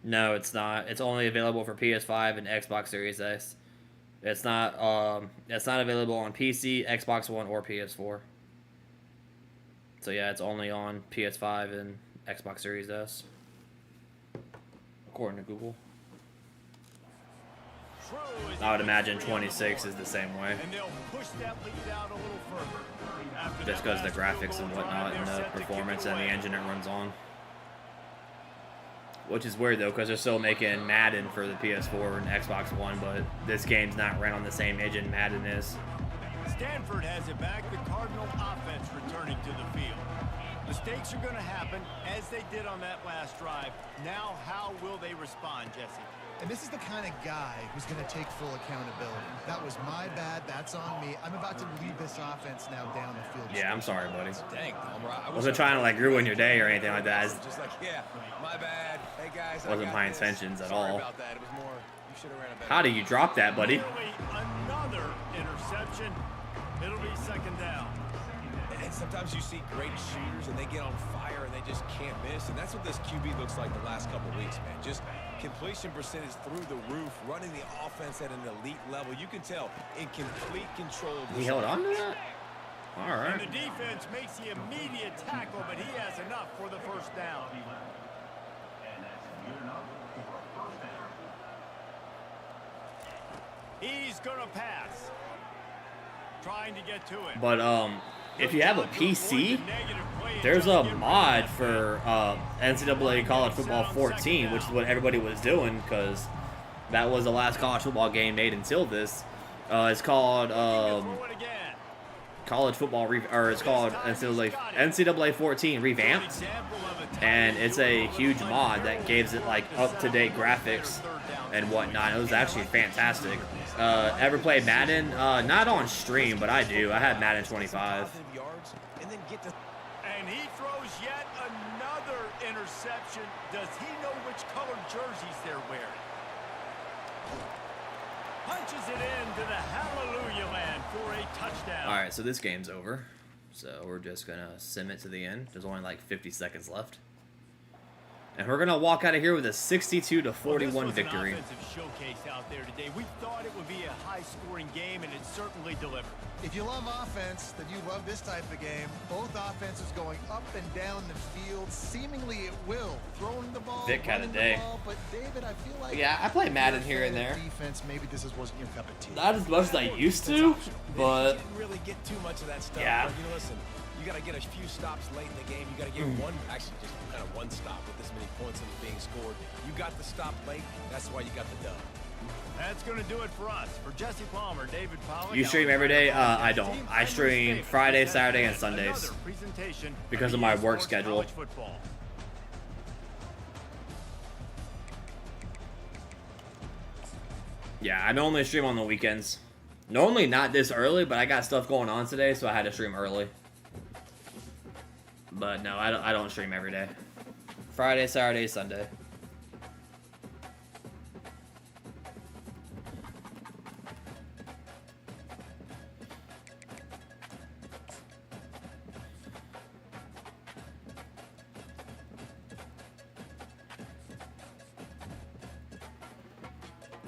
No, it's not. It's only available for PS5 and Xbox Series X. It's not available on PC, Xbox One, or PS4. So yeah, it's only on PS5 and Xbox Series S, according to Google. I would imagine 26 is the same way. And they'll push that lead out a little further. After Just that because the last graphics field and goal whatnot drive, and they're the set to kick performance it and the away. engine it runs on. Which is weird though, because they're still making Madden for the PS4 and Xbox One, but this game's not ran on the same engine Madden is. Stanford has it back. The Cardinal offense returning to the field. Mistakes are going to happen, as they did on that last drive. Now, how will they respond, Jesse? And this is the kind of guy who's going to take full accountability. That was my bad. That's on me. I'm about to lead this offense now down the field. Yeah, I'm sorry, buddy. Dang, Palmer. I Wasn't trying to like ruin your day or anything like that. Just like, yeah, my bad. Hey guys, Wasn't my intentions at all. Sorry about that. It was more. You should have ran a better. How do you drop that, buddy? Nearly another interception. It'll be second down. And sometimes you see great shooters and they get on fire and they just can't miss. And that's what this QB looks like the last couple weeks, man. Just completion percentage through the roof, running the offense at an elite level. You can tell in complete control of this. He held on to that? All And right. the defense makes the immediate tackle, but he has enough for the first down. He's going to pass. Trying to get to it. But if you have a PC, there's a mod for NCAA College Football 14, which is what everybody was doing because that was the last college football game made until this. It's called College Football, or it's called NCAA 14 Revamped, and it's a huge mod that gives it like up-to-date graphics and whatnot. It was actually fantastic. Ever played Madden? Not on stream, but I do. I had Madden 25. And he throws yet another interception. Does he know which colored jerseys they're wearing? Punches it into the hallelujah land for a touchdown. All right, so this game's over. So we're just going to sim it to the end. There's only like 50 seconds left. And we're going to walk out of here with a 62-41 victory. An offensive showcase out there today. We thought it would be a high-scoring game, and it certainly delivered. If you love offense, then you love this type of game. Both offenses going up and down the field. Seemingly it will. Throwing the ball, Vic had a running the day. ball, but David, I feel like Yeah, I play Madden here and there. Defense, maybe this wasn't your cup of tea. Not as much as I used to, but You didn't really get too much of that stuff. Yeah. But, listen, you got to get a few stops late in the game. You got to get actually just kind of one stop with this many points that are being scored. You got the stop late. That's why you got the dub. That's going to do it for us. For Jesse Palmer, David Pollack. you stream every day? I don't. I stream Friday, Saturday, and Sundays Another presentation because of my EA work Sports schedule. College Football. Yeah, I normally stream on the weekends. Normally not this early, but I got stuff going on today, so I had to stream early. But no, I don't stream every day. Friday, Saturday, Sunday.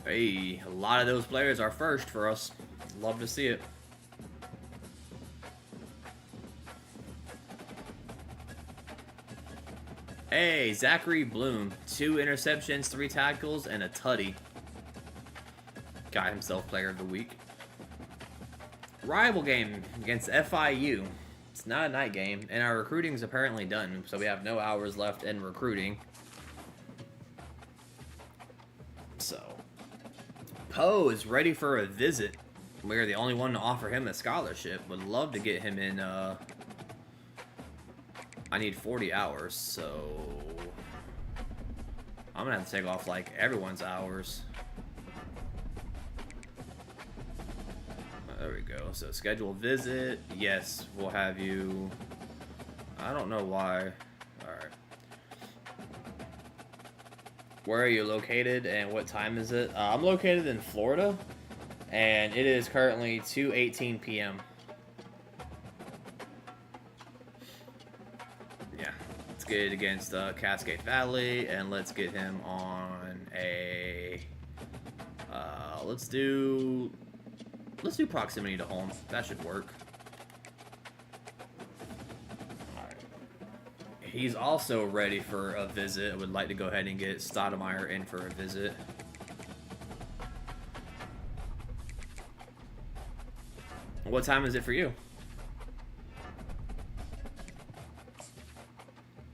Hey, a lot of those players are first for us. Love to see it. Hey, Zachary Bloom. 2 interceptions, 3 tackles, and a tutty. Got himself player of the week. Rival game against FIU. It's not a night game, and our recruiting is apparently done, so we have no hours left in recruiting. So, Poe is ready for a visit. We're the only one to offer him a scholarship. Would love to get him in, I need 40 hours, so I'm gonna have to take off like everyone's hours. There we go. So schedule visit. Yes, we'll have you. I don't know why. Alright. Where are you located and what time is it? I'm located in Florida, and it is currently 2:18 p.m. Yeah, let's get it against Cascade Valley, and let's get him on a. Let's do let's do proximity to home. That should work. Alright. He's also ready for a visit. I would like to go ahead and get Stoudemire in for a visit. What time is it for you?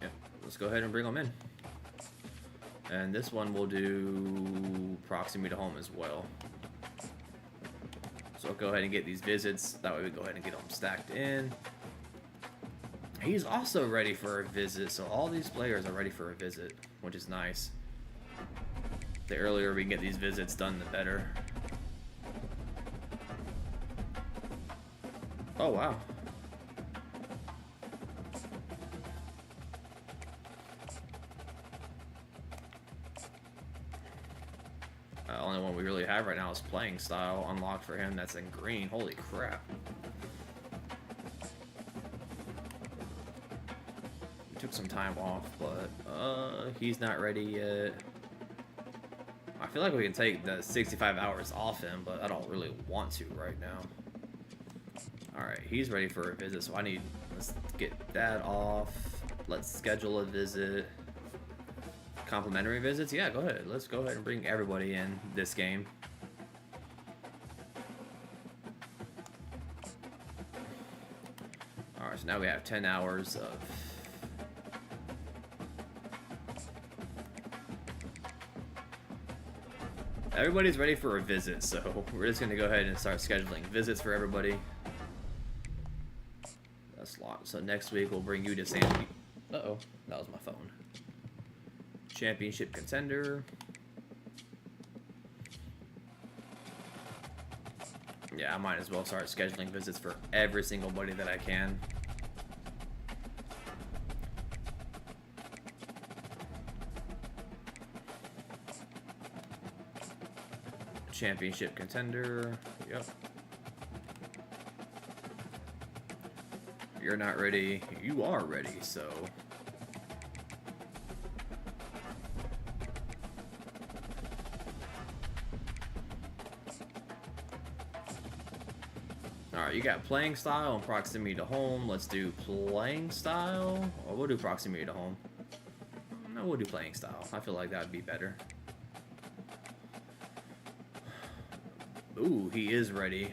Yeah, let's go ahead and bring them in. And this one will do proximity to home as well. So I'll go ahead and get these visits. That way we go ahead and get them stacked in. He's also ready for a visit, so all these players are ready for a visit, which is nice. The earlier we can get these visits done, the better. Oh, wow. Only one we really have right now is playing style unlocked for him. That's in green. Holy crap. We took some time off, but he's not ready yet. I feel like we can take the 65 hours off him, but I don't really want to right now. Alright, he's ready for a visit, so let's get that off. Let's schedule a visit. Complimentary visits? Yeah, go ahead. Let's go ahead and bring everybody in this game. Alright, so now we have 10 hours of... Everybody's ready for a visit, so we're just going to go ahead and start scheduling visits for everybody. That's locked. So next week we'll bring you to San Diego. Uh-oh, that was my phone. Championship contender. Yeah, I might as well start scheduling visits for every single buddy that I can. Championship contender. Yep. You're not ready. You are ready, so... Alright, you got playing style and proximity to home. Let's do playing style. Or we'll do proximity to home. No, we'll do playing style. I feel like that would be better. Ooh, he is ready.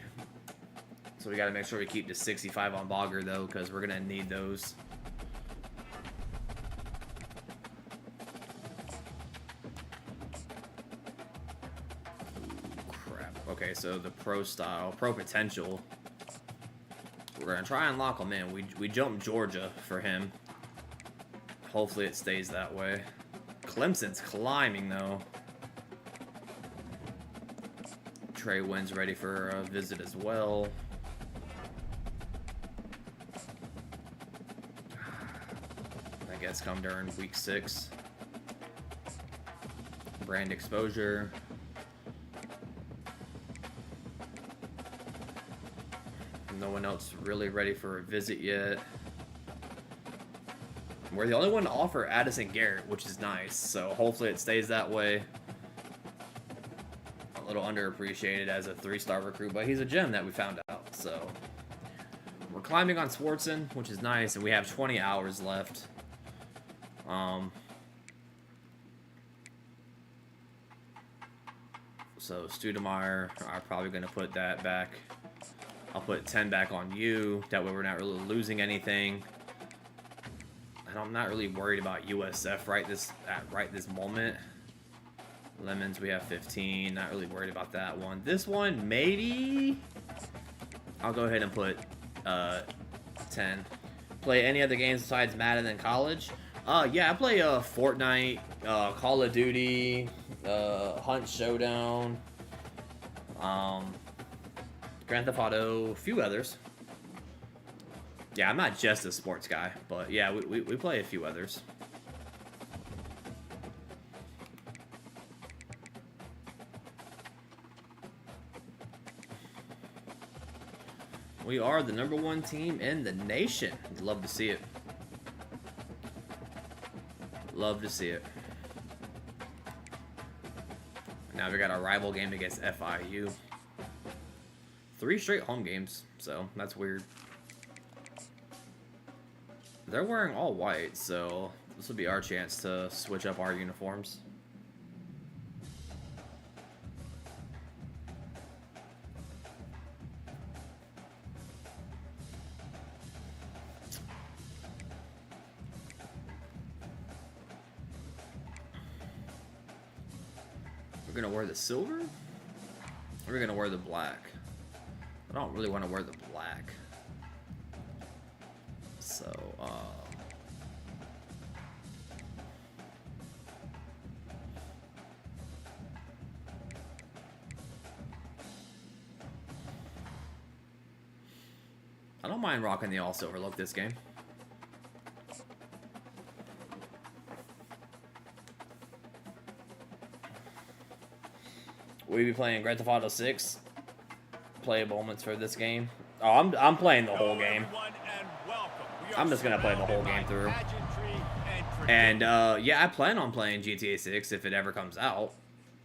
So we gotta make sure we keep the 65 on Bogger though, because we're gonna need those. Ooh, crap. Okay, so the pro style, pro potential. We're gonna try and lock him in. We jumped Georgia for him. Hopefully it stays that way. Clemson's climbing though. Trey Wynn's ready for a visit as well. I guess come during week 6. Brand exposure. No one else really ready for a visit yet. We're the only one to offer Addison Garrett, which is nice. So hopefully it stays that way. A little underappreciated as a 3-star recruit, but he's a gem that we found out. So we're climbing on Swartzen, which is nice, and we have 20 hours left. So Stoudemire, I'm probably going to put that back. I'll put 10 back on you. That way we're not really losing anything. And I'm not really worried about USF right this moment. Lemons, we have 15. Not really worried about that one. This one, maybe. I'll go ahead and put 10. Play any other games besides Madden and college? Yeah, I play Fortnite, Call of Duty, Hunt Showdown, Grand Theft Auto, a few others. Yeah, I'm not just a sports guy, but yeah, we play a few others. We are the #1 team in the nation. Love to see it. Love to see it. Now we got our rival game against FIU. 3 straight home games, so that's weird. They're wearing all white, so this will be our chance to switch up our uniforms. We're gonna wear the silver? Or we're gonna wear the black? I don't really want to wear the black. So, I don't mind rocking the all silver look this game. We'll be playing Grand Theft Auto 6 playable moments for this game. Oh, I'm playing the whole game. I'm just gonna play the whole game through. And yeah, I plan on playing GTA 6 if it ever comes out.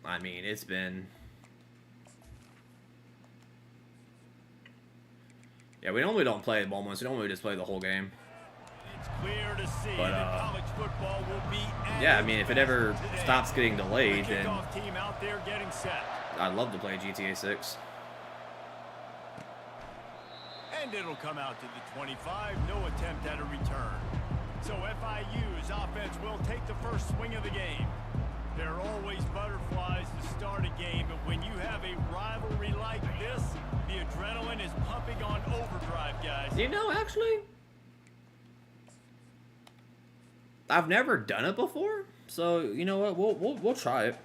I mean, it's been... Yeah, we normally don't play moments. We normally just play the whole game. It's clear to see But, that college football will be yeah, I mean, if it ever stops getting delayed, then team out there getting set. I'd love to play GTA 6. And it'll come out to the 25, no attempt at a return. So FIU's offense will take the first swing of the game. There are always butterflies to start a game, but when you have a rivalry like this, the adrenaline is pumping on overdrive, guys. You know, actually, I've never done it before, so you know what? We'll try it.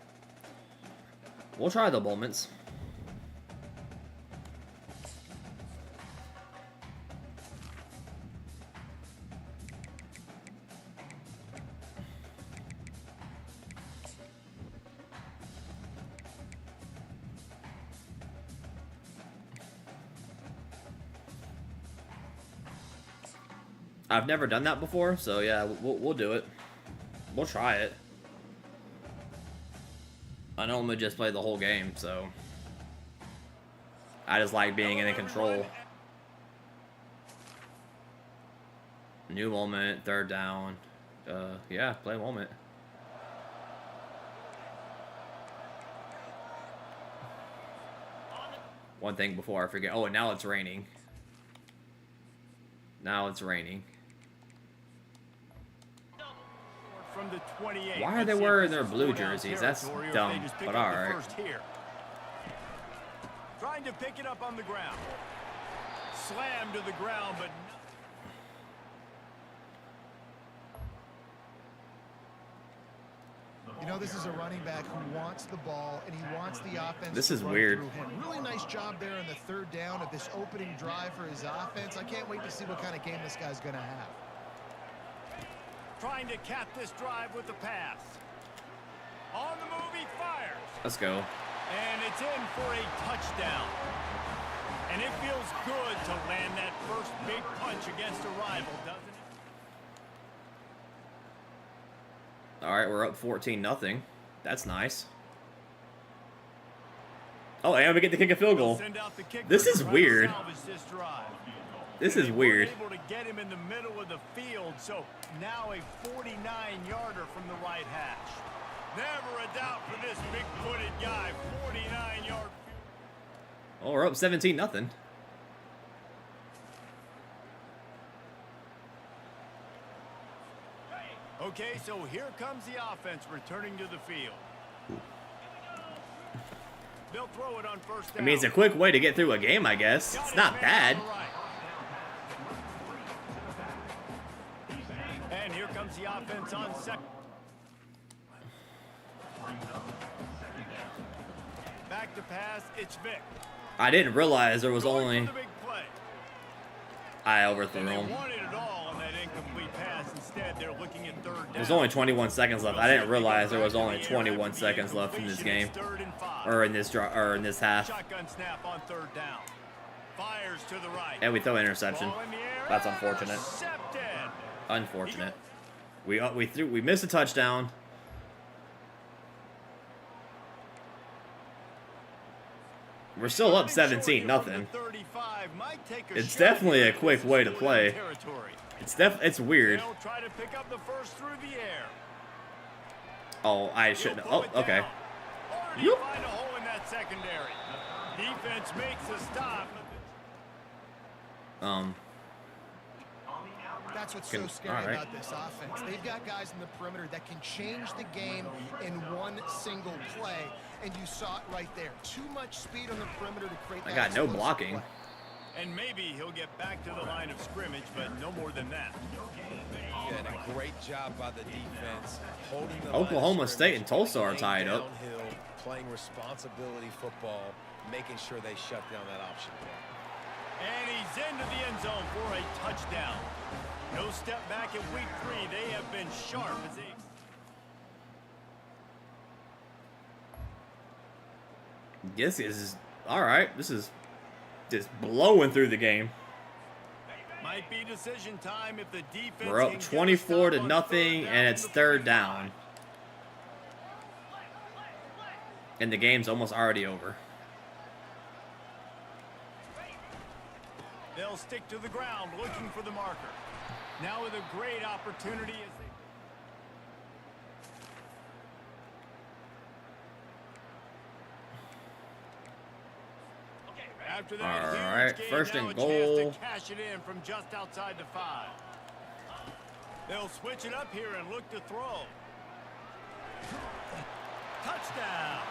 We'll try the moments. I've never done that before, so yeah, we'll do it. We'll try it. I normally just play the whole game, so I just like being in control. New moment, third down. Yeah, play moment. One thing before I forget. Oh, and now it's raining. Now it's raining. From the 28. Why are they wearing their blue jerseys? That's dumb, but alright. Trying to pick it up on the ground. Slammed to the ground, but You know, this is a running back who wants the ball, and he wants the offense This to is run weird. through him. Really nice job there in the third down of this opening drive for his offense. I can't wait to see what kind of game this guy's going to have. trying to cap this drive with the pass. On the move, he fires. Let's go. And it's in for a touchdown. And it feels good to land that first big punch against a rival, doesn't it? All right, we're up 14-0. That's nice. Oh, and we get to kick a field goal. This is weird. This is weird. Able to get him in the middle of the field, so now a 49-yarder from the right hash. Never a doubt for this big-footed guy. 49-yard. Oh, we're up 17-0. Okay, so here comes the offense returning to the field. They'll throw it on first down. I mean, it's a quick way to get through a game, I guess. It's not bad. And here comes the offense on second. Back to pass, it's Vic. I didn't realize there was Going only... for the big play. I overthrew And they him. wanted it all on that incomplete pass. Instead, they're looking at third down. There's only 21 seconds left. I didn't realize there was only 21 seconds left in this game. Or in this half. Shotgun snap on third down. Fires to the right. And we throw an interception. Ball in the air. That's unfortunate. Intercepted. Unfortunate. We missed a touchdown. We're still up 17-0. It's definitely a quick way to play. It's weird. Oh, I shouldn't. Oh, okay. You find a hole in that secondary. Defense makes a stop. That's what's so scary about this offense. They've got guys in the perimeter that can change the game in one single play, and you saw it right there. Too much speed on the perimeter to create that. I got no blocking. Play. And maybe he'll get back to the line of scrimmage, but no more than that. Yeah, and a great job by the defense. Holding the Oklahoma State and Tulsa are tied up. Downhill, playing responsibility football, making sure they shut down that option. And he's into the end zone for a touchdown. No step back in week 3. They have been sharp as they... This is all right. This is just blowing through the game. Might be decision time if the defense. We're up 24-0, and it's third down. And the game's almost already over. They'll stick to the ground looking for the marker. Now with a great opportunity as they... After that, all right, first and goal. To cash it in from just outside the 5. They'll switch it up here and look to throw. Touchdown.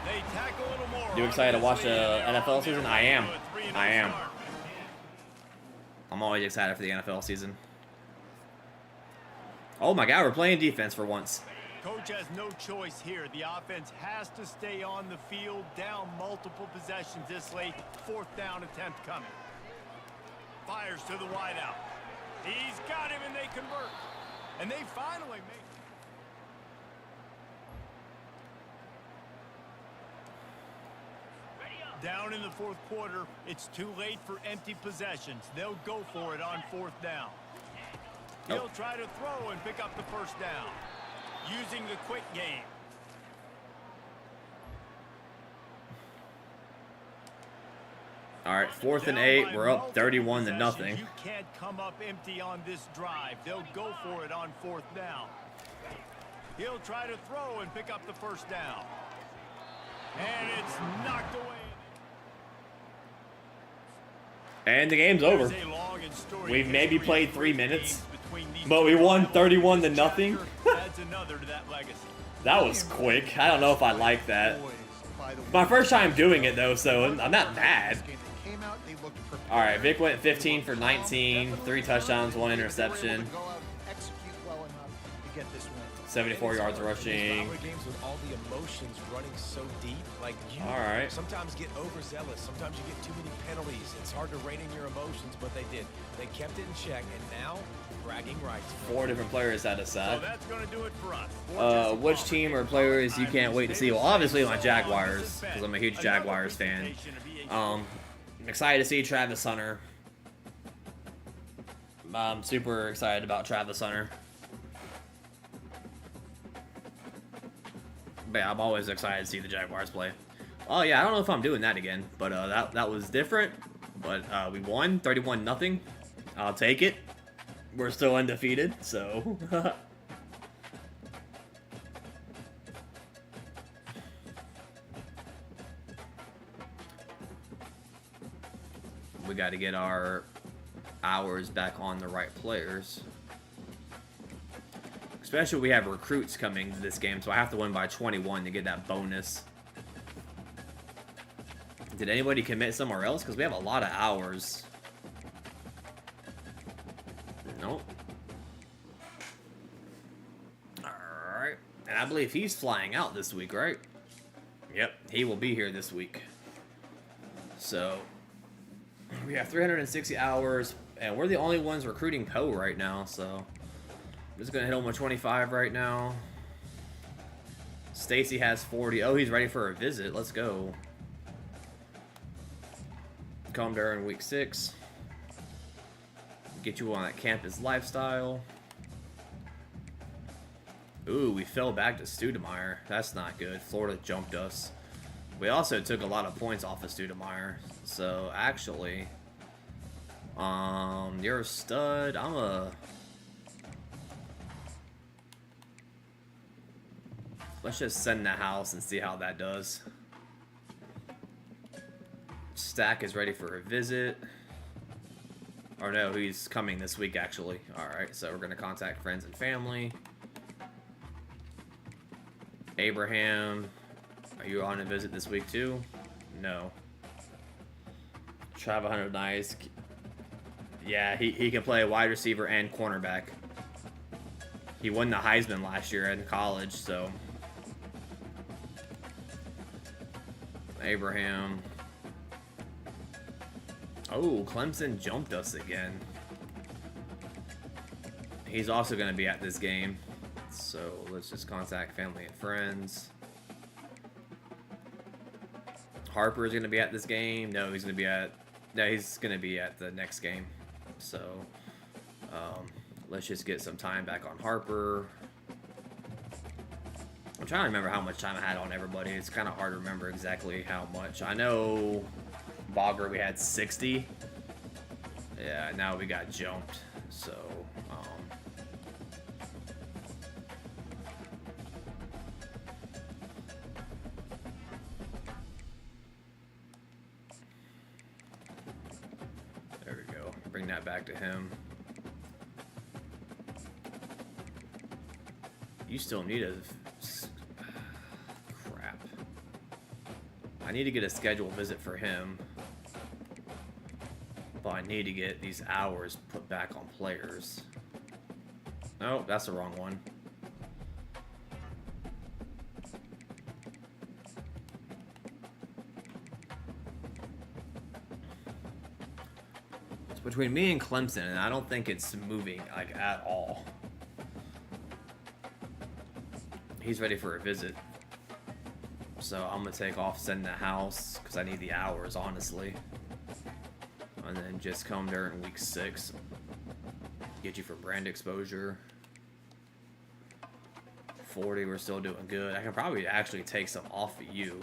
They tack a little more. You excited to watch the NFL season? I am. I'm always excited for the NFL season. Oh my God, we're playing defense for once. Coach has no choice here. The offense has to stay on the field, down multiple possessions this late. 4th down attempt coming. Fires to the wideout. He's got him, and they convert. And they finally make... Down in the 4th quarter, it's too late for empty possessions. They'll go for it on 4th down. He'll try to throw and pick up the 1st down. Using the quick game. All right, 4th and 8. We're up 31-0. You can't come up empty on this drive. They'll go for it on 4th down. He'll try to throw and pick up the 1st down. And it's knocked away. And the game's over. We've maybe played 3 minutes, but we won 31-0. That was quick. I don't know if I like that. My first time doing it though, so I'm not mad. All right, Vic went 15 for 19, 3 touchdowns, 1 interception. 74 yards rushing. Games with all the emotions running so deep, like you sometimes get overzealous. Sometimes you get too many penalties. It's hard to rein in your emotions, but they did. They kept it in check, and now bragging rights. 4 different players had a sack. So that's going to do it for us. Which team or players you can't wait to see? Well, obviously my Jaguars, because I'm a huge Jaguars fan. I'm excited to see Travis Hunter. I'm super excited about Travis Hunter. But yeah, I'm always excited to see the Jaguars play. Oh yeah, I don't know if I'm doing that again, but that was different. But we won 31-0. I'll take it. We're still undefeated, so. We got to get our hours back on the right players. Especially we have recruits coming to this game, so I have to win by 21 to get that bonus. Did anybody commit somewhere else? Because we have a lot of hours. Nope. Alright. And I believe he's flying out this week, right? Yep, he will be here this week. So, we have 360 hours, and we're the only ones recruiting Poe right now, so... I'm just gonna hit him with 25 right now. Stacy has 40. Oh, he's ready for a visit. Let's go. Come during week 6. Get you on that campus lifestyle. Ooh, we fell back to Studemeyer. That's not good. Florida jumped us. We also took a lot of points off of Stoudemire. So actually, you're a stud. Let's just send the house and see how that does. Stack is ready for a visit. Or no, he's coming this week actually. Alright, so we're gonna contact friends and family. Abraham, are you on a visit this week too? No. Trav 100 nice. Yeah, he can play wide receiver and cornerback. He won the Heisman last year in college, so. Abraham. Oh, Clemson jumped us again. He's also going to be at this game. So let's just contact family and friends. Harper is going to be at this game. No, he's going to be at... No, he's going to be at the next game. So let's just get some time back on Harper. I'm trying to remember how much time I had on everybody. It's kind of hard to remember exactly how much. I know Bogger, we had 60. Yeah, now we got jumped. So, there we go. Bring that back to him. You still need a... Crap. I need to get a scheduled visit for him. But I need to get these hours put back on players. No, that's the wrong one. It's between me and Clemson, and I don't think it's moving like at all. He's ready for a visit. So I'm gonna take off sending the house because I need the hours, honestly. And then just come during week 6. Get you for brand exposure. 40, we're still doing good. I can probably actually take some off of you.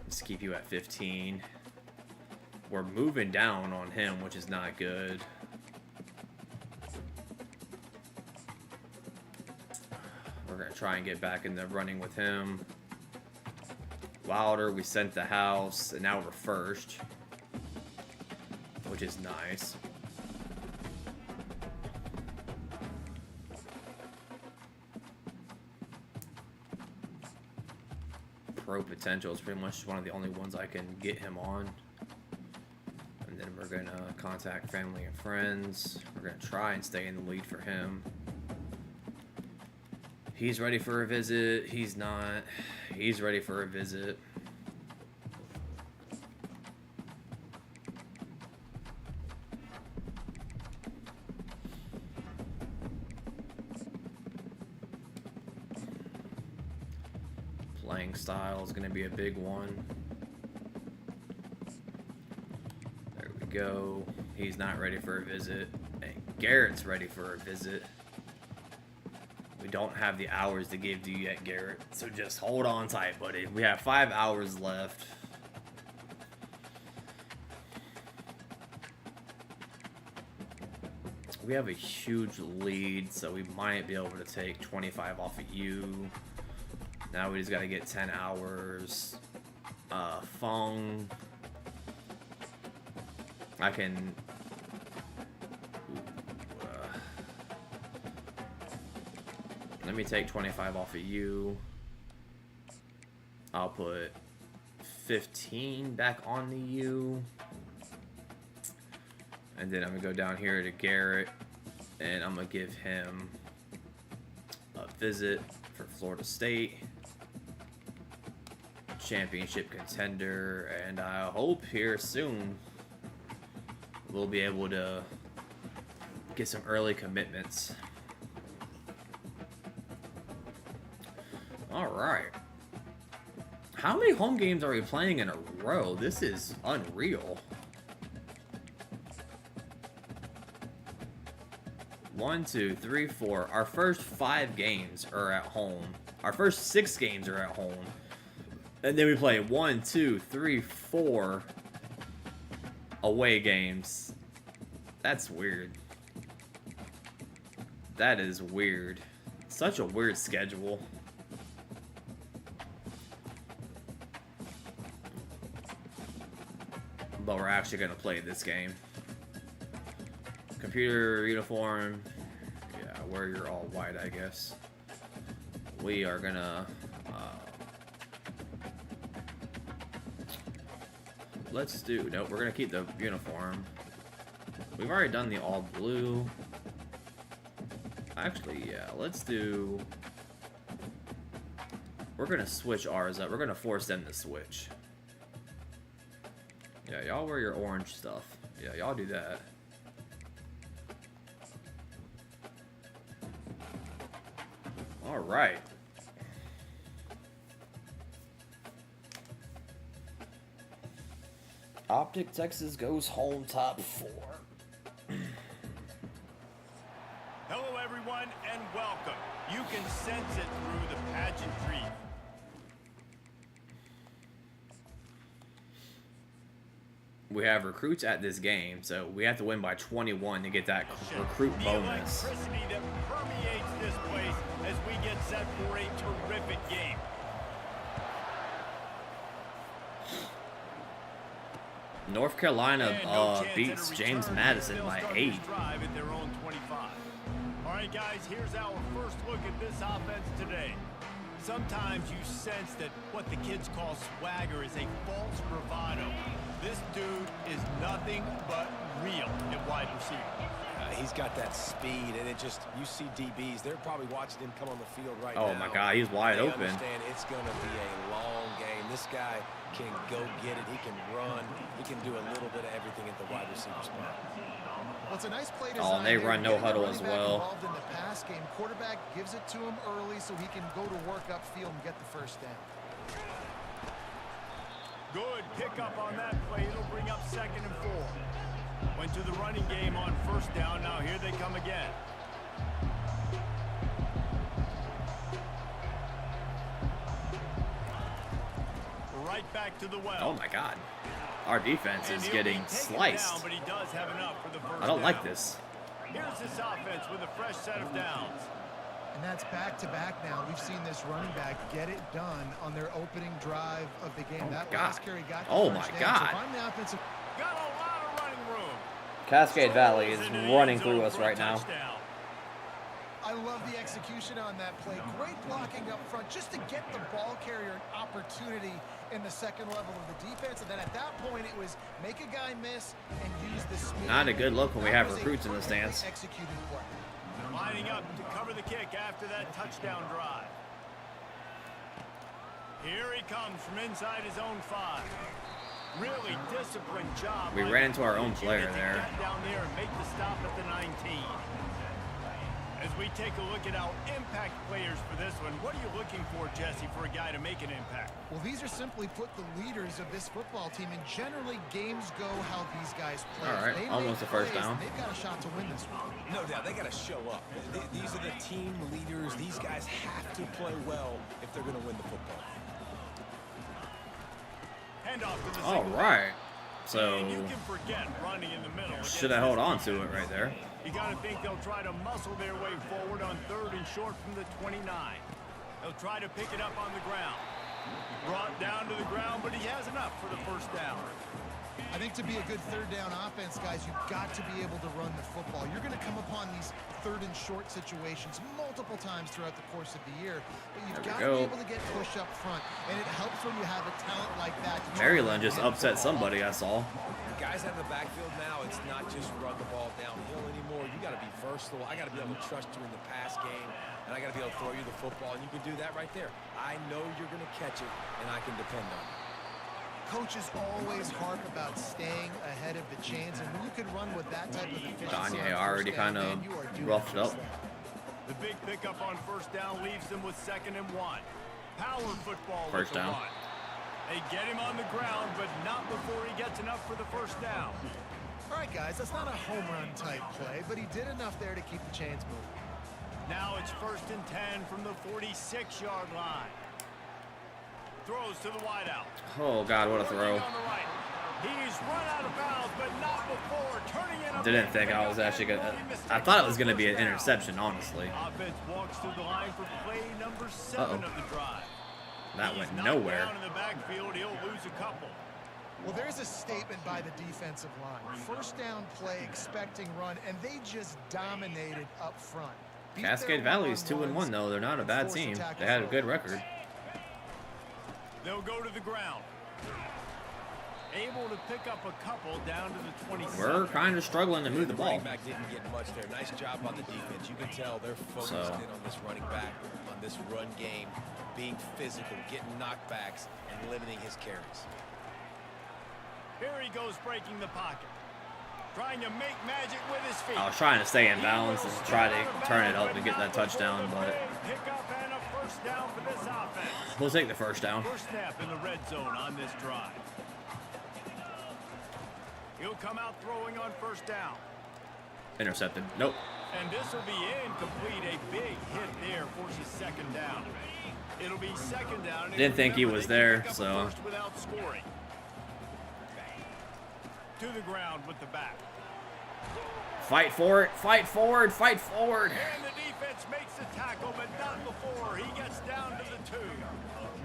Let's keep you at 15. We're moving down on him, which is not good. We're going to try and get back in the running with him. Wilder, we sent the house, and now we're first, which is nice. Pro potential is pretty much one of the only ones I can get him on. And then we're going to contact family and friends. We're going to try and stay in the lead for him. He's ready for a visit. He's not. He's ready for a visit. Playing style is going to be a big one. There we go. He's not ready for a visit. And Garrett's ready for a visit. We don't have the hours to give to you yet, Garrett. So just hold on tight, buddy. We have 5 hours left. We have a huge lead, so we might be able to take 25 off of you. Now we just got to get 10 hours. Fong. I can... Let me take 25 off of you. I'll put 15 back onto you. And then I'm going to go down here to Garrett. And I'm going to give him a visit for Florida State. Championship contender. And I hope here soon we'll be able to get some early commitments. All right. How many home games are we playing in a row? This is unreal. 1, 2, 3, 4. Our first 5 games are at home. Our first 6 games are at home. And then we play 1, 2, 3, 4 away games. That's weird. That is weird. Such a weird schedule. But we're actually going to play this game. Computer uniform. Yeah, wear your all white, I guess. We are going to... let's do... Nope, we're going to keep the uniform. We've already done the all blue. Actually, yeah, let's do... We're going to switch ours up. We're going to force them to switch. Yeah, y'all wear your orange stuff. Yeah, y'all do that. Alright. Optic Texas goes home top 4. Hello, everyone, and welcome. You can sense it through the pageantry. We have recruits at this game, so we have to win by 21 to get that recruit bonus. The electricity that permeates this place as we get set for a terrific game. North Carolina beats James Madison by 8. At their own 25. All right, guys, here's our first look at this offense today. Sometimes you sense that what the kids call swagger is a false bravado. This dude is nothing but real at wide receiver. He's got that speed, and it just, you see DBs, they're probably watching him come on the field right now. Oh my God, he's wide open. Understand it's going to be a long game. This guy can go get it. He can run. He can do a little bit of everything at the wide receiver spot. Well, it's a nice play design. Oh, and they run no huddle as well. Involved in the pass game. Quarterback gives it to him early so he can go to work upfield and get the first down. Good pickup on that play. It'll bring up 2nd and 4. Went to the running game on 1st down. Now here they come again. Right back to the well. Oh my God. Our defense is getting sliced. Down, but he does have enough for the first I don't like down. this. Here's this offense with a fresh set of downs. And that's back-to-back now. We've seen this running back get it done on their opening drive of the game. That last carry got the first down. So if I'm the offensive... Got a lot of running room. Cascade Valley is running through us right now. I love the execution on that play. Great blocking up front just to get the ball carrier an opportunity in the second level of the defense. And then at that point, it was make a guy miss and use the speed. Not a good look when we have recruits in the stands. Executed play. Lining up to cover the kick after that touchdown drive. Here he comes from inside his own 5. Really disciplined job. We ran into our own player there. Get down there and make the stop at the 19. As we take a look at our impact players for this one, what are you looking for, Jesse, for a guy to make an impact? Well, these are simply put the leaders of this football team, and generally games go how these guys play. All right, almost a first down. They've got a shot to win this one. No doubt, they got to show up. These are the team leaders. These guys have to play well if they're going to win the football. Handoff to the All right. So, you can forget running in the middle. should I hold on to it right there? You got to think they'll try to muscle their way forward on 3rd and short from the 29. They'll try to pick it up on the ground. Brought down to the ground, but he has enough for the first down. I think to be a good 3rd down offense, guys, you've got to be able to run the football. You're going to come upon these 3rd and short situations multiple times throughout the course of the year, but you've got to be able to get push up front, and it helps when you have a talent like that. Maryland just upset somebody, I saw. Guys out of the backfield now, it's not just run the ball downhill anymore. You got to be versatile. I got to be able to trust you in the pass game, and I got to be able to throw you the football, and you can do that right there. I know you're going to catch it, and I can depend on it. Coaches always harp about staying ahead of the chains, and when you can run with that type of efficiency, Danye already kind of roughed up. The big pickup on 1st down leaves them with 2nd and 1. Power football. First down. They get him on the ground, but not before he gets enough for the first down. All right, guys, that's not a home run type play, but he did enough there to keep the chains moving. Now it's 1st and 10 from the 46-yard line. Throws to the wideout. Oh, God, what a throw. On the right. He's run out of bounds, but not before turning in a Didn't think I was actually going to... I thought it was going to be an interception, honestly. Offense walks through the line for play number 7 of the drive. That went nowhere. Down in the backfield, he'll lose a couple. Well, there's a statement by the defensive line. 1st down play, expecting run, and they just dominated up front. Cascade Valley is 2-1, though. They're not a bad team. They had a good record. They'll go to the ground. Able to pick up a couple down to the 27. We're kind of struggling to move the ball. Running back didn't get much there. Nice job on the defense. You can tell they're focused in on this running back, on this run game, being physical, getting knockbacks, and limiting his carries. Here he goes breaking the pocket. Trying to make magic with his feet. I was trying to stay in bounds and try to turn it up and get that touchdown, but Pick up and a 1st down for this offense. we'll take the 1st down. First snap in the red zone on this drive. He'll come out throwing on 1st down. Intercepted. Nope. And this will be incomplete. A big hit there forces 2nd down. It'll be 2nd down. Didn't think he was there, so. Without scoring. To the ground with the back. Fight for it. Fight forward. Fight forward. And the defense makes the tackle, but not before he gets down to the 2.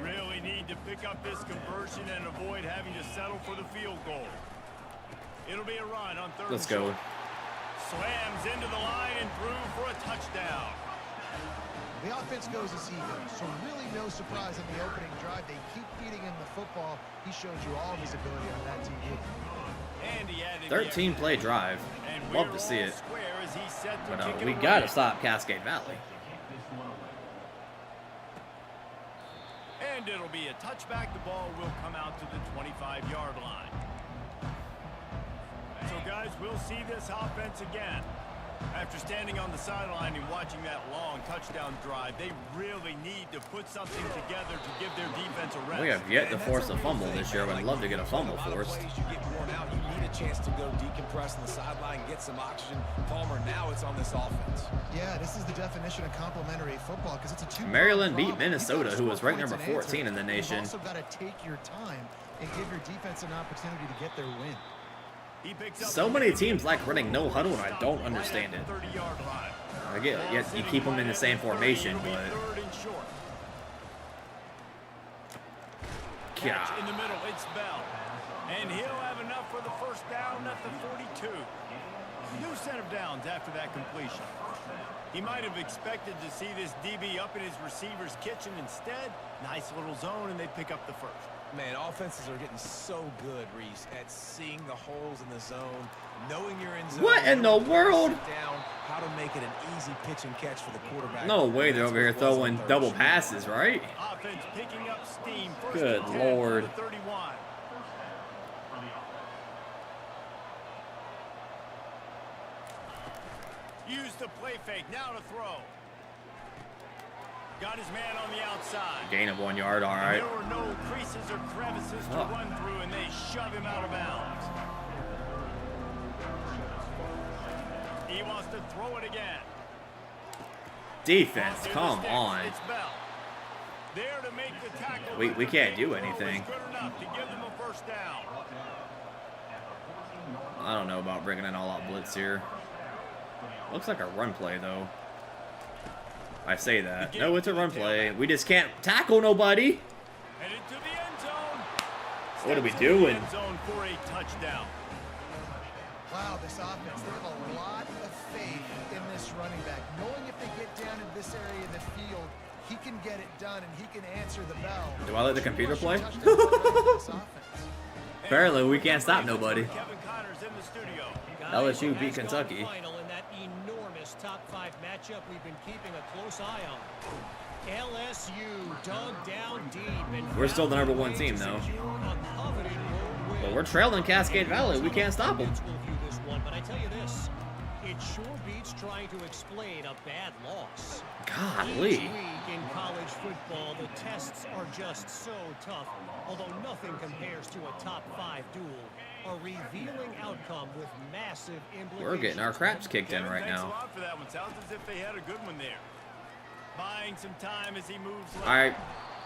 Really need to pick up this conversion and avoid having to settle for the field goal. It'll be a run on 3rd. Let's go. Slams into the line and through for a touchdown. The offense goes as he goes, so really no surprise in the opening drive. They keep feeding him the football. He showed you all of his ability on that TV. And he added 13 play drive. and Love to see it. As he set to But kick it we away. got to stop Cascade Valley. And it'll be a touchback. The ball will come out to the 25-yard line. So, guys, we'll see this offense again. After standing on the sideline and watching that long touchdown drive, they really need to put something together to give their defense a rest. We have yet to force a fumble this year. I'd love to get a fumble forced. You get worn out. You need a chance to go decompress on the sideline, get some oxygen. Palmer, now it's on this offense. Yeah, this is the definition of complementary football because it's a two. Maryland beat Minnesota, who was ranked number 14 in the nation. You've also got to take your time and give your defense an opportunity to get their win. So many teams like running no huddle, and I don't understand it. I get it. You keep them in the same formation, but Catch in the middle, it's Bell. And he'll have enough for the 1st down at the 42. New set of downs after that completion. He might have expected to see this DB up in his receiver's kitchen. Instead, nice little zone, and they pick up the 1st. Man, offenses are getting so good, Reese, at seeing the holes in the zone, knowing you're in zone. What in the world? Down, how to make it an easy pitch and catch for the quarterback. No way they're over here throwing double passes, right? Offense picking up steam. Good Lord. 31. Use the play fake. Now to throw. Got his man on the outside. Gain of 1 yard, all right. There were no creases or crevices to run through, and they shove him out of bounds. He wants to throw it again. Defense, come on. It's Bell. There to make the tackle. We can't do anything. Good enough to give them a 1st down. I don't know about bringing an all-out blitz here. Looks like a run play, though. I say that. No, it's a run play. We just can't tackle nobody. Headed to the end zone. What are we doing? End zone for a touchdown. Wow, this offense, they have a lot of faith in this running back. Knowing if they get down in this area of the field, he can get it done and he can answer the bell. Do I let the computer play? Apparently, we can't stop nobody. Kevin Connors in the studio. LSU beat Kentucky. Final in that enormous top 5 matchup we've been keeping a close eye on. LSU dug down deep. And We're still the number 1 team, though. Well, we're trailing Cascade Valley. We can't stop them. But I tell you this, it sure beats trying to explain a bad loss. Golly. Each week in college football, the tests are just so tough, although nothing compares to a top 5 duel. A revealing outcome with massive implications. We're getting our craps kicked in right Thanks a now. lot for that one. Sounds as if they had a good one there. Buying some time as he moves left. All right.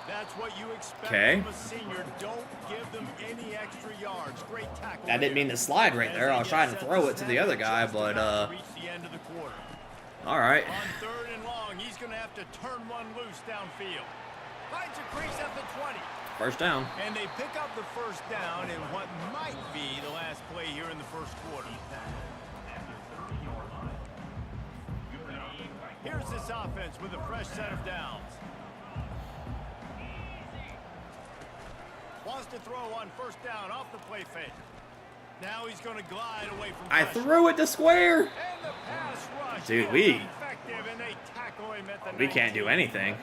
That's what you expect Okay. from a senior. Don't give them any extra yards. Great tackle. I didn't mean to slide right there. I was trying to throw it to the other guy, but Reach the end of the quarter. all right. On 3rd and long, he's going to have to turn one loose downfield. Finds a crease at the 20. First down. And they pick up the first down in what might be the last play here in the first quarter. Here's this offense with a fresh set of downs. Wants to throw on 1st down off the play fake. Now he's going to glide away from I pressure. threw it to square. And the pass rush Dude, is we effective, and they tackle him at the we can't 19. do anything.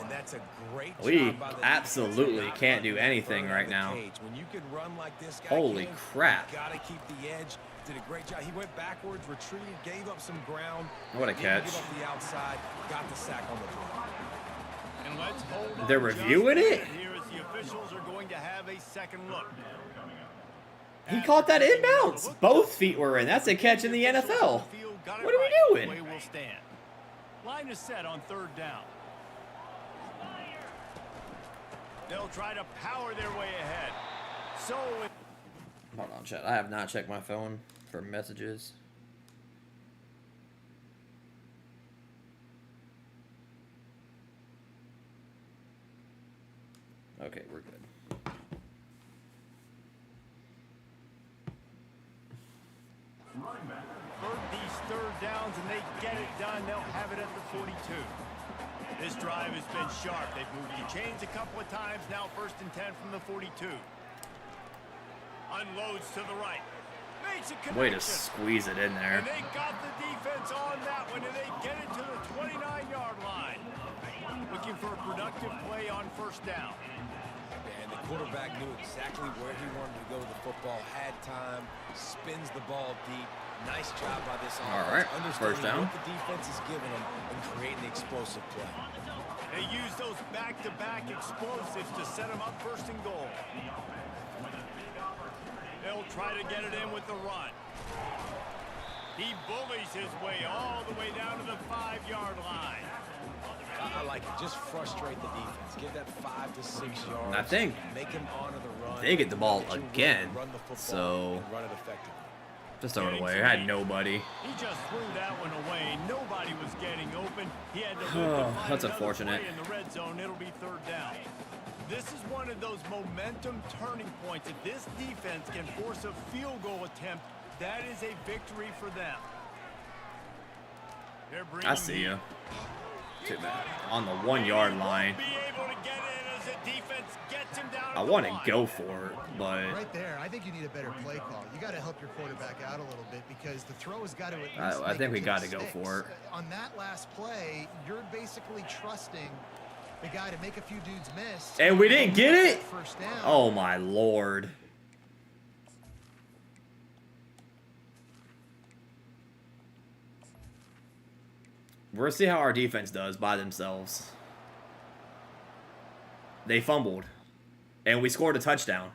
And that's a great We job by the absolutely defense to can't do not anything burn right the now. cage. When you can run like this guy Holy can, crap. you gotta keep the edge. Did a great job. He went backwards, retreated, gave up some ground. What a Didn't catch. Give up the outside, got the sack on the play. And let's hold on They're just a reviewing it? minute here as the officials are going to have a second look. He caught that inbounds. Both feet were in. That's a catch in the NFL. What are we doing? Way will stand. Line is set on 3rd down. They'll try to power their way ahead. So Hold on, chat. I have not checked my phone for messages. Okay, we're good. these 3rd downs and they get it done, they'll have it at the 42. This drive has been sharp. They've moved the chains a couple of times. Now 1st and 10 from the 42. Unloads to the right. Makes a connection. Way to squeeze it in there. And they got the defense on that one, and they get it to the 29-yard line. Looking for a productive play on 1st down. And the quarterback knew exactly where he wanted to go with the football, had time, spins the ball deep. Nice job by this offense. All right, Understanding 1st down. what the defense is giving them and creating explosive play. They use those back-to-back explosives to set them up 1st and goal. They'll try to get it in with the run. He bullies his way all the way down to the 5-yard line. I like it. Just frustrate the defense. Give that 5 to 6 yards. I think make them honor the run. they get the ball Let you again, run the football so and run it effectively. just throw it away. I had nobody. He just threw that one away. Nobody was getting open. He had to live to find That's another unfortunate. play in the red zone. It'll be 3rd down. This is one of those momentum turning points. If this defense can force a field goal attempt, that is a victory for them. They're bringing I see you. Too bad. On the 1-yard line. Be able to get in as the defense gets him down. I want to go for it, but Right there, I think you need a better play call. You got to help your quarterback out a little bit because the throw has got to at least I make think it we to got the to go sticks. for it. On that last play, you're basically trusting the guy to make a few dudes miss. And we didn't get it? 1st down. Oh my lord. We'll see how our defense does by themselves. They fumbled, and we scored a touchdown.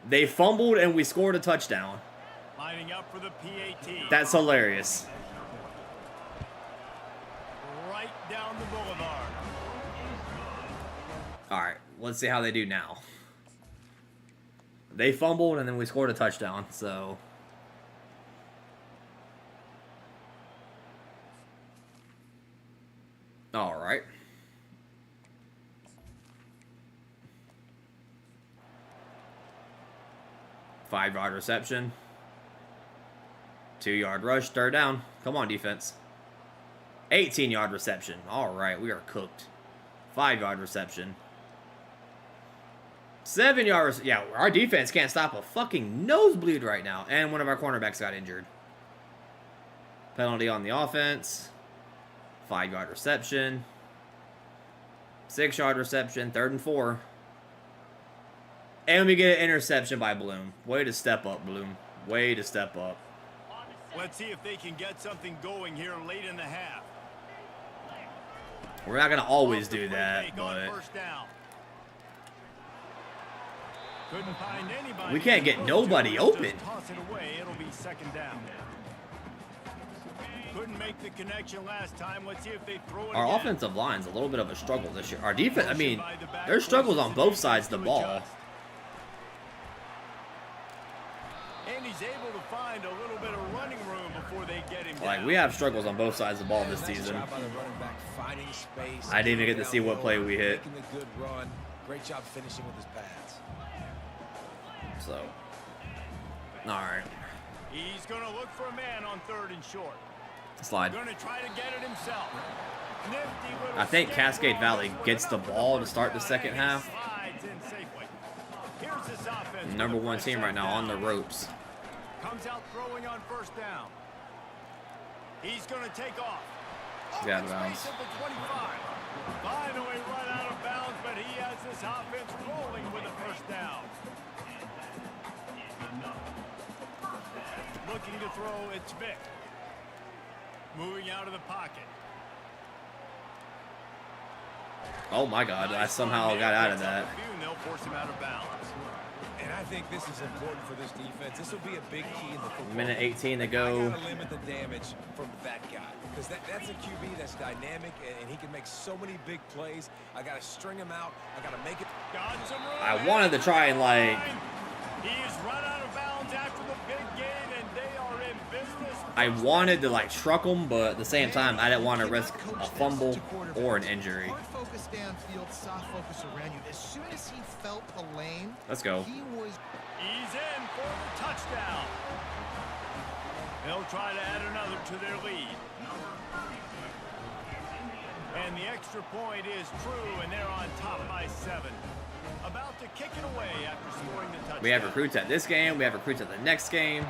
They fumbled, and we scored a touchdown. Lining up for the PAT. That's hilarious. Right down the boulevard. All right, let's see how they do now. They fumbled, and then we scored a touchdown, so... All right. Five-yard reception. 2-yard rush, 3rd down. Come on, defense. 18-yard reception. All right, we are cooked. 5-yard reception. 7-yard. Yeah, our defense can't stop a fucking nosebleed right now. And one of our cornerbacks got injured. Penalty on the offense. 5-yard reception. 6-yard reception. 3rd and 4. And we get an interception by Bloom. Way to step up, Bloom. Way to step up. Let's see if they can get something going here late in the half. We're not going to always Off the do play that, fake on but... 1st down. Couldn't find anybody. We can't get nobody open. Just toss it away. It'll be second down. Couldn't make the connection last time. Let's see if they throw it Our again. offensive line's a little bit of a struggle this year. Our defense, I mean, there's struggles on both sides of the ball. And he's able to find a little bit of running room before they get him Like, down. we have struggles on both sides of the ball this season. I didn't even get to see what play we hit. Making a good run. Great job finishing with his pads. So, all right. He's going to look for a man on 3rd and short. Slide. Going to try to get it himself. Nifty little I think scamper Cascade on Valley this one. gets the ball to start the second half. Slides in safely. Here's this offense. Number with a 1 first team right now on the down. ropes. Comes out throwing on 1st down. He's going to take off. Yeah, out of Open bounds. space at the 25. Finally run out of bounds, but he has this offense rolling with a 1st down. Looking to throw, it's Vic. Moving out of the pocket. Oh my God, I somehow got out of that. And they'll force him out of bounds. And I think this is important for this defense. This will be a big key in the football. Minute 18 to I go. gotta limit the damage from that guy because that's a QB that's dynamic and he can make so many big plays. I gotta string him out. I gotta make it. Got some room. I wanted to try and like. He's run out of bounds after the big gain, and they are in business. I wanted to like truck him, but at the same time, I didn't want to risk a fumble or an injury. Hard focus downfield, soft focus around you. As soon as he felt the lane, Let's go. he was. He's in for the touchdown. They'll try to add another to their lead. And the extra point is true, and they're on top by 7. About to kick it away after scoring the touchdown. We have recruits at this game. We have recruits at the next game.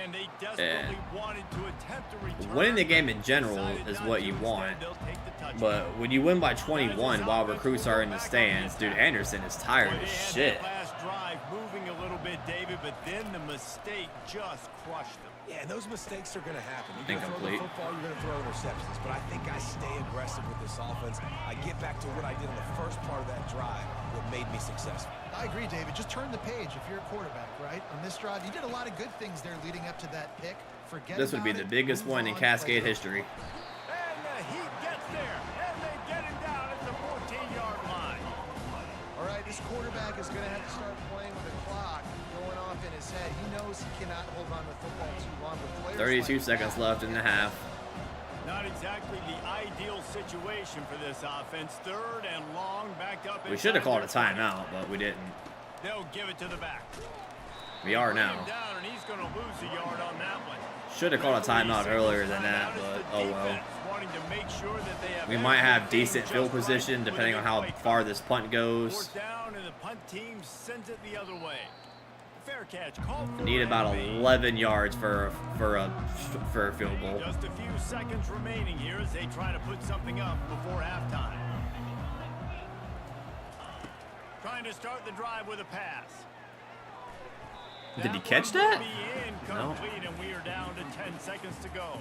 And they desperately wanted to attempt to return. Winning the game in general is what you want. But when you win by 21 while recruits are in the stands, dude, Anderson is tired as shit. Last drive moving a little bit, David, but then the mistake just crushed them. Yeah, and those mistakes are going to happen. You're going to throw Incomplete. the football, you're going to throw interceptions. But I think I stay aggressive with this offense. I get back to what I did in the first part of that drive, what made me successful. I agree, David. Just turn the page if you're a quarterback, right? On this drive, you did a lot of good things there leading up to that pick. Forget This would be about the it, biggest move one in on, Cascade play. history. And the Heat gets there, and they get him down at the 14-yard line. All right, this quarterback is going to have to start playing with a clock going off in his head. He knows he cannot hold on to the football too long. But 32 like seconds left in the half. Not exactly the ideal situation for this offense. 3rd and long, back up. We should have called a timeout, but we didn't. They'll give it to the back. We are Bring him now. down, and he's going to lose a yard on that one. Should have called a timeout earlier than that, but oh well. Wanting to make sure that they have We might have everything decent just field right position with a depending on big how play far call. this punt goes. 4th down, and the punt team sends it the other way. Fair catch. Called for Need about Ramsey. 11 yards for a field goal. Just a few seconds remaining here as they try to put something up before halftime. Trying to start the drive with a pass. Did he catch that? No. And we are down to 10 seconds to go.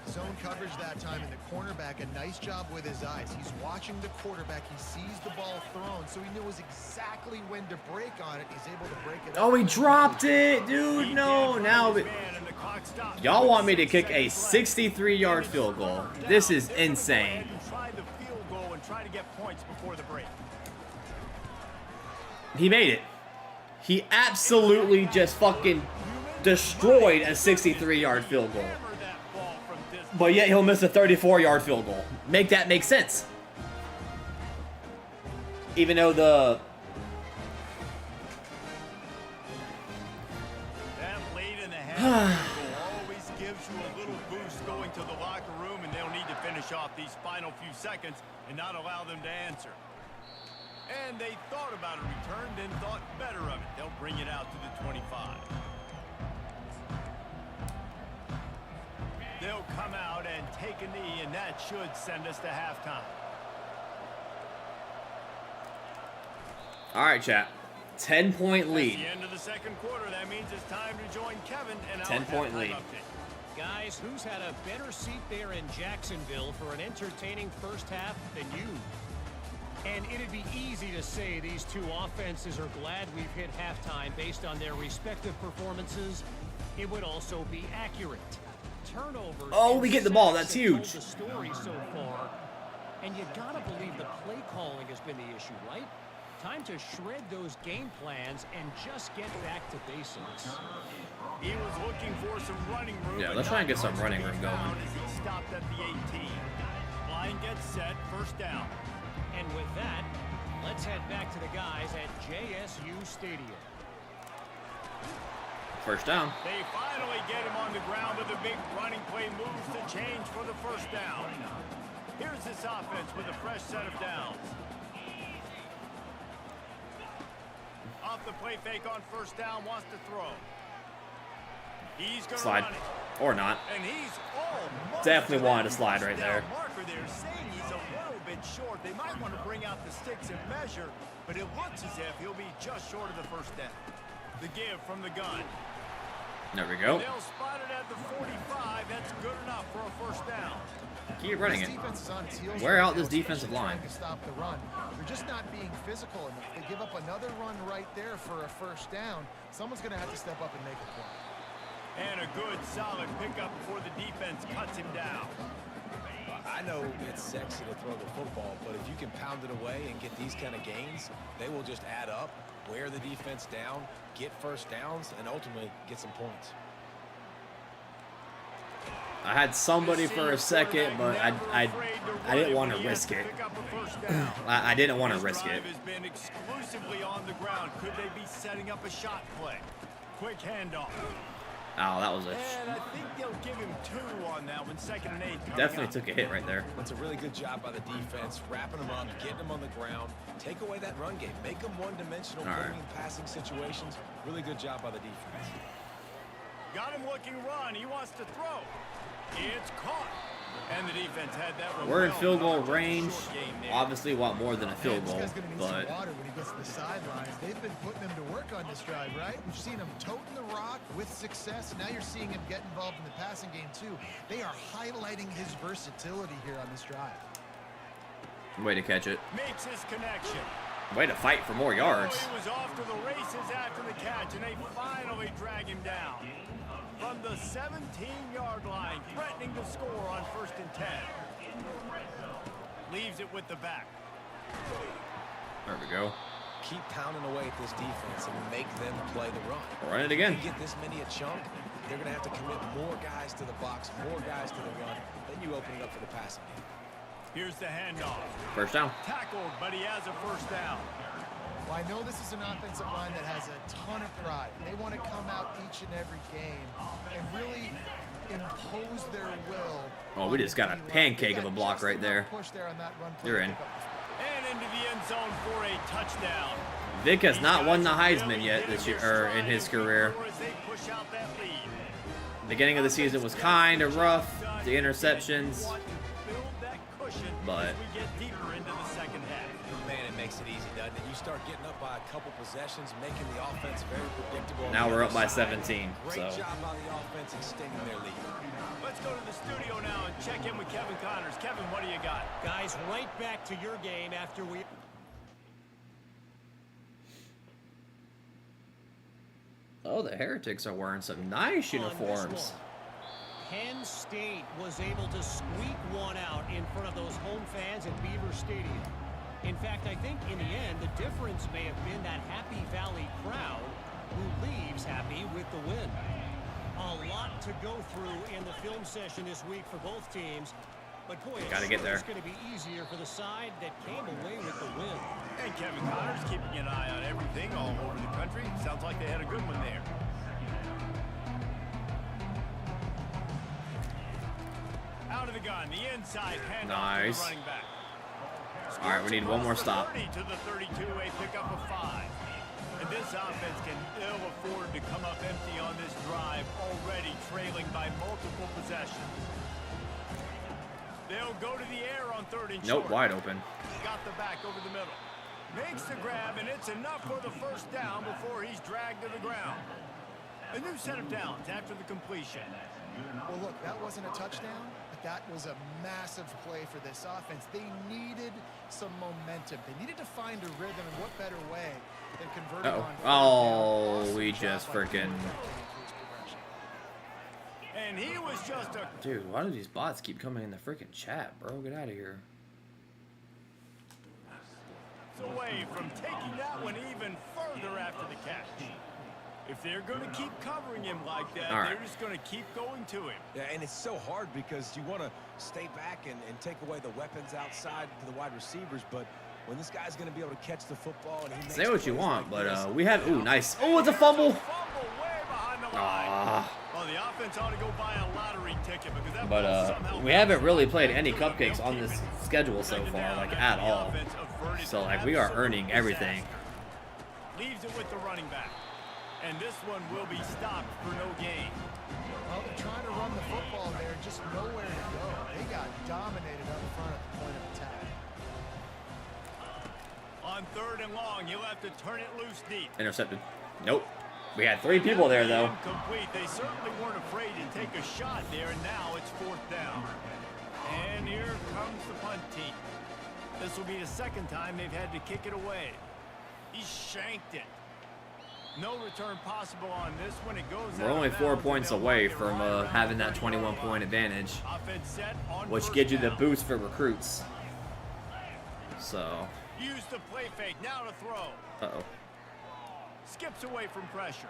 zone coverage that time, and the cornerback, a nice job with his eyes. He's watching the quarterback. He sees the ball thrown, so he knows exactly when to break on it. He's able to break it. Oh, he dropped it, dude. No, now y'all want me to kick a 63-yard field goal. This is insane. Try the field goal and try to get points before the break. He made it. He absolutely just fucking destroyed a 63-yard field goal. But yet he'll miss a 34-yard field goal. Make that make sense. Even though the... That late in the half always gives you a little boost going to the locker room, and they'll need to finish off these final few seconds and not allow them to answer. And they thought about a return, then thought better of it. They'll bring it out to the 25. They'll come out and take a knee, and that should send us to halftime. All right, chat. 10-point lead. At the end of the second quarter, that means it's time to join Kevin and our 10-point halftime lead. update. Guys, who's had a better seat there in Jacksonville for an entertaining first half than you? And it'd be easy to say these two offenses are glad we've hit halftime based on their respective performances. It would also be accurate. Turnovers. Oh, we get the ball. That's huge. The story so far, and you gotta believe the play calling has been the issue, right? Time to shred those game plans and just get back to basics. He was looking for some running room. Yeah, let's try and get some running room going. As he stopped at the 18. Line gets set, first down. And with that, let's head back to the guys at JSU Stadium. First down. They finally get him on the ground with a big running play moves to change for the first down. Here's this offense with a fresh set of downs. Off the play fake on first down, wants to throw. He's going to Slide. run it. Or not. And he's almost Definitely wanted to slide right there. Marker there saying he's a little bit short. They might want to bring out the sticks and measure, but it looks as if he'll be just short of the first down. The give from the gun. There we go. They'll spot it at the 45. That's good enough for a first down. Keep running This it. defense is on its heels Wear right out now, this defensive especially line. trying to stop the run. They're just not being physical enough. They give up another run right there for a first down. Someone's going to have to step up and make a play. And a good, solid pickup before the defense cuts him down. I know it's sexy to throw the football, but if you can pound it away and get these kind of gains, they will just add up, wear the defense down, get first downs, and ultimately get some points. I had somebody for a second, but I didn't want to risk it. I didn't want to risk it. Has been exclusively on the ground. Could they be setting up a shot play? Quick handoff. Oh, that was And I think they'll give him 2 on that one. 2nd and 8. Definitely took a hit right there. That's a really good job by the defense, wrapping them up, getting them on the ground, take away that run game, make them one-dimensional, All right. putting in passing situations. Really good job by the defense. Got him looking run. He wants to throw. It's caught. And the defense had that one. We're in well field goal covered. range. Short game there. Obviously, want more than a field This goal, guy's going to need but some water when he gets to the sidelines. They've been putting him to work on this drive, right? We've seen him toting the rock with success. Now you're seeing him get involved in the passing game, too. They are highlighting his versatility here on this drive. way to catch it. Makes his connection. Way to fight for more yards. Oh, he was off to the races after the catch, and they finally drag him down. From the 17-yard line, threatening to score on 1st and 10. Leaves it with the back. There we go. Keep pounding away at this defense and make them play the run. Run it again. If you get this many a chunk, they're going to have to commit more guys to the box, more guys to the run. Then you open it up for the passing game. Here's the handoff. First down. Tackled, but he has a first down. Well, I know this is an offensive line that has a ton of pride. They want to come out each and every game and really impose their will. Oh, we just got a pancake of a block right there. You're in. And into the end zone for a touchdown. Vic has not won the Heisman yet this year, or in his career. Beginning of the season was kind of rough. The interceptions. But we get deeper into the second half. Man, it makes it easy, doesn't it? You start getting up by a couple possessions, making the offense very predictable. now we're up by 17. Great So job by the offense extending their lead. Let's go to the studio now and check in with Kevin Connors. Kevin, what do you got? Guys, right back to your game after we... oh, the Heretics are wearing some nice uniforms. Penn State was able to squeak one out in front of those home fans at Beaver Stadium. In fact, I think in the end, the difference may have been that Happy Valley crowd who leaves happy with the win. A lot to go through in the film session this week for both teams. But boy, Gotta get there. It's going to be easier for the side that came away with the win. And Kevin Connors keeping an eye on everything all over the country. Sounds like they had a good one there. Out of the gun, the inside handoff Nice. to the running back. All right, we need one more stop. 30 to the 32, a pickup of 5. And this offense can ill afford to come up empty on this drive, already trailing by multiple possessions. They'll go to the air on 3rd and short. Nope, wide open. Got the back over the middle. Makes the grab, and it's enough for the first down before he's dragged to the ground. A new set of downs after the completion. Well, look, that wasn't a touchdown, but that was a massive play for this offense. They needed some momentum. They needed to find a rhythm, and what better way than converting on third down. Oh, we just freaking... And he was just a... Dude, why do these bots keep coming in the freaking chat, bro? Get out of here. away from taking that one even further after the catch. If they're going to keep covering him like that, they're just going to keep going to him. Yeah, and it's so hard because you want to stay back and take away the weapons outside to the wide receivers, but when this guy's going to be able to catch the football and he makes say what you want, like but we have nice. Oh, it's a fumble. Well, the offense ought to go buy a lottery ticket because that but we haven't really played any cupcakes on this schedule so far, like at all. So like we are earning everything. Leaves it with the running back. And this one will be stopped for no gain. Well, they're trying to run the football there, just nowhere to go. They got dominated up front at the point of attack. On 3rd and long, you'll have to turn it loose deep. Intercepted. Nope. We had 3 people there, though. Incomplete. They certainly weren't afraid to take a shot there, and now it's 4th down. And here comes the punt team. This will be the 2nd time they've had to kick it away. He shanked it. No return possible on this one. It goes. We're only 4 points away from having that 21-point advantage, which gives you the boost for recruits. So. Use the play fake. Now to throw. Uh-oh. Skips away from pressure.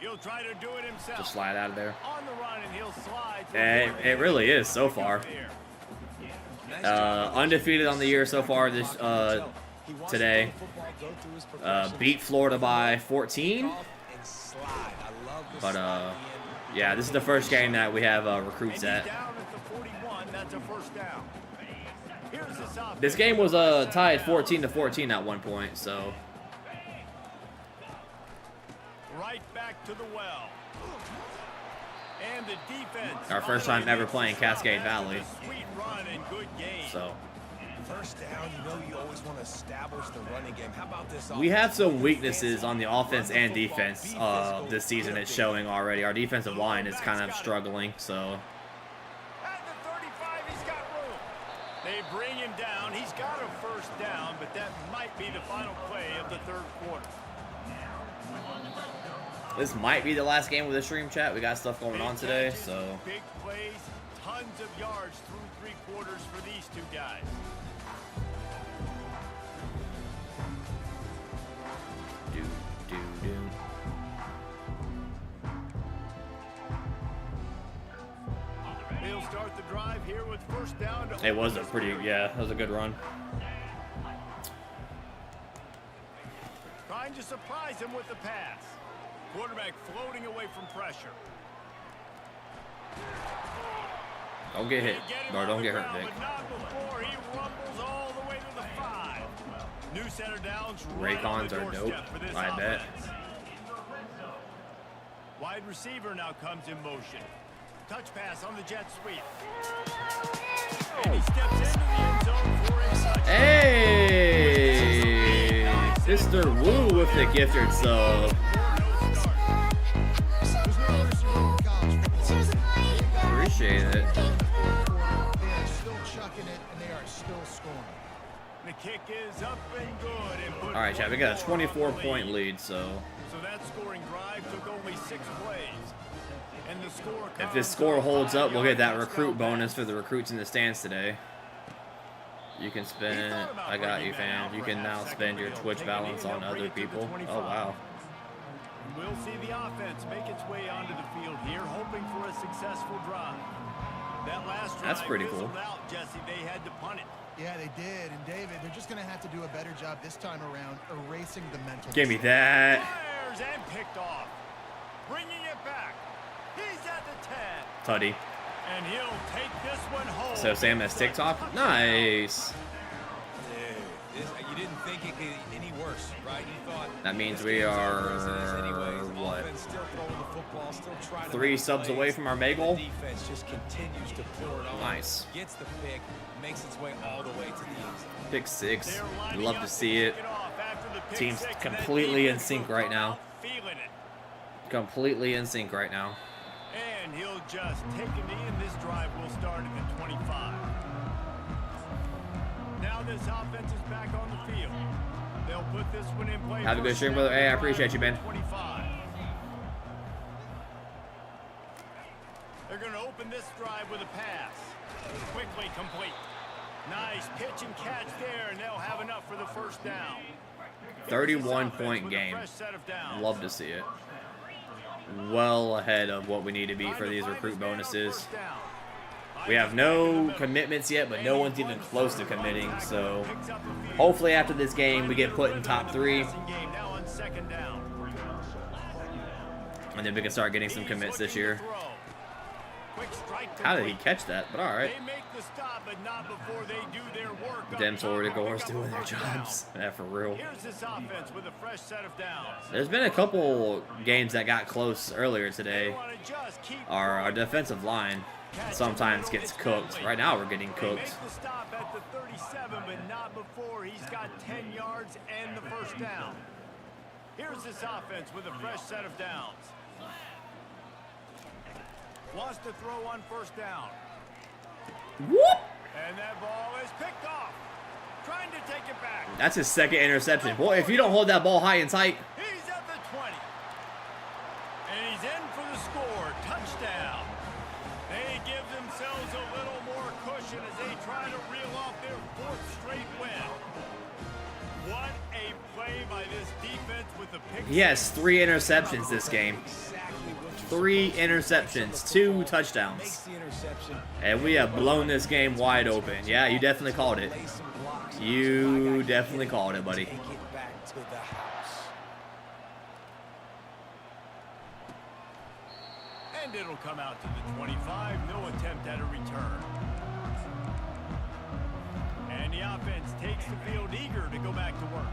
He'll try to do it himself. Just slide out of there. On the run, and he'll slide. It really is so far. Undefeated on the year so far this today. Beat Florida by 14. But yeah, this is the first game that we have recruits at. This game was tied 14-14 at one point, so. Right back to the well. And the defense. Our first time ever playing Cascade Valley. Sweet run and good game. So. First down, you know you always want to establish the running game. How about this? We have some weaknesses on the offense and defense this season. It's showing already. Our defensive line is kind of struggling, so. At the 35, he's got room. They bring him down. He's got a first down, but that might be the final play of the 3rd quarter. This might be the last game with the stream chat. We got stuff going on today, so. Big plays, tons of yards through 3 quarters for these 2 guys. They'll start the drive here with first down. It was a pretty, yeah, that was a good run. Trying to surprise him with the pass. Quarterback floating away from pressure. Don't get hit, or don't get hurt, Vic. But not before he rumbles all the way to the 5. New center downs. Raycons are dope, I bet. Wide receiver now comes in motion. Touch pass on the jet sweep. And he steps into the end zone for a touchdown. Hey! Mr. Wu with the gifted sub. Appreciate it. They are still chucking it, and they are still scoring. The kick is up and good. All right, Chad, we got a 24-point lead, so. So that scoring drive took only 6 plays. And the score. If this score holds up, we'll get that recruit bonus for the recruits in the stands today. You can spend. I got you, fam. You can now spend your Twitch balance on other people. Oh, wow. We'll see the offense make its way onto the field here, hoping for a successful drive. That last drive, that's pretty cool. Out, Jesse, they had to punt it. Yeah, they did. And David, they're just going to have to do a better job this time around erasing the mental. Give me that. Fires and picked off. Bringing it back. He's at the 10. Tutty. And he'll take this one home. So Sam has TikTok? Nice. You didn't think it could get any worse, right? You thought that means we are, what, 3 subs away from our May goal? Defense just continues to pour it on. Nice. Gets the pick, makes its way all the way to the end zone. Pick 6. Love to see it. Team's completely in sync right now. completely in sync right now. And he'll just take a knee, and this drive will start at the 25. Now this offense is back on the field. They'll put this one in play. Have a good stream, brother. Hey, I appreciate you, man. 25. They're going to open this drive with a pass. Quickly complete. Nice pitch and catch there, and they'll have enough for the first down. 31-point game. Love to see it. Well ahead of what we need to be for these recruit bonuses. We have no commitments yet, but no one's even close to committing. So hopefully after this game, we get put in top 3. And then we can start getting some commits this year. How did he catch that? But all right. Them Florida Gores doing their jobs. Yeah, for real. There's been a couple games that got close earlier today. Our defensive line sometimes gets cooked. Right now we're getting cooked. Here's this offense with a fresh set of downs. Wants to throw on first down. Whoop! And that ball is picked off. Trying to take it back. That's his second interception. Boy, if you don't hold that ball high and tight. He's at the 20. And he's in for the score. Touchdown. They give themselves a little more cushion as they try to reel off their 4th straight win. What a play by this defense with the pick. He has 3 interceptions this game. 3 interceptions, 2 touchdowns. And we have blown this game wide open. Yeah, you definitely called it. You definitely called it, buddy. And it'll come out to the 25. No attempt at a return. And the offense takes the field eager to go back to work.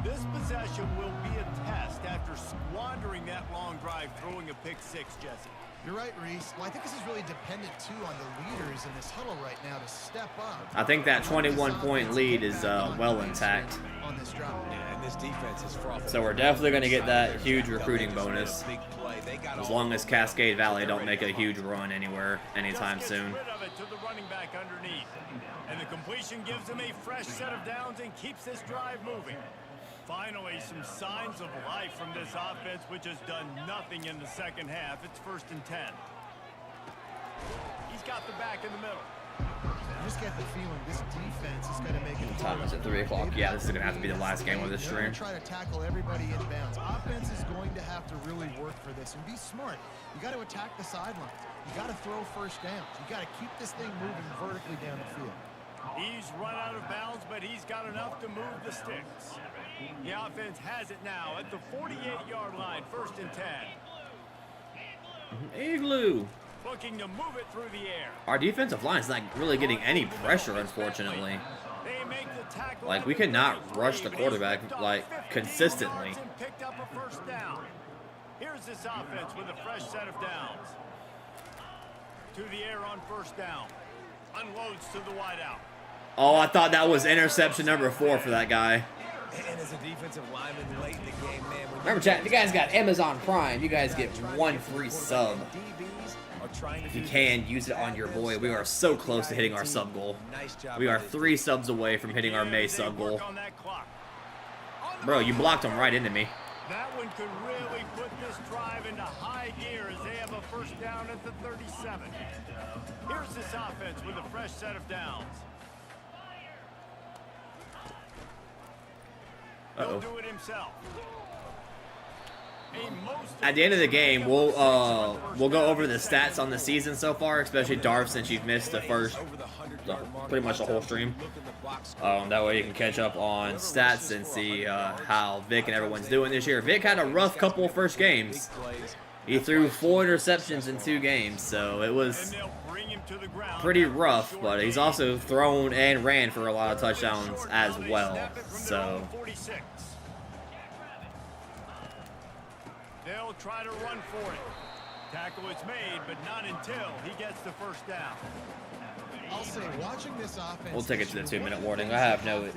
This possession will be a test after squandering that long drive, throwing a pick 6, Jesse. You're right, Reese. Well, I think this is really dependent, too, on the leaders in this huddle right now to step up. I think that 21-point lead is well intact. On this drive. Yeah, and this defense is fraught. So we're definitely going to get that huge recruiting bonus. As long as Cascade Valley don't make a huge run anywhere anytime soon. And the completion gives them a fresh set of downs and keeps this drive moving. Finally, some signs of life from this offense, which has done nothing in the second half. It's 1st and 10. He's got the back in the middle. I just get the feeling this defense is going to make it. Time is at 3 o'clock. Yeah, this is going to have to be the last game of this stream. Try to tackle everybody inbounds. Offense is going to have to really work for this and be smart. You got to attack the sidelines. You got to throw first downs. You got to keep this thing moving vertically down the field. He's run out of bounds, but he's got enough to move the sticks. The offense has it now at the 48-yard line, 1st and 10. Igloo. Looking to move it through the air. Our defensive line is not really getting any pressure, unfortunately. They make the tackle. Like, we cannot rush the quarterback, like, consistently. Picked up a first down. Here's this offense with a fresh set of downs. To the air on first down. Unloads to the wideout. Oh, I thought that was interception number 4 for that guy. And as a defensive lineman late in the game, man. Remember, chat, if you guys got Amazon Prime, you guys get 1 free sub. If you can, use it on your boy. We are so close to hitting our sub goal. We are 3 subs away from hitting our May sub goal. Bro, you blocked him right into me. That one could really put this drive into high gear as they have a first down at the 37. Here's this offense with a fresh set of downs. He'll do it himself. At the end of the game, we'll go over the stats on the season so far, especially Darth, since you've missed pretty much the whole stream. That way you can catch up on stats and see how Vic and everyone's doing this year. Vic had a rough couple of first games. He threw 4 interceptions in 2 games, so it was pretty rough, but he's also thrown and ran for a lot of touchdowns as well. So they'll try to run for it. Tackle is made, but not until he gets the first down. I'll say, watching this offense. We'll take it to the 2-minute warning. I have no.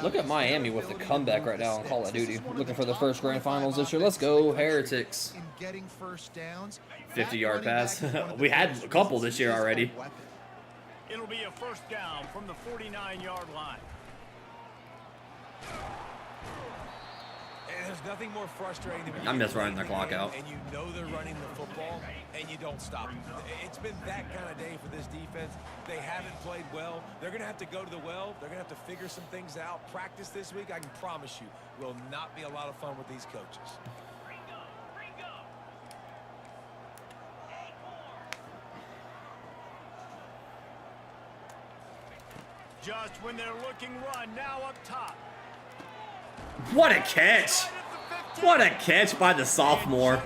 Look at Miami with the comeback right now on Call of Duty. Looking for the first grand finals this year. Let's go, Heretics. 50-yard pass. We had a couple this year already. It'll be a first down from the 49-yard line. And there's nothing more frustrating than when I'm just running the clock out. and you know they're running the football and you don't stop them. It's been that kind of day for this defense. They haven't played well. They're going to have to go to the well. They're going to have to figure some things out. Practice this week, I can promise you, will not be a lot of fun with these coaches. Just when they're looking run, now up top. What a catch! What a catch by the sophomore.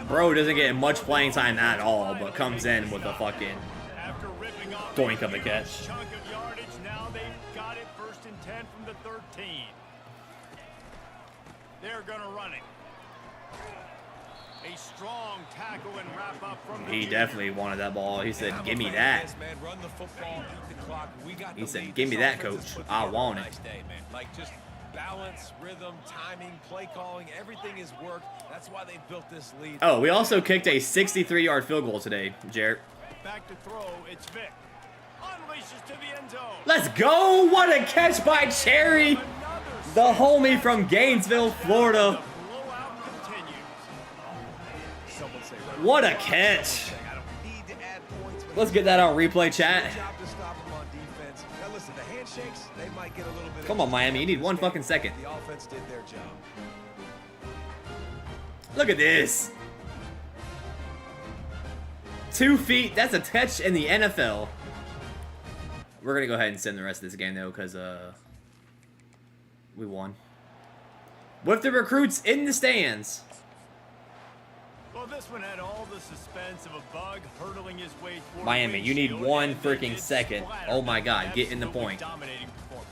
Bro doesn't get much playing time at all, but comes in with a fucking doink of a catch. Chunk of yardage. Now they've got it 1st and 10 from the 13. They're gonna run it. A strong tackle and wrap up from the He definitely wanted that ball. He said, "Give me that." Run the football, eat the clock. We got He the said, lead. "Give me This that, offense coach. is I put want together it." a nice day, man. Like just balance, rhythm, timing, play calling, everything has worked. That's why they built this lead. Oh, we also kicked a 63-yard field goal today, Jarrett. back to throw. It's Vic. Unleashes to the end zone. Let's go! What a catch by Cherry, the homie from Gainesville, Florida. What a catch! Let's get that on replay, chat. Come on, Miami. You need 1 fucking second. The offense did their job. Look at this. 2 feet. That's a touch in the NFL. We're going to go ahead and send the rest of this game, though, because we won. With the recruits in the stands. Well, this one had all the suspense of a bug hurtling his way toward Miami, you need windshield, 1 and freaking it second. splattered Oh my them. God, get in the Absolutely point. Dominating performance.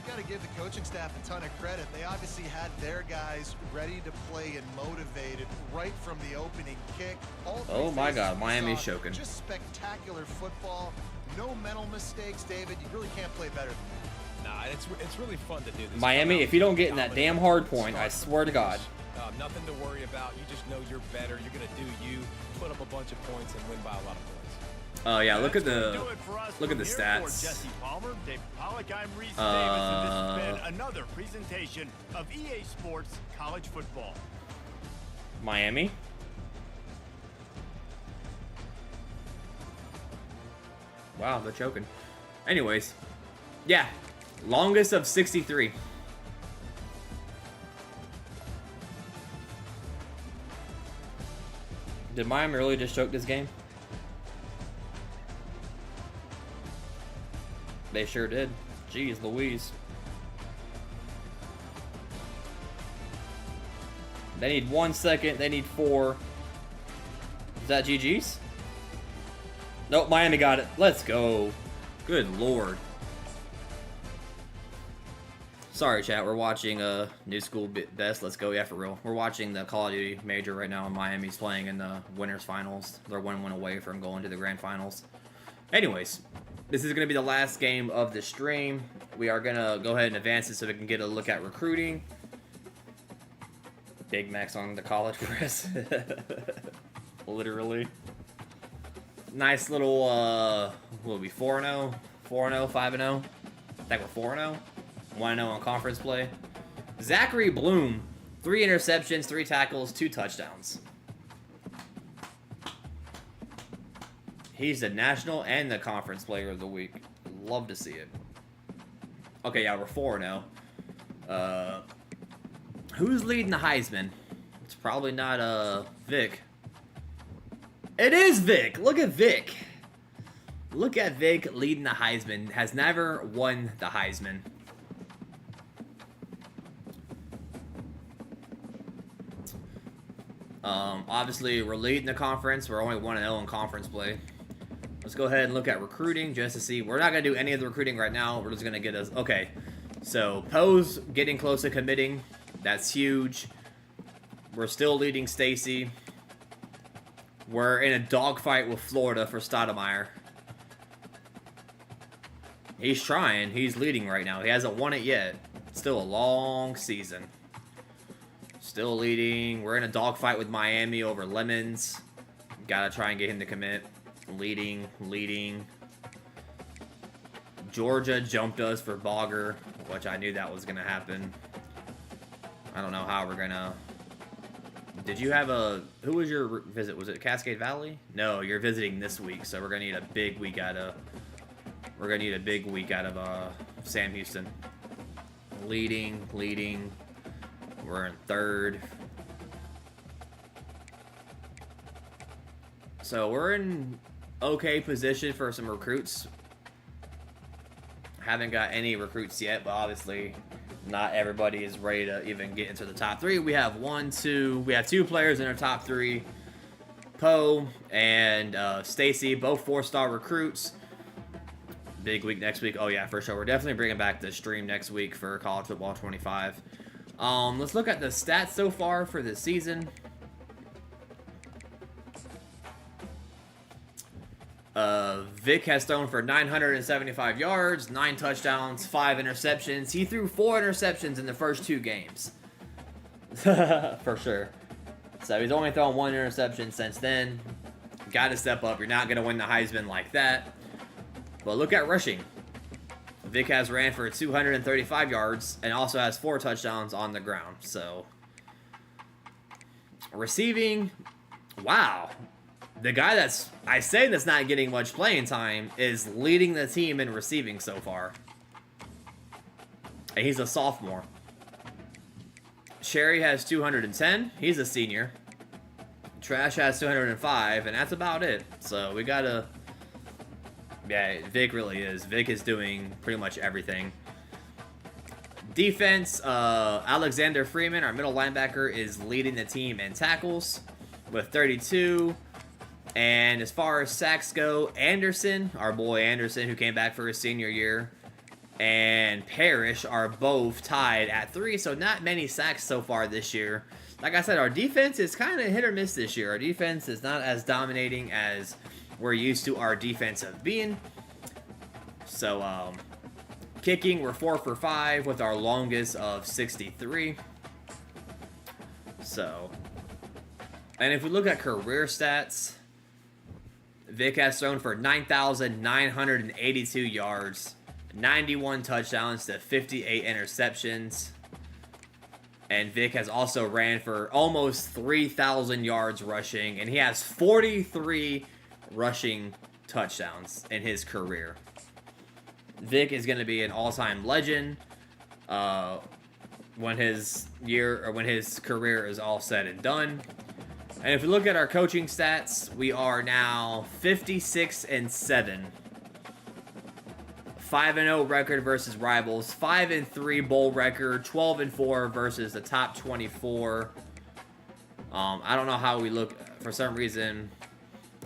Got to give the coaching staff a ton of credit. They obviously had their guys ready to play and motivated right from the opening kick. All Oh my God, Miami's saw choking. Just spectacular football. No mental mistakes, David. You really can't play better than that. Nah, it's really fun to do this. Miami, if you don't get in that damn hard point, I swear to God. Nothing to worry about. You just know you're better. You're going to do you, put up a bunch of points, and win by a lot of points. Oh yeah, look at That's gonna the do it for us look at from the here. For stats. Jesse Palmer, Dave Pollock, I'm Reese Davis, and this has been another presentation of EA Sports College Football. Miami. Wow, they're choking. Anyways, yeah, longest of 63. Did Miami really just choke this game? They sure did. Jeez Louise. They need 1 second. They need 4. Is that GG's? Nope, Miami got it. Let's go. Good lord. Sorry, chat. We're watching New School Best. Let's go. Yeah, for real. We're watching the Call of Duty Major right now, and Miami's playing in the Winners Finals. They're 1 away from going to the Grand Finals. Anyways, this is going to be the last game of the stream. We are going to go ahead and advance it so we can get a look at recruiting. Big Macs on the college press. Literally. Nice little, what will be 4-0? 4-0, 5-0? I think we're 4-0. 1-0 on conference play. Zachary Bloom, 3 interceptions, 3 tackles, 2 touchdowns. He's the national and the conference player of the week. Love to see it. Okay, yeah, we're 4-0. Who's leading the Heisman? It's probably not Vic. It is Vic. Look at Vic. Look at Vic leading the Heisman. Has never won the Heisman. Obviously, we're leading the conference. We're only 1-0 in conference play. Let's go ahead and look at recruiting just to see. We're not going to do any of the recruiting right now. We're just going to get us... Okay, so Poe's getting close to committing. That's huge. We're still leading Stacy. We're in a dogfight with Florida for Stoudemire. He's trying. He's leading right now. He hasn't won it yet. Still a long season. Still leading. We're in a dogfight with Miami over Lemons. Gotta try and get him to commit. Leading. Georgia jumped us for Bogger, which I knew that was gonna happen. I don't know how we're gonna... Did you have a... Who was your visit? Was it Cascade Valley? No, you're visiting this week, so we're gonna need a big week out of... We're gonna need a big week out of Sam Houston. Leading. We're in third. So we're in okay position for some recruits. Haven't got any recruits yet, but obviously not everybody is ready to even get into the top 3. We have we have 2 players in our top 3. Poe and Stacy, both 4-star recruits. Big week next week. Oh yeah, for sure. We're definitely bringing back the stream next week for College Football 25. Let's look at the stats so far for the season. Vic has thrown for 975 yards, 9 touchdowns, 5 interceptions. He threw 4 interceptions in the first 2 games. For sure. So he's only thrown 1 interception since then. Got to step up. You're not going to win the Heisman like that. But look at rushing. Vic has ran for 235 yards and also has 4 touchdowns on the ground. So, receiving, wow. The guy that's not getting much playing time is leading the team in receiving so far. And he's a sophomore. Sherry has 210. He's a senior. Trash has 205, and that's about it. So, we got to... Yeah, Vic really is. Vic is doing pretty much everything. Defense, Alexander Freeman, our middle linebacker, is leading the team in tackles with 32. And as far as sacks go, Anderson, our boy Anderson, who came back for his senior year, and Parrish are both tied at 3. So not many sacks so far this year. Like I said, our defense is kind of hit or miss this year. Our defense is not as dominating as we're used to our defensive being. So, kicking, we're 4 for 5 with our longest of 63. So, and if we look at career stats, Vic has thrown for 9,982 yards, 91 touchdowns to 58 interceptions. And Vic has also ran for almost 3,000 yards rushing, and he has 43 rushing touchdowns in his career. Vic is going to be an all-time legend when his career is all said and done. And if we look at our coaching stats, we are now 56-7. 5-0 record versus rivals, 5-3 bowl record, 12-4 versus the top 24. I don't know how we look for some reason.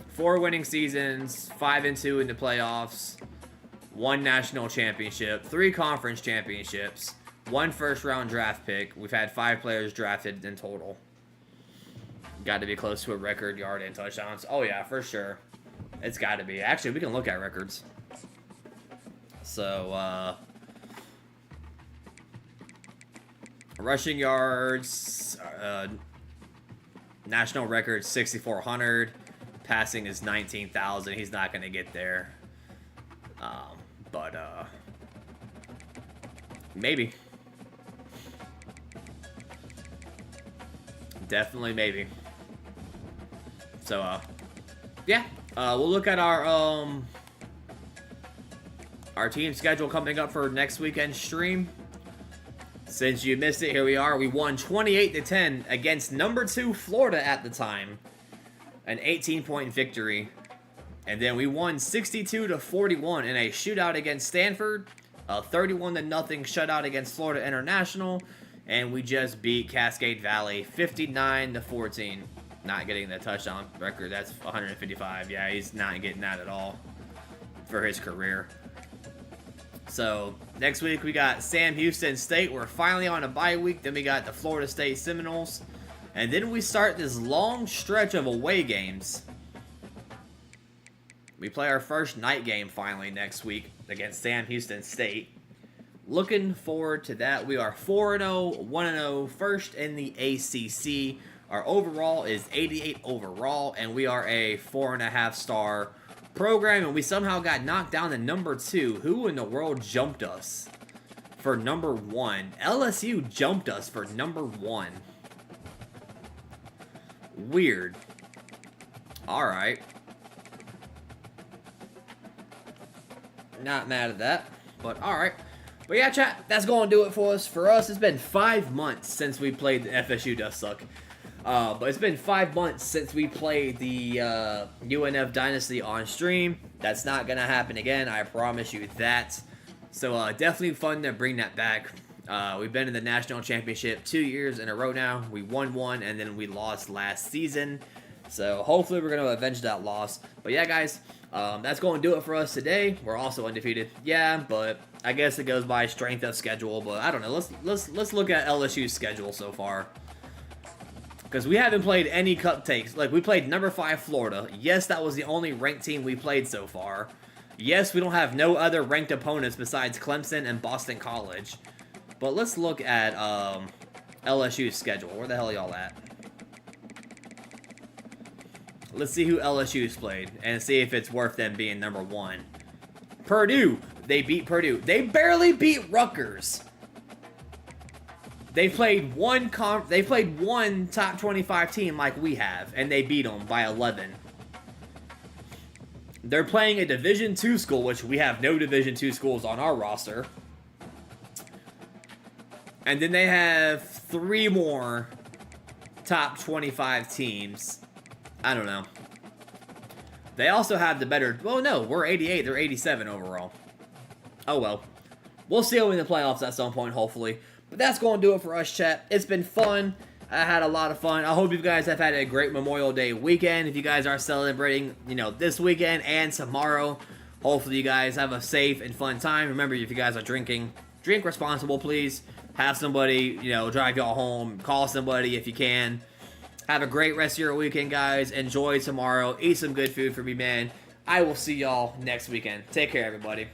4 winning seasons, 5-2 in the playoffs, 1 national championship, 3 conference championships, 1 first-round draft pick. We've had 5 players drafted in total. Got to be close to a record yard and touchdowns. Oh, yeah, for sure. It's got to be. Actually, we can look at records. So, rushing yards, national record 6,400. Passing is 19,000. He's not going to get there. But maybe. Definitely maybe. So, yeah. We'll look at our team schedule coming up for next weekend's stream. Since you missed it, here we are. We won 28-10 against number 2 Florida at the time. An 18-point victory. And then we won 62-41 in a shootout against Stanford. A 31-0 shutout against Florida International. And we just beat Cascade Valley 59-14. Not getting the touchdown record. That's 155. Yeah, he's not getting that at all for his career. So, next week we got Sam Houston State. We're finally on a bye week. Then we got the Florida State Seminoles. And then we start this long stretch of away games. We play our first night game finally next week against Sam Houston State. Looking forward to that. We are 4-0, 1-0, first in the ACC. Our overall is 88 overall, and we are a 4.5-star program, and we somehow got knocked down to number 2. Who in the world jumped us for number 1? LSU jumped us for number 1. Weird. Alright. Not mad at that, but alright. But yeah, chat, that's going to do it for us. For us, it's been 5 months since we played the FSU Does Suck. But it's been 5 months since we played the UNF Dynasty on stream. That's not going to happen again, I promise you that. So definitely fun to bring that back. We've been in the national championship 2 years in a row now. We won one, and then we lost last season. So hopefully we're going to avenge that loss. But yeah, guys, that's going to do it for us today. We're also undefeated. Yeah, but I guess it goes by strength of schedule. But I don't know. Let's look at LSU's schedule so far. Because we haven't played any cupcakes. Like, we played number 5 Florida. Yes, that was the only ranked team we played so far. Yes, we don't have no other ranked opponents besides Clemson and Boston College. But let's look at LSU's schedule. Where the hell are y'all at? Let's see who LSU's played and see if it's worth them being number 1. Purdue. They beat Purdue. They barely beat Rutgers. They played one top 25 team like we have, and they beat them by 11. They're playing a Division II school, which we have no Division II schools on our roster. And then they have 3 more top 25 teams. I don't know. They also have the better... Well, no, we're 88. They're 87 overall. Oh, well. We'll see them in the playoffs at some point, hopefully. But that's going to do it for us, chat. It's been fun. I had a lot of fun. I hope you guys have had a great Memorial Day weekend. If you guys are celebrating, you know, this weekend and tomorrow, hopefully you guys have a safe and fun time. Remember, if you guys are drinking, drink responsible, please. Have somebody, you know, drive y'all home. Call somebody if you can. Have a great rest of your weekend, guys. Enjoy tomorrow. Eat some good food for me, man. I will see y'all next weekend. Take care, everybody.